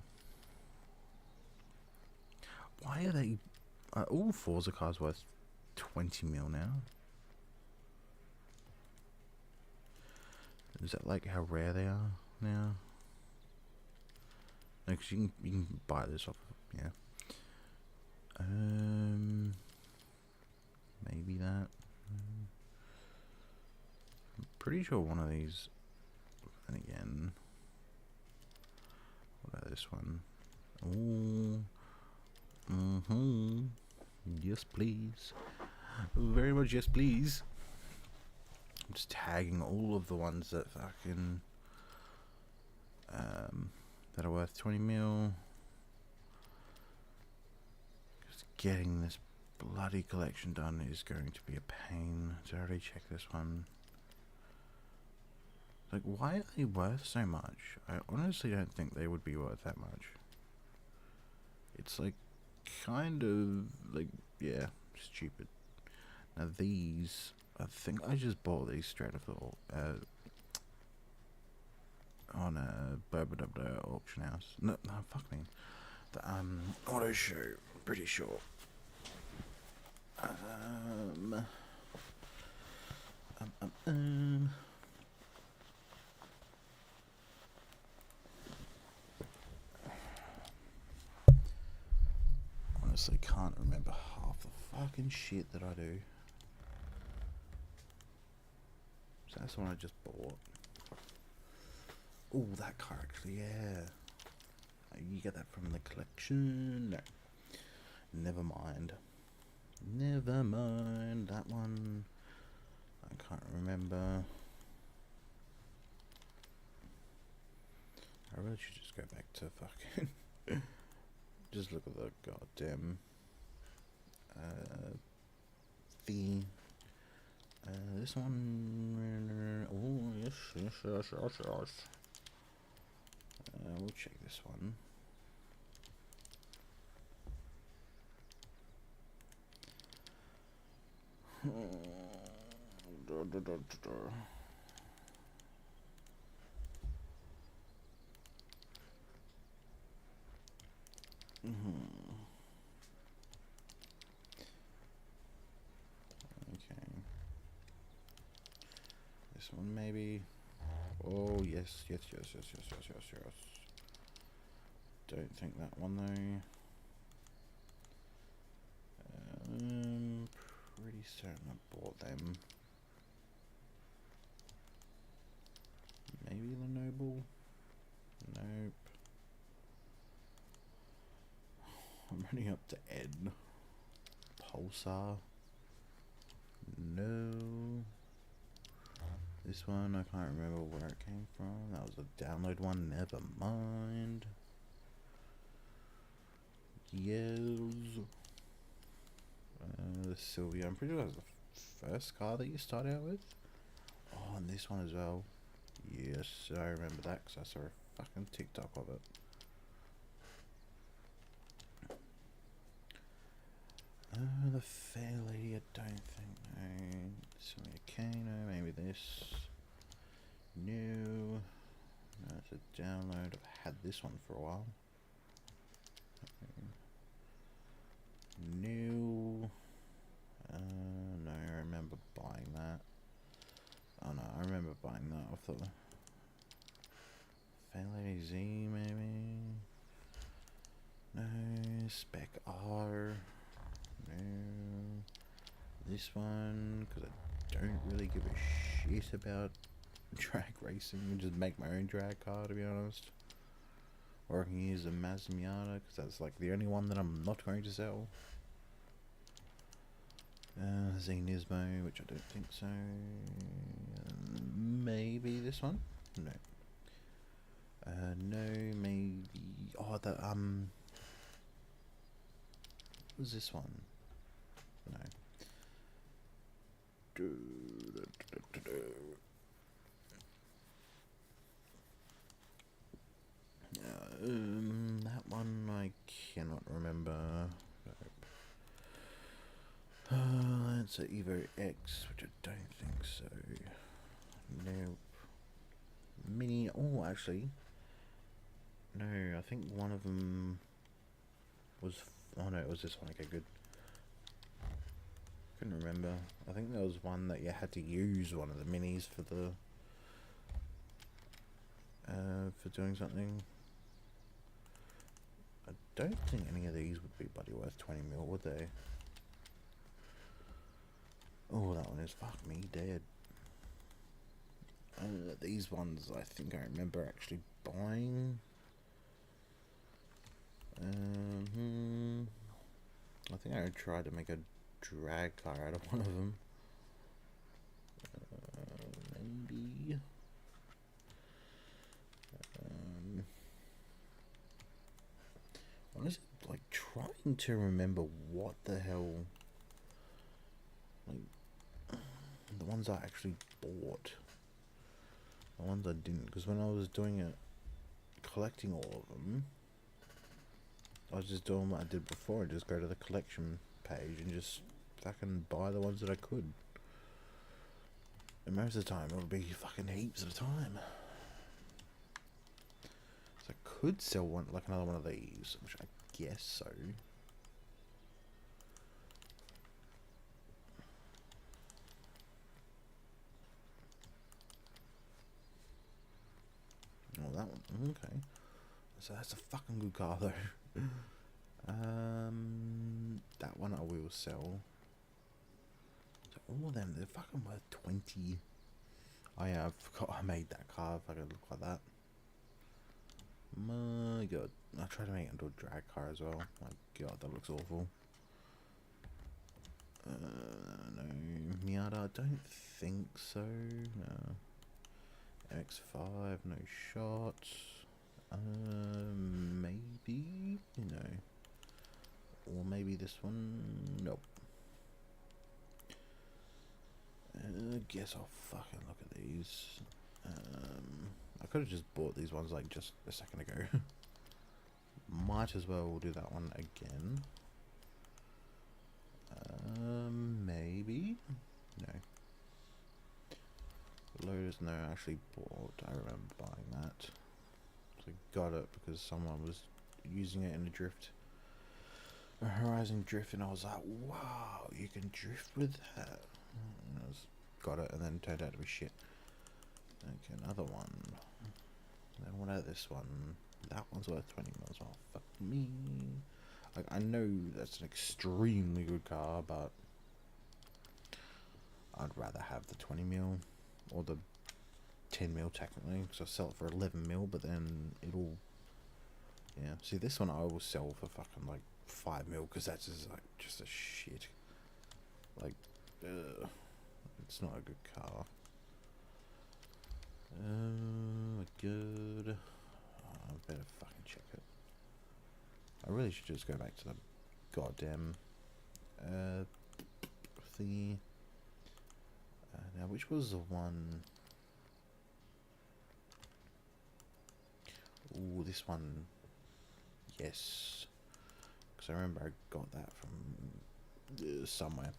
Why are they, all Forza cars worth 20 mil now? Is that like how rare they are now? No, 'cause you can buy this off, yeah. Maybe that. I'm pretty sure one of these. And again, what about this one? Oh, yes, please. Very much, yes, please. I'm just tagging all of the ones that fucking that are worth 20 mil. Just getting this bloody collection done is going to be a pain. So I already checked this one. Like, why are they worth so much? I honestly don't think they would be worth that much. It's like, kind of, like, yeah, stupid. Now these, I think I just bought these straight off the, on a auction house. No, fuck me. The, auto show, pretty sure. Honestly can't remember half the fucking shit that I do. So that's the one I just bought. Oh, that car actually, yeah. You get that from the collection? No. Never mind. Never mind. That one, I can't remember. I really should just go back to fucking... just look at the goddamn... this one... Oh, yes. We'll check this one. Okay. This one maybe. Oh yes. Don't think that one though. Pretty certain I bought them. Maybe the Noble? Nope. I'm running up to Ed. Pulsar? No. This one, I can't remember where it came from. That was a download one, never mind. Yes. The Sylvia, I'm pretty sure that was the first car that you start out with. Oh, and this one as well. Yes, I remember that because I saw a fucking TikTok of it. The Fair Lady, I don't think, no. Sylvia, maybe this. No. No, it's a download. I've had this one for a while. No. No, I remember buying that. Oh no, I remember buying that off the Fair Lady Z, maybe. No, Spec R. No. This one, because I don't really give a shit about drag racing. I just make my own drag car, to be honest. Or I can use a Mazda Miata, because that's like the only one that I'm not going to sell. Zenismo, which I don't think so. Maybe this one? No. No, maybe... Oh, the, what was this one? No. remember. It's an Evo X, which I don't think so. Nope. Mini. Oh, actually. No, I think one of them was. Oh no, it was this one. Okay, good. Couldn't remember. I think there was one that you had to use one of the minis for the. For doing something. I don't think any of these would be bloody worth 20 mil, would they? Oh, that one is fuck me dead. These ones I think I remember actually buying. I think I tried to make a drag car out of one of them. Maybe. Honestly, like trying to remember what the hell. Like the ones I actually bought. The ones I didn't, because when I was doing it, collecting all of them, I was just doing what I did before, just go to the collection page and just fucking buy the ones that I could. And most of the time, it would be fucking heaps at a time. So I could sell one, like another one of these, which I guess so. Oh, that one, okay. So that's a fucking good car though. That one I will sell. So all of them, they're fucking worth 20. Oh yeah, I forgot I made that car if I could look like that. My god. I tried to make it into a drag car as well. My god, that looks awful. No, Miata, I don't think so. No. X5, no shot. Maybe? No. Or maybe this one? Nope. I guess I'll fucking look at these. I could have just bought these ones like just a second ago. Might as well do that one again. Maybe? No. Lotus, no, I actually bought. I remember buying that. So I got it because someone was using it in a drift. A Horizon drift, and I was like, wow, you can drift with that. And I got it, and then it turned out to be shit. Okay, another one. Then what about this one? That one's worth 20 mil as well. Fuck me. Like, I know that's an extremely good car, but I'd rather have the 20 mil or the 10 mil technically, because I sell it for 11 mil, but then it'll. Yeah, see, this one I will sell for fucking like 5 mil, because that's just a shit. Like, it's not a good car. Good. I better fucking check it. I really should just go back to the goddamn thingy. Now, which was the one? Ooh, this one. Yes, because I remember I got that from somewhere.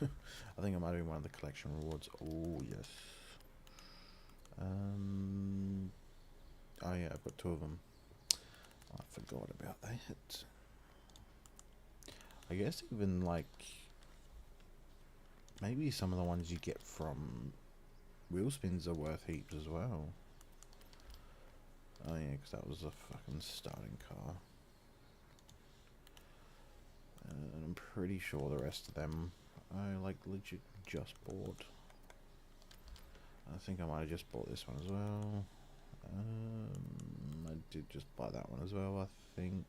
I think it might have been one of the collection rewards. Oh yes. Oh yeah, I've got 2 of them. I forgot about that. I guess even like maybe some of the ones you get from wheel spins are worth heaps as well. Oh yeah, because that was a fucking starting car. And I'm pretty sure the rest of them I like legit just bought. I think I might have just bought this one as well. I did just buy that one as well, I think.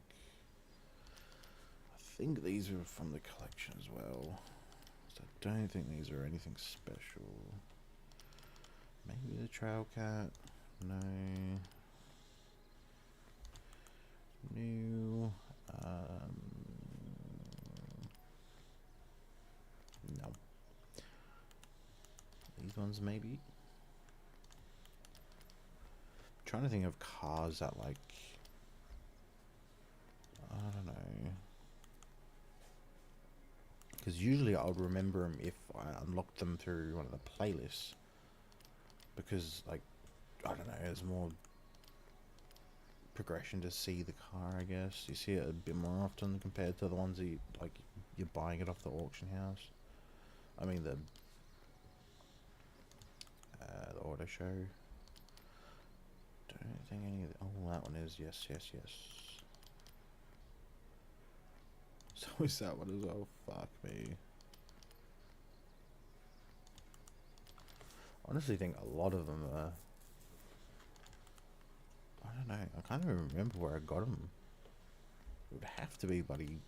I think these are from the collection as well. So I don't think these are anything special. Maybe the Trail Cat? No. New. No. These ones maybe? Trying to think of cars that like I don't know. Because usually I would remember them if I unlocked them through one of the playlists. Because, like, I don't know, there's more progression to see the car, I guess. You see it a bit more often compared to the ones that you, like, you're buying it off the auction house. I mean, the auto show. Don't think any of the, oh, that one is, yes. So is that one as well? Fuck me. Honestly think a lot of them are, I don't know, I can't even remember where I got them. It would have to be buddy.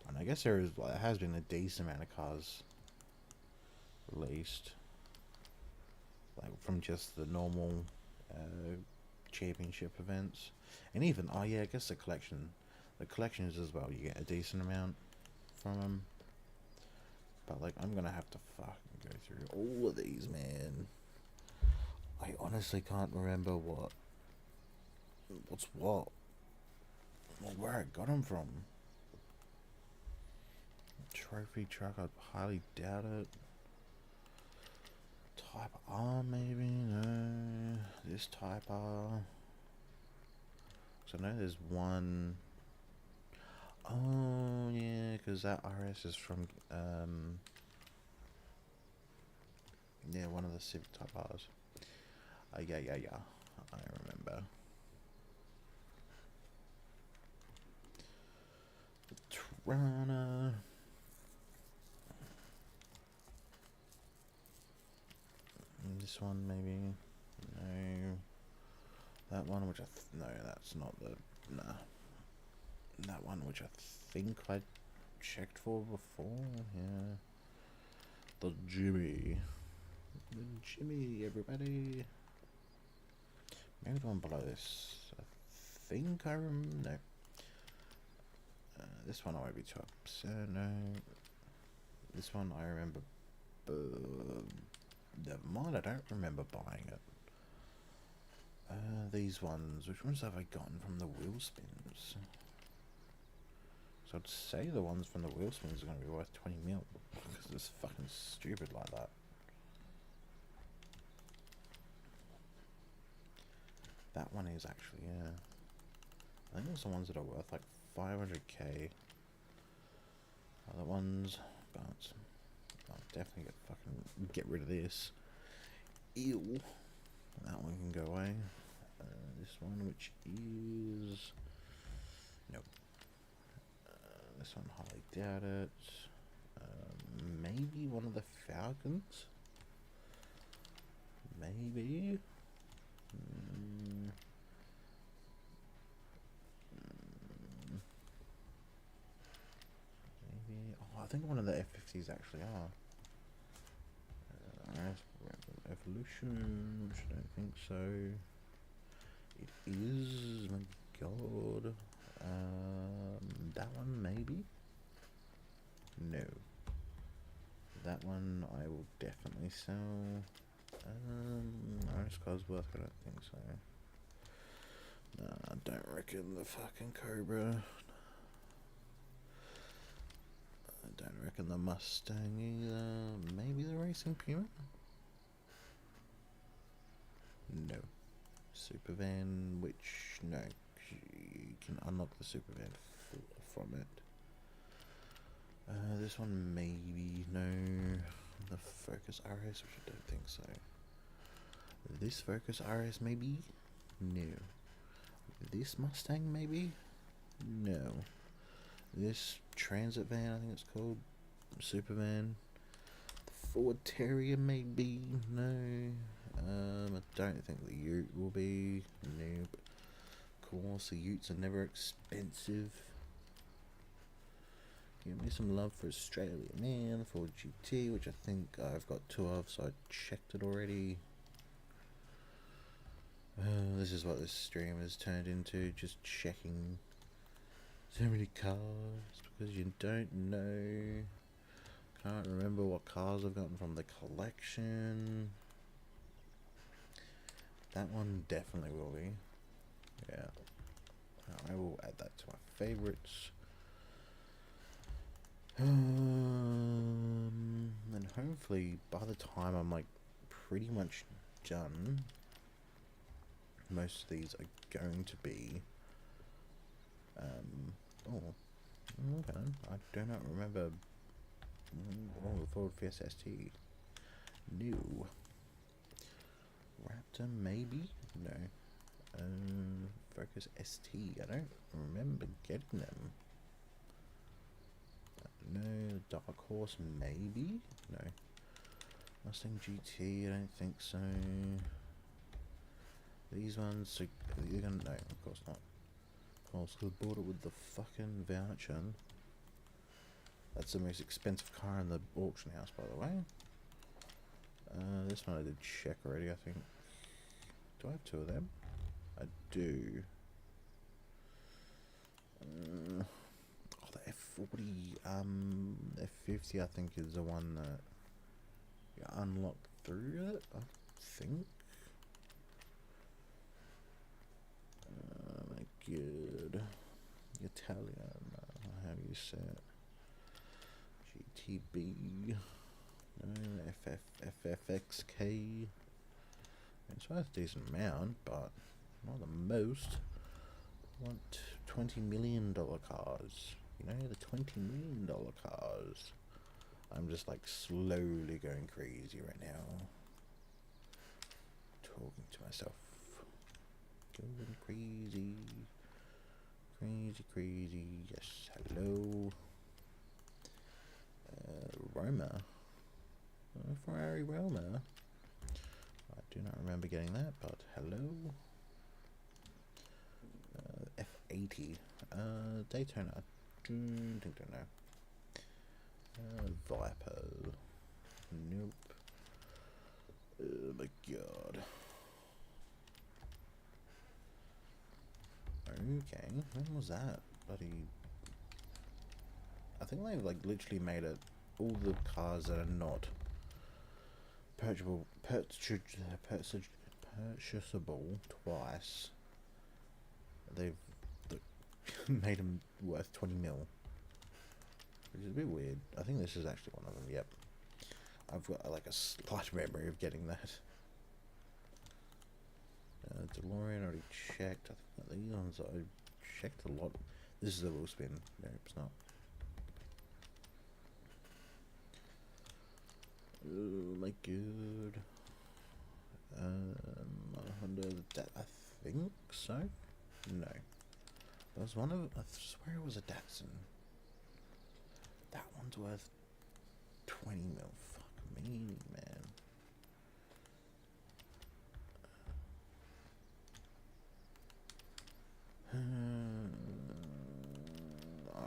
And I guess there has been a decent amount of cars released, like from just the normal championship events, and even, oh yeah, I guess the collections as well, you get a decent amount from them. But like, I'm gonna have to fucking go through all of these, man. I honestly can't remember what's what, or where I got them from. Trophy truck, I highly doubt it. Type R, maybe? No. This Type R. So I know there's one. Oh, yeah, because that RS is from, yeah, one of the Civic Type R's. Yeah. I remember. Trana. This one, maybe. No. That one, which no, that's not the. Nah. That one, which I think I checked for before. Yeah. The Jimmy. The Jimmy, everybody. Maybe the one below this. I think I remember. No. This one I won't be too upset. No. This one I remember. Never mind, I don't remember buying it. These ones, which ones have I gotten from the wheel spins? So I'd say the ones from the wheel spins are going to be worth 20 mil, because it's fucking stupid like that. That one is actually, yeah. I think it's the ones that are worth like 500k. Other ones, but I'll definitely get rid of this. Ew. That one can go away. This one, which is... Nope. This one, highly doubt it. Maybe one of the Falcons? Maybe? Maybe... Oh, I think one of the F-50s actually are. Evolution, which I don't think so. It is, my god. That one maybe? No. That one I will definitely sell. Orange Cosworth, I don't think so. Nah, I don't reckon the fucking Cobra. I don't reckon the Mustang either. Maybe the Racing Puma? No. Supervan, which, no, you can unlock the Supervan from it. This one maybe, no. The Focus RS, which I don't think so. This Focus RS maybe? No. This Mustang maybe? No. This Transit van, I think it's called, Supervan. The Ford Terrier maybe? No. I don't think the Ute will be. Nope. Of course, the Utes are never expensive. Give me some love for Australia, man. Ford GT, which I think I've got two of, so I checked it already. This is what this stream has turned into, just checking so many cars, because you don't know. Can't remember what cars I've gotten from the collection. That one definitely will be. Yeah. I will add that to my favorites. And hopefully by the time I'm like pretty much done, most of these are going to be oh, okay, I do not remember. Oh, the Ford Fiesta ST. New. Raptor, maybe? No. Focus ST. I don't remember getting them. No. Dark Horse, maybe? No. Mustang GT, I don't think so. These ones, so you're gonna, no, of course not. Of course, because I bought it with the fucking voucher. That's the most expensive car in the auction house, by the way. This one I did check already, I think. Do I have two of them? I do. Oh, the F40, F50, I think, is the one that you unlock through it, I think. My good. Italian, how do you say it? GTB. FFXK. It's worth a decent amount, but not the most. I want $20 million cars. You know, the $20 million cars. I'm just like slowly going crazy right now. Talking to myself. Going crazy. Crazy. Yes, hello. Roma. Ferrari Roma. I do not remember getting that, but hello. F80. Daytona. I don't know. Viper. Nope. Oh my god. Okay, when was that? Bloody. I think they've like literally made it all the cars that are not purchasable twice. They've made them worth 20 mil, which is a bit weird. I think this is actually one of them. Yep, I've got like a slight memory of getting that. DeLorean already checked. I think these ones I checked a lot. This is a wheel spin. No, it's not. Oh my god. Honda, that I think so. No, there was one of. I swear it was a Datsun. That one's worth 20 mil. Fuck me, man.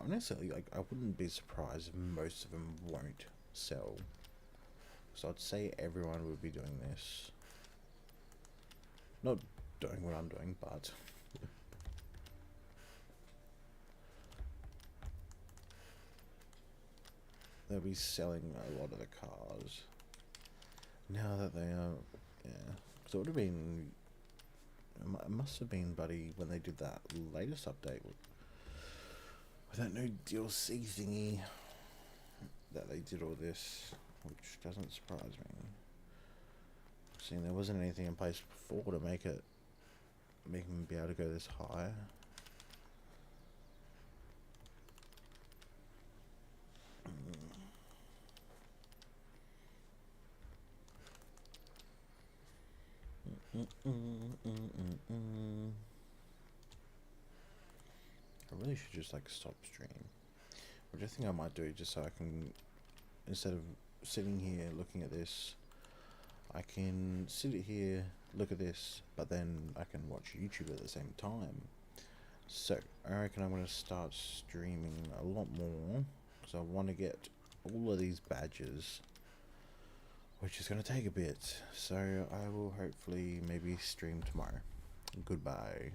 Honestly, like, I wouldn't be surprised if most of them won't sell. So I'd say everyone would be doing this. Not doing what I'm doing, but they'll be selling a lot of the cars now that they are. Yeah, so it would have been. It must have been, buddy, when they did that latest update with that new DLC thingy that they did all this, which doesn't surprise me. Seeing there wasn't anything in place before to make them be able to go this high. I really should just like stop stream, which I think I might do, just so I can, instead of sitting here looking at this, I can sit here, look at this, but then I can watch YouTube at the same time. So I reckon I'm going to start streaming a lot more, because I want to get all of these badges, which is going to take a bit. So I will hopefully maybe stream tomorrow. Goodbye.